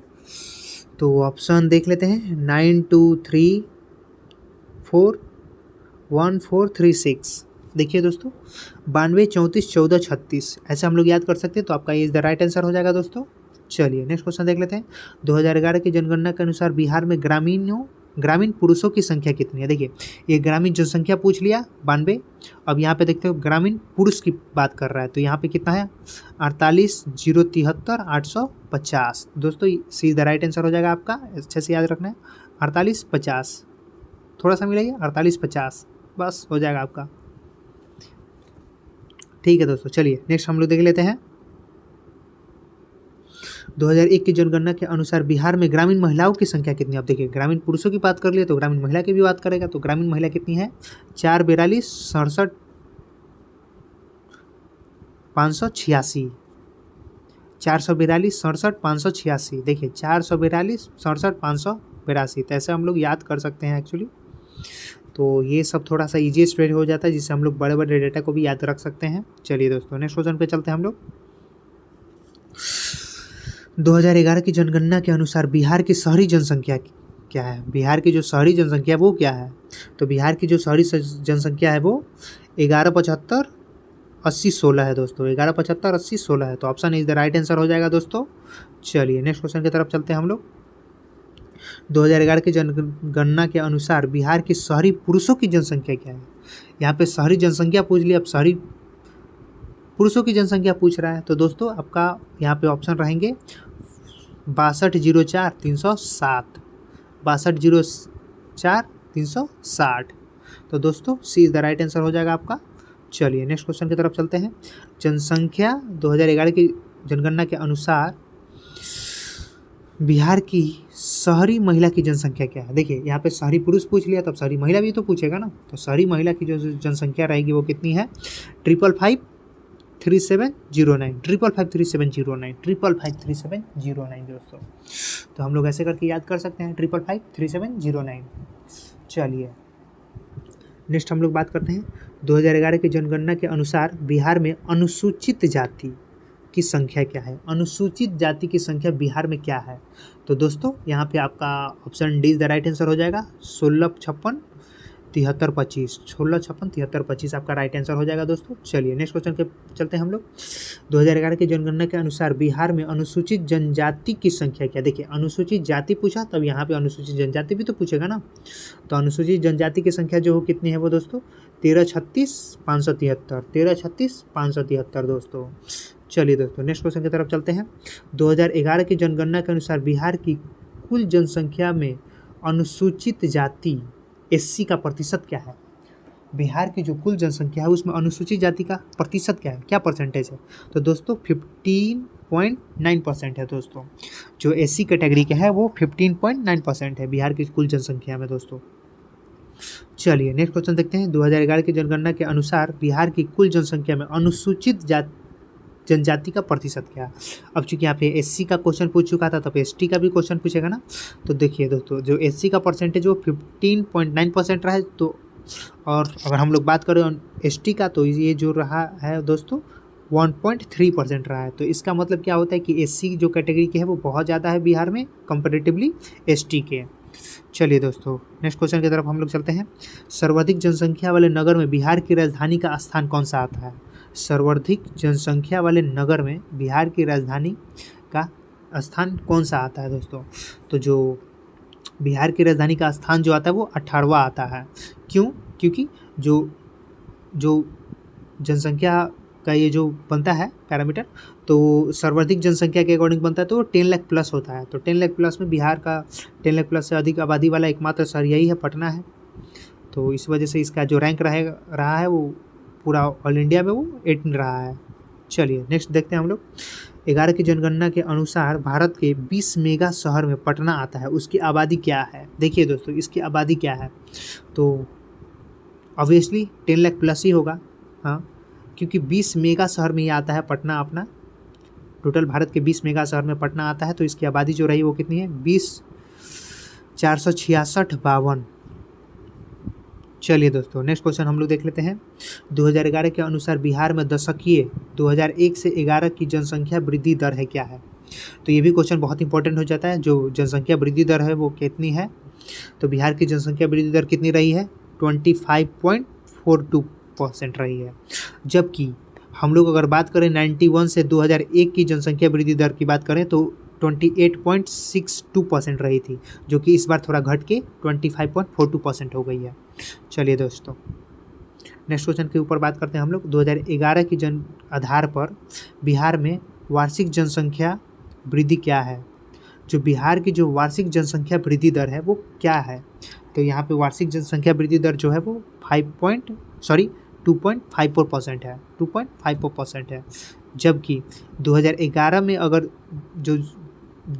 तो ऑप्शन देख लेते हैं, 92341436। देखिए दोस्तों 92, 34, 14, 36 ऐसे हम लोग याद कर सकते हैं, तो आपका ये द राइट आंसर हो जाएगा दोस्तों। चलिए नेक्स्ट क्वेश्चन देख लेते हैं। 2011 की जनगणना के अनुसार बिहार में ग्रामीण पुरुषों की संख्या कितनी है। देखिए ये ग्रामीण जनसंख्या पूछ लिया 92, अब यहाँ पे देखते हो ग्रामीण पुरुष की बात कर रहा है, तो यहाँ पे कितना है 48,073,850 दोस्तों। सी द राइट आंसर हो जाएगा आपका, अच्छे से याद रखना है, 4850, थोड़ा सा मिलाइए, 4850 बस हो जाएगा आपका। ठीक है दोस्तों, चलिए नेक्स्ट हम लोग देख लेते हैं। 2001 की जनगणना के अनुसार बिहार में ग्रामीण महिलाओं की संख्या कितनी है। अब देखिए ग्रामीण पुरुषों की बात कर लिए तो ग्रामीण महिला की भी बात करेगा, तो ग्रामीण महिला कितनी है 442,67,586, 442,67,586। देखिए 442,67,582, तो ऐसे हम लोग याद कर सकते हैं एक्चुअली। तो ये सब थोड़ा सा ईजीएस्ट वे हो जाता है, जिससे हम लोग बड़े बड़े डेटा को भी याद रख सकते हैं। चलिए दोस्तों नेक्स्ट क्वेश्चन पे चलते हैं हम लोग। 2011 की जनगणना के अनुसार बिहार की शहरी जनसंख्या क्या है। बिहार की जो शहरी जनसंख्या वो क्या है, तो बिहार की जो शहरी जनसंख्या है वो 1175,80,16 है दोस्तों, 1175,80,16 है। तो option is the right answer हो जाएगा दोस्तों। चलिए नेक्स्ट क्वेश्चन की तरफ चलते हैं हम लोग। 2011 की जनगणना के अनुसार बिहार की शहरी पुरुषों की जनसंख्या क्या है। यहाँ पे शहरी जनसंख्या पूछ लिया, अब शहरी पुरुषों की जनसंख्या पूछ रहा है, तो दोस्तों आपका यहाँ पे ऑप्शन रहेंगे 6204,307, 6204,360। तो दोस्तों सी इज द राइट आंसर हो जाएगा आपका। चलिए नेक्स्ट क्वेश्चन की तरफ चलते हैं। जनसंख्या 2011 की जनगणना के अनुसार बिहार की शहरी महिला की जनसंख्या क्या है? देखिए यहाँ पे शहरी पुरुष पूछ लिया, तब शहरी महिला भी तो पूछेगा ना। तो शहरी महिला की जो जनसंख्या रहेगी वो कितनी है? 5553,709, 5553,709, 5553,709 दोस्तों। तो हम लोग ऐसे करके याद कर सकते हैं 5553,709। चलिए नेक्स्ट हम लोग बात करते हैं 2011 की जनगणना के अनुसार बिहार में अनुसूचित जाति की संख्या क्या है? अनुसूचित जाति की संख्या बिहार में क्या है? तो दोस्तों यहाँ पे आपका option D is the right answer हो जाएगा। 1656-7325, 1656-7325 आपका राइट आंसर हो जाएगा दोस्तों। चलिए नेक्स्ट क्वेश्चन के चलते हैं हम लोग। 2011 की जनगणना के अनुसार बिहार में अनुसूचित जनजाति की संख्या क्या? देखिए अनुसूचित जाति पूछा, तब यहाँ पे अनुसूचित जनजाति भी तो पूछेगा ना। तो अनुसूचित जनजाति की संख्या जो कितनी है वो दोस्तों 1336,573, 1336,573 दोस्तों। चलिए दोस्तों नेक्स्ट क्वेश्चन की तरफ चलते हैं। 2011 की जनगणना के अनुसार बिहार की कुल जनसंख्या में अनुसूचित जाति एससी का प्रतिशत क्या है? बिहार की जो कुल जनसंख्या है उसमें अनुसूचित जाति का प्रतिशत क्या है, क्या परसेंटेज है? तो दोस्तों 15.9% है दोस्तों। जो एससी कैटेगरी का है वो 15.9% है बिहार की कुल जनसंख्या में दोस्तों। चलिए नेक्स्ट क्वेश्चन देखते हैं। 2011 की जनगणना के अनुसार बिहार की कुल जनसंख्या में अनुसूचित जनजाति का प्रतिशत क्या है? अब चूंकि यहाँ पे एससी का क्वेश्चन पूछ चुका था, तब एसटी का भी क्वेश्चन पूछेगा ना। तो देखिए दोस्तों जो एससी का परसेंटेज वो 15.9% रहा है। तो और अगर हम लोग बात करें एसटी का, तो ये जो रहा है दोस्तों 1.3% रहा है। तो इसका मतलब क्या होता है कि एससी जो कैटेगरी के है वो बहुत ज़्यादा है बिहार में कंपेरेटिवली एसटी के। चलिए दोस्तों नेक्स्ट क्वेश्चन की तरफ हम लोग चलते हैं। सर्वाधिक जनसंख्या वाले नगर में बिहार की राजधानी का स्थान कौन सा आता है? सर्वाधिक जनसंख्या वाले नगर में बिहार की राजधानी का स्थान कौन सा आता है दोस्तों? तो जो बिहार की राजधानी का स्थान जो आता है वो 18वां आता है। क्यों? क्योंकि जो जनसंख्या का ये जो बनता है पैरामीटर, तो सर्वाधिक जनसंख्या के अकॉर्डिंग बनता है तो 10 लाख प्लस होता है। तो 10 लाख प्लस में बिहार का 10 लाख प्लस से अधिक आबादी वाला एकमात्र शहर यही है, पटना है। तो इस वजह से इसका जो रैंक रहा है वो पूरा ऑल इंडिया में वो 18 रहा है। चलिए नेक्स्ट देखते हैं हम लोग। 11 की जनगणना के अनुसार भारत के 20 मेगा शहर में पटना आता है, उसकी आबादी क्या है? देखिए दोस्तों इसकी आबादी क्या है, तो ऑब्वियसली 10 लाख प्लस ही होगा। हाँ, क्योंकि 20 मेगा शहर में ये आता है पटना अपना। टोटल भारत के 20 मेगा शहर में पटना आता है, तो इसकी आबादी जो रही वो कितनी है? 20,466,52। चलिए दोस्तों नेक्स्ट क्वेश्चन हम लोग देख लेते हैं। 2011 के अनुसार बिहार में दशकीय 2001 से 11 की जनसंख्या वृद्धि दर है क्या है? तो ये भी क्वेश्चन बहुत इंपॉर्टेंट हो जाता है। जो जनसंख्या वृद्धि दर है वो कितनी है? तो बिहार की जनसंख्या वृद्धि दर कितनी रही है? 25.42% रही है। जबकि हम लोग अगर बात करें 91 से 2001 की जनसंख्या वृद्धि दर की बात करें तो 28.62% रही थी, जो कि इस बार थोड़ा घट के 25.42% हो गई है। चलिए दोस्तों नेक्स्ट क्वेश्चन के ऊपर बात करते हैं हम लोग। 2011 की जन आधार पर बिहार में वार्षिक जनसंख्या वृद्धि क्या है? जो बिहार की जो वार्षिक जनसंख्या वृद्धि दर है वो क्या है? तो यहाँ पे वार्षिक जनसंख्या वृद्धि दर जो है वो 2.54% है, 2.54% है। जबकि 2011 में अगर जो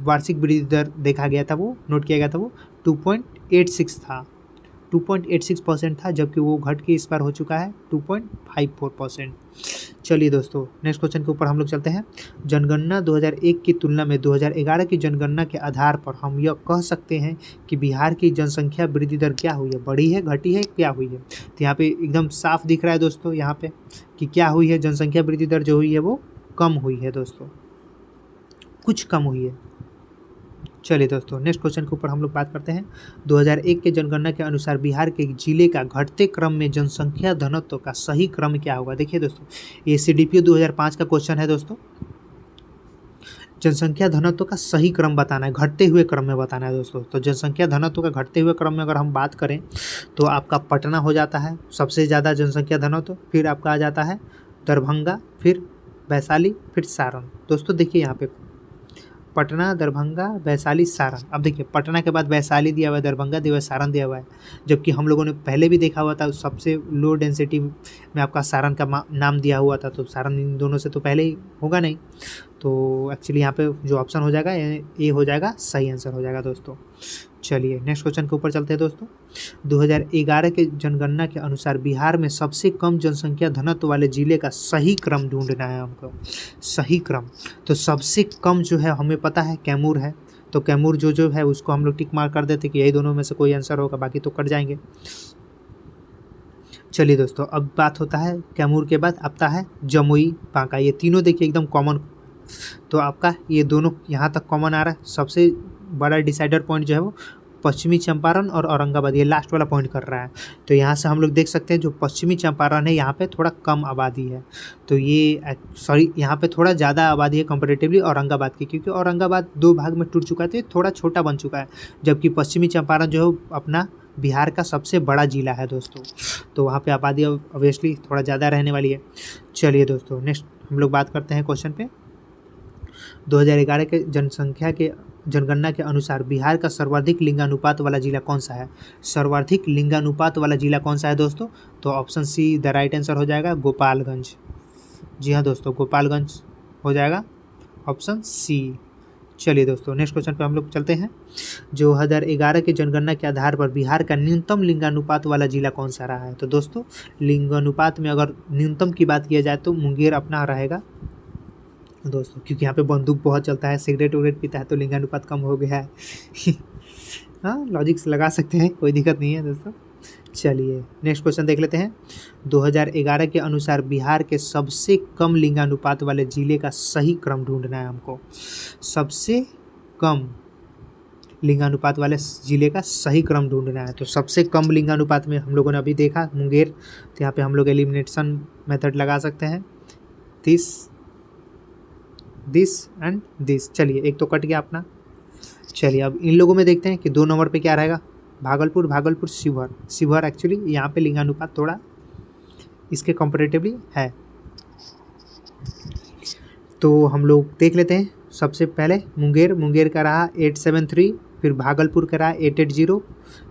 वार्षिक वृद्धि दर देखा गया था वो नोट किया गया था वो 2.86 था, 2.86% था, जबकि वो घट के इस बार हो चुका है 2.54%। चलिए दोस्तों नेक्स्ट क्वेश्चन के ऊपर हम लोग चलते हैं। जनगणना 2001 की तुलना में 2011 की जनगणना के आधार पर हम यह कह सकते हैं कि बिहार की जनसंख्या वृद्धि दर क्या हुई है? बढ़ी है, घटी है, क्या हुई है? तो यहाँ पे एकदम साफ दिख रहा है दोस्तों यहाँ पे कि क्या हुई है, जनसंख्या वृद्धि दर जो हुई है वो कम हुई है दोस्तों, कुछ कम हुई है। चलिए दोस्तों नेक्स्ट क्वेश्चन के ऊपर हम लोग बात करते हैं। 2001 के जनगणना के अनुसार बिहार के जिले का घटते क्रम में जनसंख्या घनत्व का सही क्रम क्या होगा? देखिए दोस्तों ये सीडीपीओ 2005 का क्वेश्चन है दोस्तों। जनसंख्या घनत्व का सही क्रम बताना है, घटते हुए क्रम में बताना है दोस्तों। तो जनसंख्या घनत्व का घटते हुए क्रम में अगर हम बात करें तो आपका पटना हो जाता है सबसे ज़्यादा जनसंख्या घनत्व, फिर आपका आ जाता है दरभंगा, फिर वैशाली, फिर सारण। दोस्तों देखिए यहाँ पे पटना, दरभंगा, वैशाली, सारण। अब देखिए पटना के बाद वैशाली दिया हुआ है, दरभंगा दिया हुआ है, सारण दिया हुआ है, जबकि हम लोगों ने पहले भी देखा हुआ था सबसे लो डेंसिटी में आपका सारण का नाम दिया हुआ था, तो सारण इन दोनों से तो पहले ही होगा नहीं। तो एक्चुअली यहाँ पे जो ऑप्शन हो जाएगा ए हो जाएगा, सही आंसर हो जाएगा दोस्तों। चलिए नेक्स्ट क्वेश्चन के ऊपर चलते हैं दोस्तों। 2011 के जनगणना के अनुसार बिहार में सबसे कम जनसंख्या घनत्व वाले जिले का सही क्रम ढूंढना है हमको, सही क्रम। तो सबसे कम जो है हमें पता है कैमूर है, तो कैमूर जो है उसको हम लोग टिक मार्क कर देते कि यही दोनों में से कोई आंसर होगा, बाकी तो कट जाएंगे। चलिए दोस्तों अब बात होता है कैमूर के बाद आता है जमुई, बांका। ये तीनों देखिए एकदम कॉमन, तो आपका ये दोनों यहाँ तक कॉमन आ रहा है। सबसे बड़ा डिसाइडर पॉइंट जो है वो पश्चिमी चंपारण और औरंगाबाद, ये लास्ट वाला पॉइंट कर रहा है। तो यहाँ से हम लोग देख सकते हैं जो पश्चिमी चंपारण है यहाँ पे थोड़ा कम आबादी है, तो ये सॉरी यहाँ पे थोड़ा ज़्यादा आबादी है कंपेरेटिवली औरंगाबाद की, क्योंकि औरंगाबाद 2 भाग में टूट चुका है तो ये थोड़ा छोटा बन चुका है, जबकि पश्चिमी चंपारण जो है अपना बिहार का सबसे बड़ा जिला है दोस्तों, तो वहाँ पे आबादी ऑब्वियसली थोड़ा ज़्यादा रहने वाली है। चलिए दोस्तों नेक्स्ट हम लोग बात करते हैं क्वेश्चन पे। 2011 के जनगणना के अनुसार बिहार का सर्वाधिक लिंगानुपात वाला जिला कौन सा है? सर्वाधिक लिंगानुपात वाला जिला कौन सा है दोस्तों? तो option see the right answer हो जाएगा, गोपालगंज। जी हाँ दोस्तों, गोपालगंज हो जाएगा ऑप्शन सी। चलिए दोस्तों नेक्स्ट क्वेश्चन पे हम लोग चलते हैं। जो 2011 के जनगणना के आधार पर बिहार का न्यूनतम लिंगानुपात वाला जिला कौन सा रहा है? तो दोस्तों लिंगानुपात में अगर न्यूनतम की बात किया जाए तो मुंगेर अपना रहेगा दोस्तों, क्योंकि यहाँ पे बंदूक बहुत चलता है, सिगरेट उगरेट पीता है, तो लिंगानुपात कम हो गया है। हाँ लॉजिक्स लगा सकते हैं, कोई दिक्कत नहीं है दोस्तों। चलिए नेक्स्ट क्वेश्चन देख लेते हैं। 2011 के अनुसार बिहार के सबसे कम लिंगानुपात वाले जिले का सही क्रम ढूंढना है हमको। सबसे कम लिंगानुपात वाले जिले का सही क्रम ढूंढना है, तो सबसे कम लिंगानुपात में हम लोगों ने अभी देखा मुंगेर, तो यहाँ पे हम लोग एलिमिनेशन मेथड लगा सकते हैं, दिस एंड दिस। चलिए एक तो कट गया अपना। चलिए अब इन लोगों में देखते हैं कि 2 नंबर पे क्या रहेगा। भागलपुर, शिवहर एक्चुअली यहाँ पे लिंगानुपात थोड़ा इसके कंपैरेटिवली है, तो हम लोग देख लेते हैं। सबसे पहले मुंगेर का रहा 873, फिर भागलपुर का रहा 880,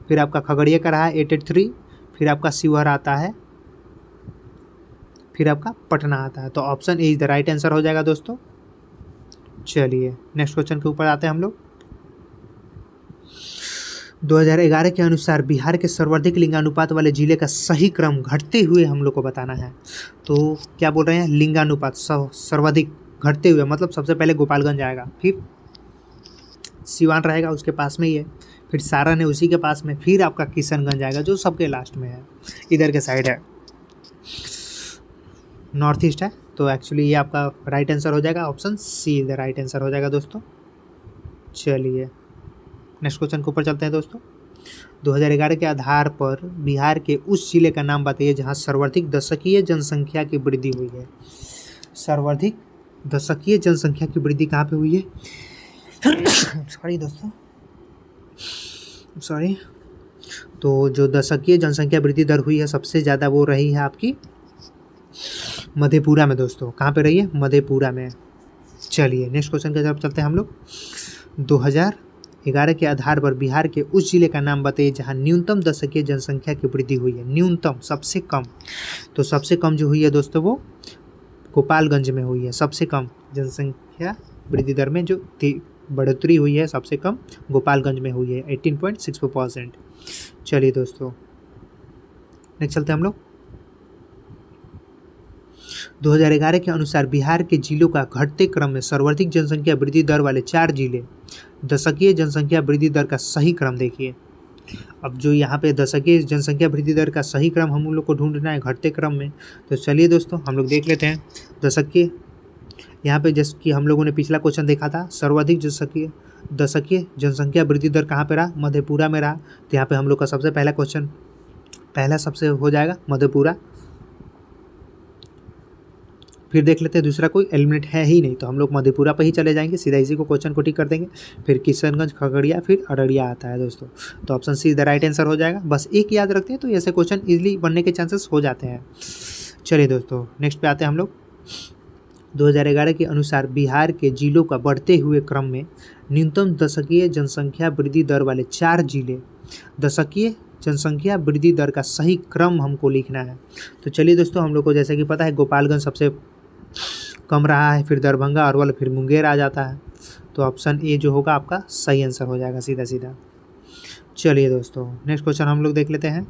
फिर आपका खगड़िया का रहा 883, फिर आपका शिवहर आता है, फिर आपका पटना आता है, तो option A is the right answer हो जाएगा दोस्तों। चलिए नेक्स्ट क्वेश्चन के ऊपर आते हैं हम लोग। 2011 के अनुसार बिहार के सर्वाधिक लिंगानुपात वाले जिले का सही क्रम घटते हुए हम लोग को बताना है। तो क्या बोल रहे हैं, लिंगानुपात सर्वाधिक घटते हुए, मतलब सबसे पहले गोपालगंज आएगा, फिर सिवान रहेगा उसके पास में ही है, फिर सारण है उसी के पास में, फिर आपका किशनगंज आएगा जो सबके लास्ट में है, इधर के साइड है, नॉर्थ ईस्ट है। तो एक्चुअली ये आपका राइट आंसर हो जाएगा, option see the right answer हो जाएगा दोस्तों। चलिए नेक्स्ट क्वेश्चन के ऊपर चलते हैं दोस्तों। 2011 के आधार पर बिहार के उस जिले का नाम बताइए जहां सर्वाधिक दशकीय जनसंख्या की वृद्धि हुई है। सर्वाधिक दशकीय जनसंख्या की वृद्धि कहाँ पे हुई है? सॉरी दोस्तों, सॉरी। तो जो दशकीय जनसंख्या वृद्धि दर हुई है सबसे ज़्यादा वो रही है आपकी मधेपुरा में दोस्तों। कहाँ पे रही है? मधेपुरा में। चलिए नेक्स्ट क्वेश्चन की तरफ चलते हैं हम लोग। 2011 के आधार पर बिहार के उस जिले का नाम बताइए जहां न्यूनतम दशकीय जनसंख्या की वृद्धि हुई है। न्यूनतम, सबसे कम, तो सबसे कम जो हुई है दोस्तों वो गोपालगंज में हुई है। सबसे कम जनसंख्या वृद्धि दर में जो बढ़ोतरी हुई है सबसे कम गोपालगंज में हुई है, 18.64%। चलिए दोस्तों नेक्स्ट चलते हैं हम लोग। 2011 के अनुसार बिहार के जिलों का घटते क्रम में सर्वाधिक जनसंख्या वृद्धि दर वाले 4 जिले, दशकीय जनसंख्या वृद्धि दर का सही क्रम देखिए। अब जो यहाँ पे दशकीय जनसंख्या वृद्धि दर का सही क्रम हम लोग को ढूंढना है घटते क्रम में, तो चलिए दोस्तों हम लोग देख लेते हैं। दशकीय, यहाँ पे जैसे कि हम लोगों ने पिछला क्वेश्चन देखा था, सर्वाधिक दशकीय जनसंख्या वृद्धि दर कहाँ पे रहा? मधेपुरा में रहा। तो यहाँ पे हम लोग का सबसे पहला क्वेश्चन पहला सबसे हो जाएगा मधेपुरा। फिर देख लेते हैं दूसरा कोई एलिमिनेट है ही नहीं, तो हम लोग मधेपुरा पर ही चले जाएंगे, सीधा इसी को क्वेश्चन को टिक कर देंगे। फिर किशनगंज, खगड़िया, फिर अररिया आता है दोस्तों, तो option see the right answer हो जाएगा। बस एक याद रखते हैं तो ऐसे क्वेश्चन इजीली बनने के चांसेस हो जाते हैं। चलिए दोस्तों नेक्स्ट पे आते हैं हम लोग। 2011 के अनुसार बिहार के जिलों का बढ़ते हुए क्रम में न्यूनतम दशकीय जनसंख्या वृद्धि दर वाले 4 जिले, दशकीय जनसंख्या वृद्धि दर का सही क्रम हमको लिखना है। तो चलिए दोस्तों, हम लोग को जैसे कि पता है गोपालगंज सबसे कम रहा है, फिर दरभंगा, अरवल, फिर मुंगेर आ जाता है। तो ऑप्शन ए जो होगा आपका सही आंसर हो जाएगा सीधा सीधा। चलिए दोस्तों, नेक्स्ट क्वेश्चन हम लोग देख लेते हैं।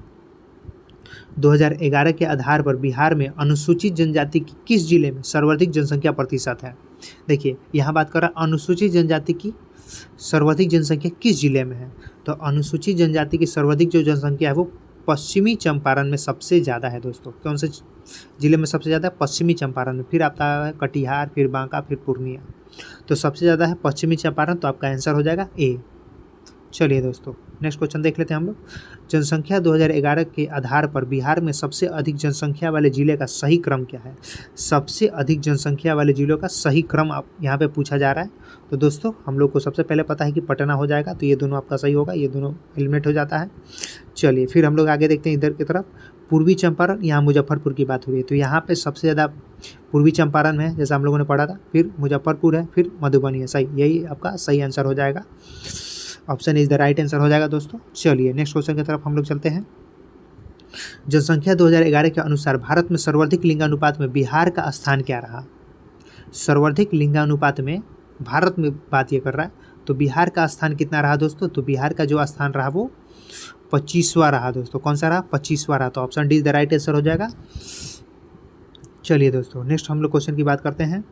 2011 के आधार पर बिहार में अनुसूचित जनजाति की किस जिले में सर्वाधिक जनसंख्या प्रतिशत है? देखिए, यहाँ बात कर रहा है अनुसूचित जनजाति की सर्वाधिक जनसंख्या किस जिले में है। तो अनुसूचित जनजाति की सर्वाधिक जो जनसंख्या है वो पश्चिमी चंपारण में सबसे ज़्यादा है दोस्तों। कौन से जिले में सबसे ज़्यादा है? पश्चिमी चंपारण में। फिर आता है कटिहार, फिर बांका, फिर पूर्णिया। तो सबसे ज़्यादा है पश्चिमी चंपारण, तो आपका आंसर हो जाएगा ए। चलिए दोस्तों, नेक्स्ट क्वेश्चन देख लेते हैं हम लोग। जनसंख्या 2011 के आधार पर बिहार में सबसे अधिक जनसंख्या वाले जिले का सही क्रम क्या है? सबसे अधिक जनसंख्या वाले जिलों का सही क्रम आप यहाँ पे पूछा जा रहा है। तो दोस्तों, हम लोग को सबसे पहले पता है कि पटना हो जाएगा, तो ये दोनों आपका सही होगा, ये दोनों एलिमिनेट हो जाता है। चलिए फिर हम लोग आगे देखते हैं इधर की तरफ। पूर्वी चंपारण, यहाँ मुजफ्फरपुर की बात हो रही है, तो यहाँ पे सबसे ज़्यादा पूर्वी चंपारण में है, जैसा हम लोगों ने पढ़ा था, फिर मुजफ्फरपुर है, फिर मधुबनी है। सही, यही आपका सही आंसर हो जाएगा। Option is the right answer हो जाएगा दोस्तों। चलिए नेक्स्ट क्वेश्चन की तरफ हम लोग चलते हैं। जनसंख्या 2011 के अनुसार भारत में सर्वाधिक लिंगानुपात में बिहार का स्थान क्या रहा? सर्वाधिक लिंगानुपात में भारत में बात ये कर रहा है, तो बिहार का स्थान कितना रहा दोस्तों? तो बिहार का जो स्थान रहा वो 25वां रहा दोस्तों। कौन सा रहा? 25वां रहा। तो option D is the right answer हो जाएगा। चलिए दोस्तों, नेक्स्ट हम लोग क्वेश्चन की बात करते हैं।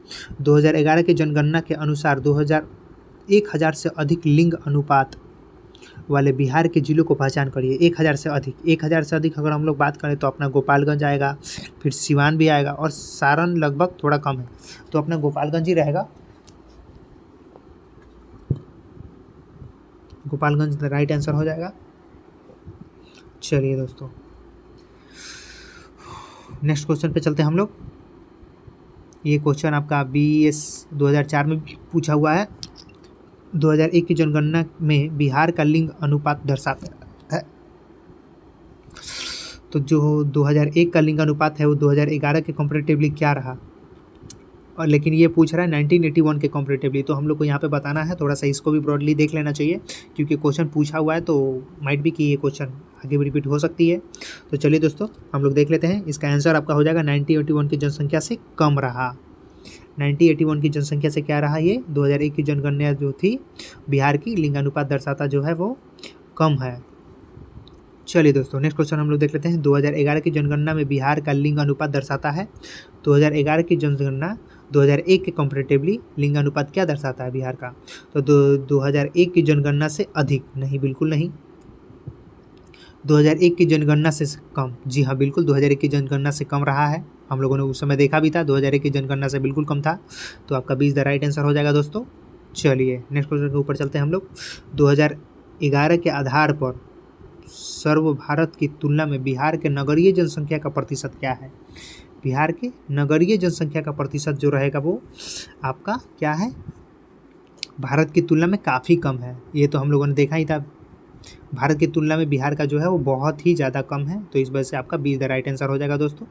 2011 के जनगणना के अनुसार 1000 से अधिक लिंग अनुपात वाले बिहार के जिलों को पहचान करिए। 1000 से अधिक, 1000 से अधिक अगर हम लोग बात करें तो अपना गोपालगंज आएगा, फिर सिवान भी आएगा, और सारण लगभग थोड़ा कम है, तो अपना गोपालगंज ही रहेगा। गोपालगंज राइट आंसर हो जाएगा। चलिए दोस्तों, नेक्स्ट क्वेश्चन पे चलते हैं हम लोग। ये क्वेश्चन आपका BS 2004 में पूछा हुआ है। 2001 की जनगणना में बिहार का लिंग अनुपात दर्शाता है, तो जो 2001 का लिंग अनुपात है वो 2011 के कंपैरेटिवली क्या रहा? और लेकिन ये पूछ रहा है 1981 के कंपैरेटिवली, तो हम लोग को यहाँ पे बताना है। थोड़ा सा इसको भी ब्रॉडली देख लेना चाहिए, क्योंकि क्वेश्चन पूछा हुआ है, तो माइट भी कि ये क्वेश्चन आगे भी रिपीट हो सकती है। तो चलिए दोस्तों, हम लोग देख लेते हैं। इसका आंसर आपका हो जाएगा 1981 की जनसंख्या से कम रहा। 1981 की जनसंख्या से क्या रहा? ये 2001 की जनगणना जो थी बिहार की लिंगानुपात दर्शाता जो है वो कम है। चलिए दोस्तों, नेक्स्ट क्वेश्चन हम लोग देख लेते हैं। 2011 की जनगणना में बिहार का लिंग अनुपात दर्शाता है। 2011 की जनगणना 2001 के कंपैरेटिवली लिंग अनुपात क्या दर्शाता है बिहार का? तो 2001 की जनगणना से अधिक नहीं, बिल्कुल नहीं। 2001 की जनगणना से कम, जी हाँ बिल्कुल, 2001 की जनगणना से कम रहा है। हम लोगों ने उस समय देखा भी था, 2001 की जनगणना से बिल्कुल कम था। तो आपका 20 द राइट आंसर हो जाएगा दोस्तों। चलिए नेक्स्ट क्वेश्चन के ऊपर चलते हैं हम लोग। 2011 के आधार पर सर्व भारत की तुलना में बिहार के नगरीय जनसंख्या का प्रतिशत क्या है? बिहार के नगरीय जनसंख्या का प्रतिशत जो रहेगा वो आपका क्या है? भारत की तुलना में काफ़ी कम है। ये तो हम लोगों ने देखा ही था, भारत की तुलना में बिहार का जो है वो बहुत ही ज़्यादा कम है। तो इस वजह से आपका 20 द राइट आंसर हो जाएगा दोस्तों।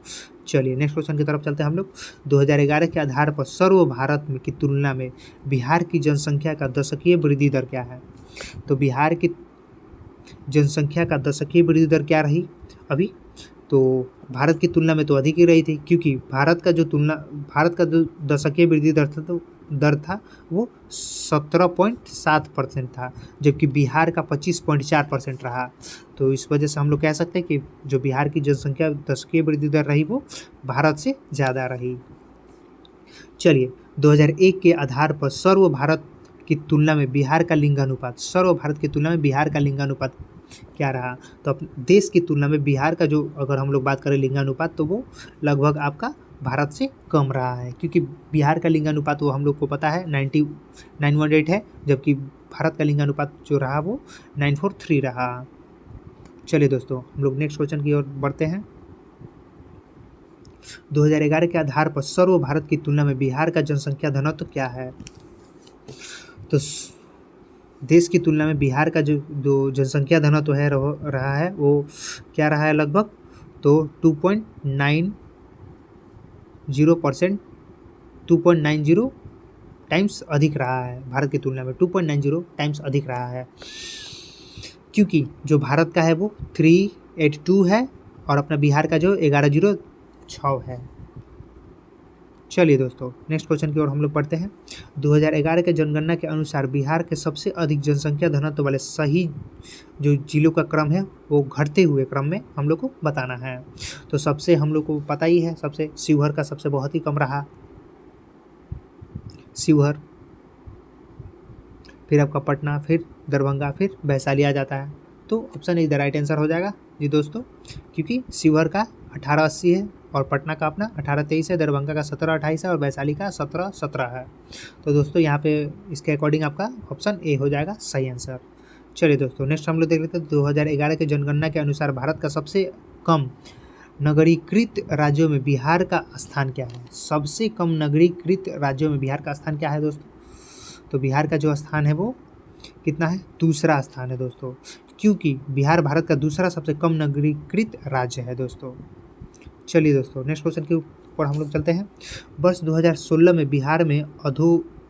चलिए नेक्स्ट क्वेश्चन की तरफ चलते हैं हम लोग। 2011 के आधार पर सर्व भारत में की तुलना में बिहार की जनसंख्या का दशकीय वृद्धि दर क्या है? तो बिहार की जनसंख्या का दशकीय वृद्धि दर क्या रही अभी? तो भारत की तुलना में तो अधिक ही रही थी, क्योंकि भारत का जो दशकीय वृद्धि दर था वो 17.7% था, जबकि बिहार का 25.4% रहा। तो इस वजह से हम लोग कह सकते हैं कि जो बिहार की जनसंख्या दशकीय वृद्धि दर रही वो भारत से ज़्यादा रही। चलिए, 2001 के आधार पर सर्व भारत की तुलना में बिहार का लिंगानुपात, सर्व भारत की तुलना में बिहार का लिंगानुपात क्या रहा? तो देश की तुलना में बिहार का जो अगर हम लोग बात करें लिंगानुपात, तो वो लगभग आपका भारत से कम रहा है, क्योंकि बिहार का लिंगानुपात वो हम लोग को पता है 918 है, जबकि भारत का लिंगानुपात जो रहा वो 943 रहा। चलिए दोस्तों, हम लोग नेक्स्ट क्वेश्चन की ओर बढ़ते हैं। 2011 के आधार पर सर्व भारत की तुलना में बिहार का जनसंख्या घनत्व क्या है? तो देश की तुलना में बिहार का जो जनसंख्या घनत्व है रहा है वो क्या रहा है लगभग? तो 2.90% 2.90 टाइम्स अधिक रहा है, भारत की तुलना में 2.90 टाइम्स अधिक रहा है, क्योंकि जो भारत का है वो 382 है और अपना बिहार का जो 1106 है। चलिए दोस्तों, नेक्स्ट क्वेश्चन की ओर हम लोग पढ़ते हैं। 2011 के जनगणना के अनुसार बिहार के सबसे अधिक जनसंख्या घनत्व वाले सही जो जिलों का क्रम है वो घटते हुए क्रम में हम लोग को बताना है। तो सबसे हम लोग को पता ही है, सबसे शिवहर का सबसे बहुत ही कम रहा, शिवहर, फिर आपका पटना, फिर दरभंगा, फिर वैशाली आ जाता है। तो option is the right answer हो जाएगा जी दोस्तों, क्योंकि शिवहर का 1880 है और पटना का अपना 1823 है, दरभंगा का 1728 है और वैशाली का 1717 है। तो दोस्तों यहाँ पे इसके अकॉर्डिंग आपका ऑप्शन ए हो जाएगा सही आंसर। चलिए दोस्तों, नेक्स्ट हम लोग देख लेते हैं। 2011 के जनगणना के अनुसार भारत का सबसे कम नगरीकृत राज्यों में बिहार का स्थान क्या है? सबसे कम नगरीकृत राज्यों में बिहार का स्थान क्या है दोस्तों? तो बिहार का जो स्थान है वो कितना है? दूसरा स्थान है दोस्तों, क्योंकि बिहार भारत का दूसरा सबसे कम नगरीकृत राज्य है दोस्तों। चलिए दोस्तों, नेक्स्ट क्वेश्चन के ऊपर हम लोग चलते हैं। वर्ष 2016 में बिहार में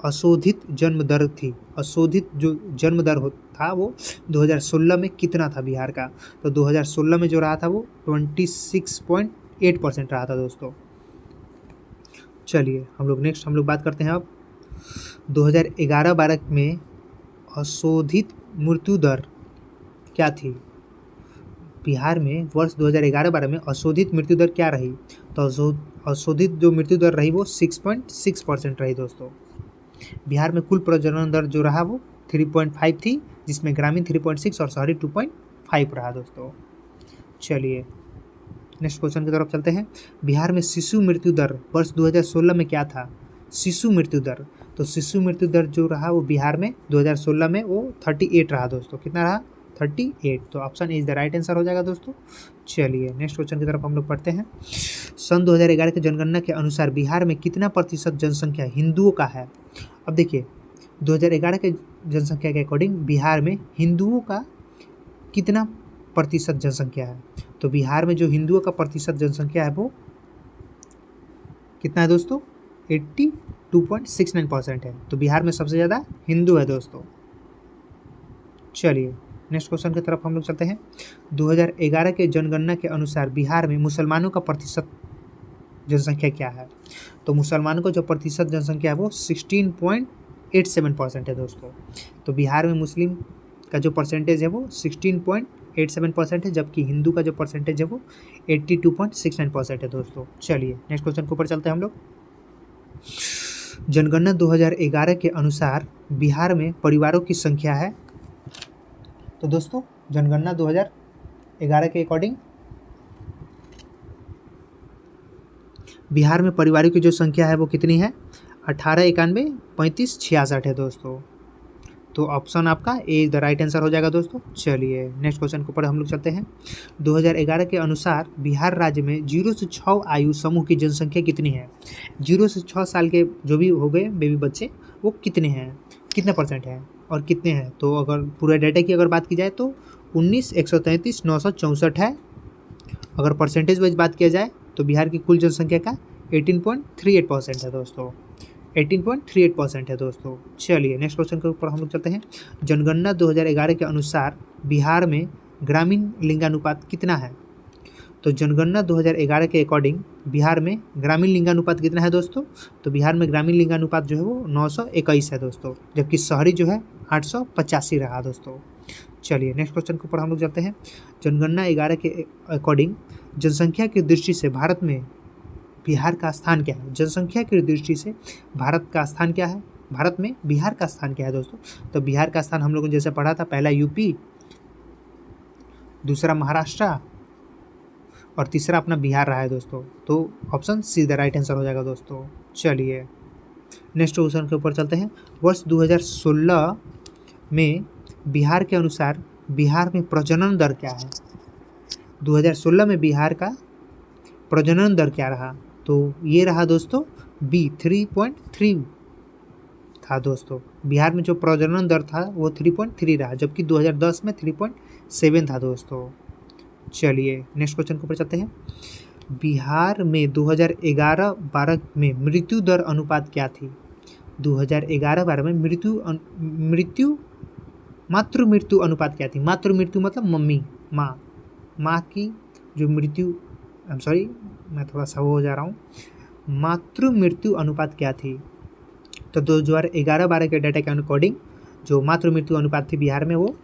अशोधित जन्म दर थी, अशोधित जो जन्म दर था वो 2016 में कितना था बिहार का? तो 2016 में जो रहा था वो 26.8% रहा था दोस्तों। चलिए हम लोग बात करते हैं अब 2011-12 में अशोधित मृत्यु दर क्या थी? बिहार में वर्ष 2011-12 में अशोधित मृत्यु दर क्या रही? तो अशोधित जो मृत्यु दर रही वो 6.6% रही दोस्तों। बिहार में कुल प्रजनन दर जो रहा वो 3.5 थी, जिसमें ग्रामीण 3.6 और शहरी 2.5 रहा दोस्तों। चलिए नेक्स्ट क्वेश्चन की तरफ चलते हैं। बिहार में शिशु मृत्यु दर वर्ष 2016 में क्या था? शिशु मृत्यु दर, तो शिशु मृत्यु दर जो रहा वो बिहार में 2016 में वो 38 रहा दोस्तों। कितना रहा? 38। तो option is the right answer हो जाएगा दोस्तों। चलिए नेक्स्ट क्वेश्चन की तरफ हम लोग पढ़ते हैं। सन 2011 के जनगणना के अनुसार बिहार में कितना प्रतिशत जनसंख्या हिंदुओं का है? अब देखिए 2011 के जनसंख्या के अकॉर्डिंग बिहार में हिंदुओं का कितना प्रतिशत जनसंख्या है? तो बिहार में जो हिंदुओं का प्रतिशत जनसंख्या है वो कितना है दोस्तों? 82.69% है। तो बिहार में सबसे ज़्यादा हिंदू है दोस्तों। चलिए नेक्स्ट क्वेश्चन की तरफ हम लोग चलते हैं। 2011 के जनगणना के अनुसार बिहार में मुसलमानों का प्रतिशत जनसंख्या क्या है? तो मुसलमानों का जो प्रतिशत जनसंख्या है वो 16.87% है दोस्तों। तो बिहार में मुस्लिम का जो परसेंटेज है वो 16.87% है, जबकि हिंदू का जो परसेंटेज है वो 82.69% है दोस्तों। चलिए नेक्स्ट क्वेश्चन के ऊपर चलते हैं हम लोग। जनगणना 2011 के अनुसार बिहार में परिवारों की संख्या है। तो दोस्तों जनगणना 2011 के अकॉर्डिंग बिहार में परिवारों की जो संख्या है वो कितनी है? 1891-3566 है दोस्तों। तो ऑप्शन आपका ए द राइट आंसर हो जाएगा दोस्तों। चलिए नेक्स्ट क्वेश्चन के ऊपर हम लोग चलते हैं। 2011 के अनुसार बिहार राज्य में 0 से 6 आयु समूह की जनसंख्या कितनी है? 0 से 6 साल के जो भी हो गए बेबी बच्चे वो कितने हैं, कितने परसेंट हैं और कितने हैं? तो अगर पूरे डाटा की अगर बात की जाए तो 19, 133, 964 है। अगर परसेंटेज वाइज बात किया जाए तो बिहार की कुल जनसंख्या का 18.38% है दोस्तों। 18.38% है दोस्तों। चलिए नेक्स्ट क्वेश्चन के ऊपर हम लोग चलते हैं। जनगणना 2011 के अनुसार बिहार में ग्रामीण लिंगानुपात कितना है? तो जनगणना 2011 के अकॉर्डिंग बिहार में ग्रामीण लिंगानुपात कितना है दोस्तों? तो बिहार में ग्रामीण लिंगानुपात जो है वो 921 है दोस्तों, जबकि शहरी जो है 885 रहा दोस्तों। चलिए नेक्स्ट क्वेश्चन के ऊपर हम लोग चलते हैं। जनगणना 11 के अकॉर्डिंग जनसंख्या की दृष्टि से भारत में बिहार का स्थान क्या है? जनसंख्या की दृष्टि से भारत का स्थान क्या है? भारत में बिहार का स्थान क्या है दोस्तों? तो बिहार का स्थान हम लोगों ने जैसे पढ़ा था, पहला यूपी, दूसरा महाराष्ट्र और तीसरा अपना बिहार रहा है दोस्तों। तो option see the right answer हो जाएगा दोस्तों। चलिए नेक्स्ट क्वेश्चन के ऊपर चलते हैं। वर्ष 2016 में बिहार के अनुसार बिहार में प्रजनन दर क्या है? 2016 में बिहार का प्रजनन दर क्या रहा? तो ये रहा दोस्तों बी 3.3 था दोस्तों। बिहार में जो प्रजनन दर था वो 3.3 रहा, जबकि 2010 में 3.7 था दोस्तों। चलिए नेक्स्ट क्वेश्चन के ऊपर चलते हैं। बिहार में 2011-12 में मृत्यु दर अनुपात क्या थी? 2011-12 में मातृ मृत्यु अनुपात क्या थी? मातृ मृत्यु मतलब मम्मी, माँ की जो मृत्यु, आई एम सॉरी मैं थोड़ा सा वो हो जा रहा हूँ, मातृ मृत्यु अनुपात क्या थी? तो 2011-12 के डाटा के अकॉर्डिंग जो मातृ मृत्यु अनुपात थी बिहार में वो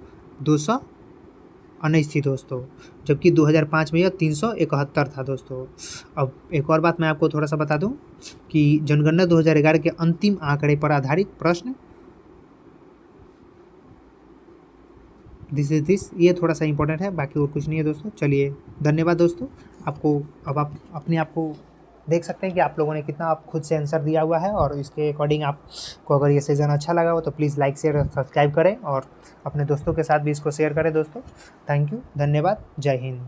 219 थी दोस्तों, जबकि 2005 में यह 371 था दोस्तों। अब एक और बात मैं आपको थोड़ा सा बता दूं कि जनगणना 2011 के अंतिम आंकड़े पर आधारित प्रश्न दिस ये थोड़ा सा इंपॉर्टेंट है, बाकी और कुछ नहीं है दोस्तों। चलिए धन्यवाद दोस्तों। आपको अब आप अपने आप को देख सकते हैं कि आप लोगों ने कितना आप खुद से आंसर दिया हुआ है, और इसके अकॉर्डिंग आपको अगर ये सेशन अच्छा लगा हो तो प्लीज़ लाइक शेयर सब्सक्राइब करें और अपने दोस्तों के साथ भी इसको शेयर करें दोस्तों। थैंक यू, धन्यवाद, जय हिंद।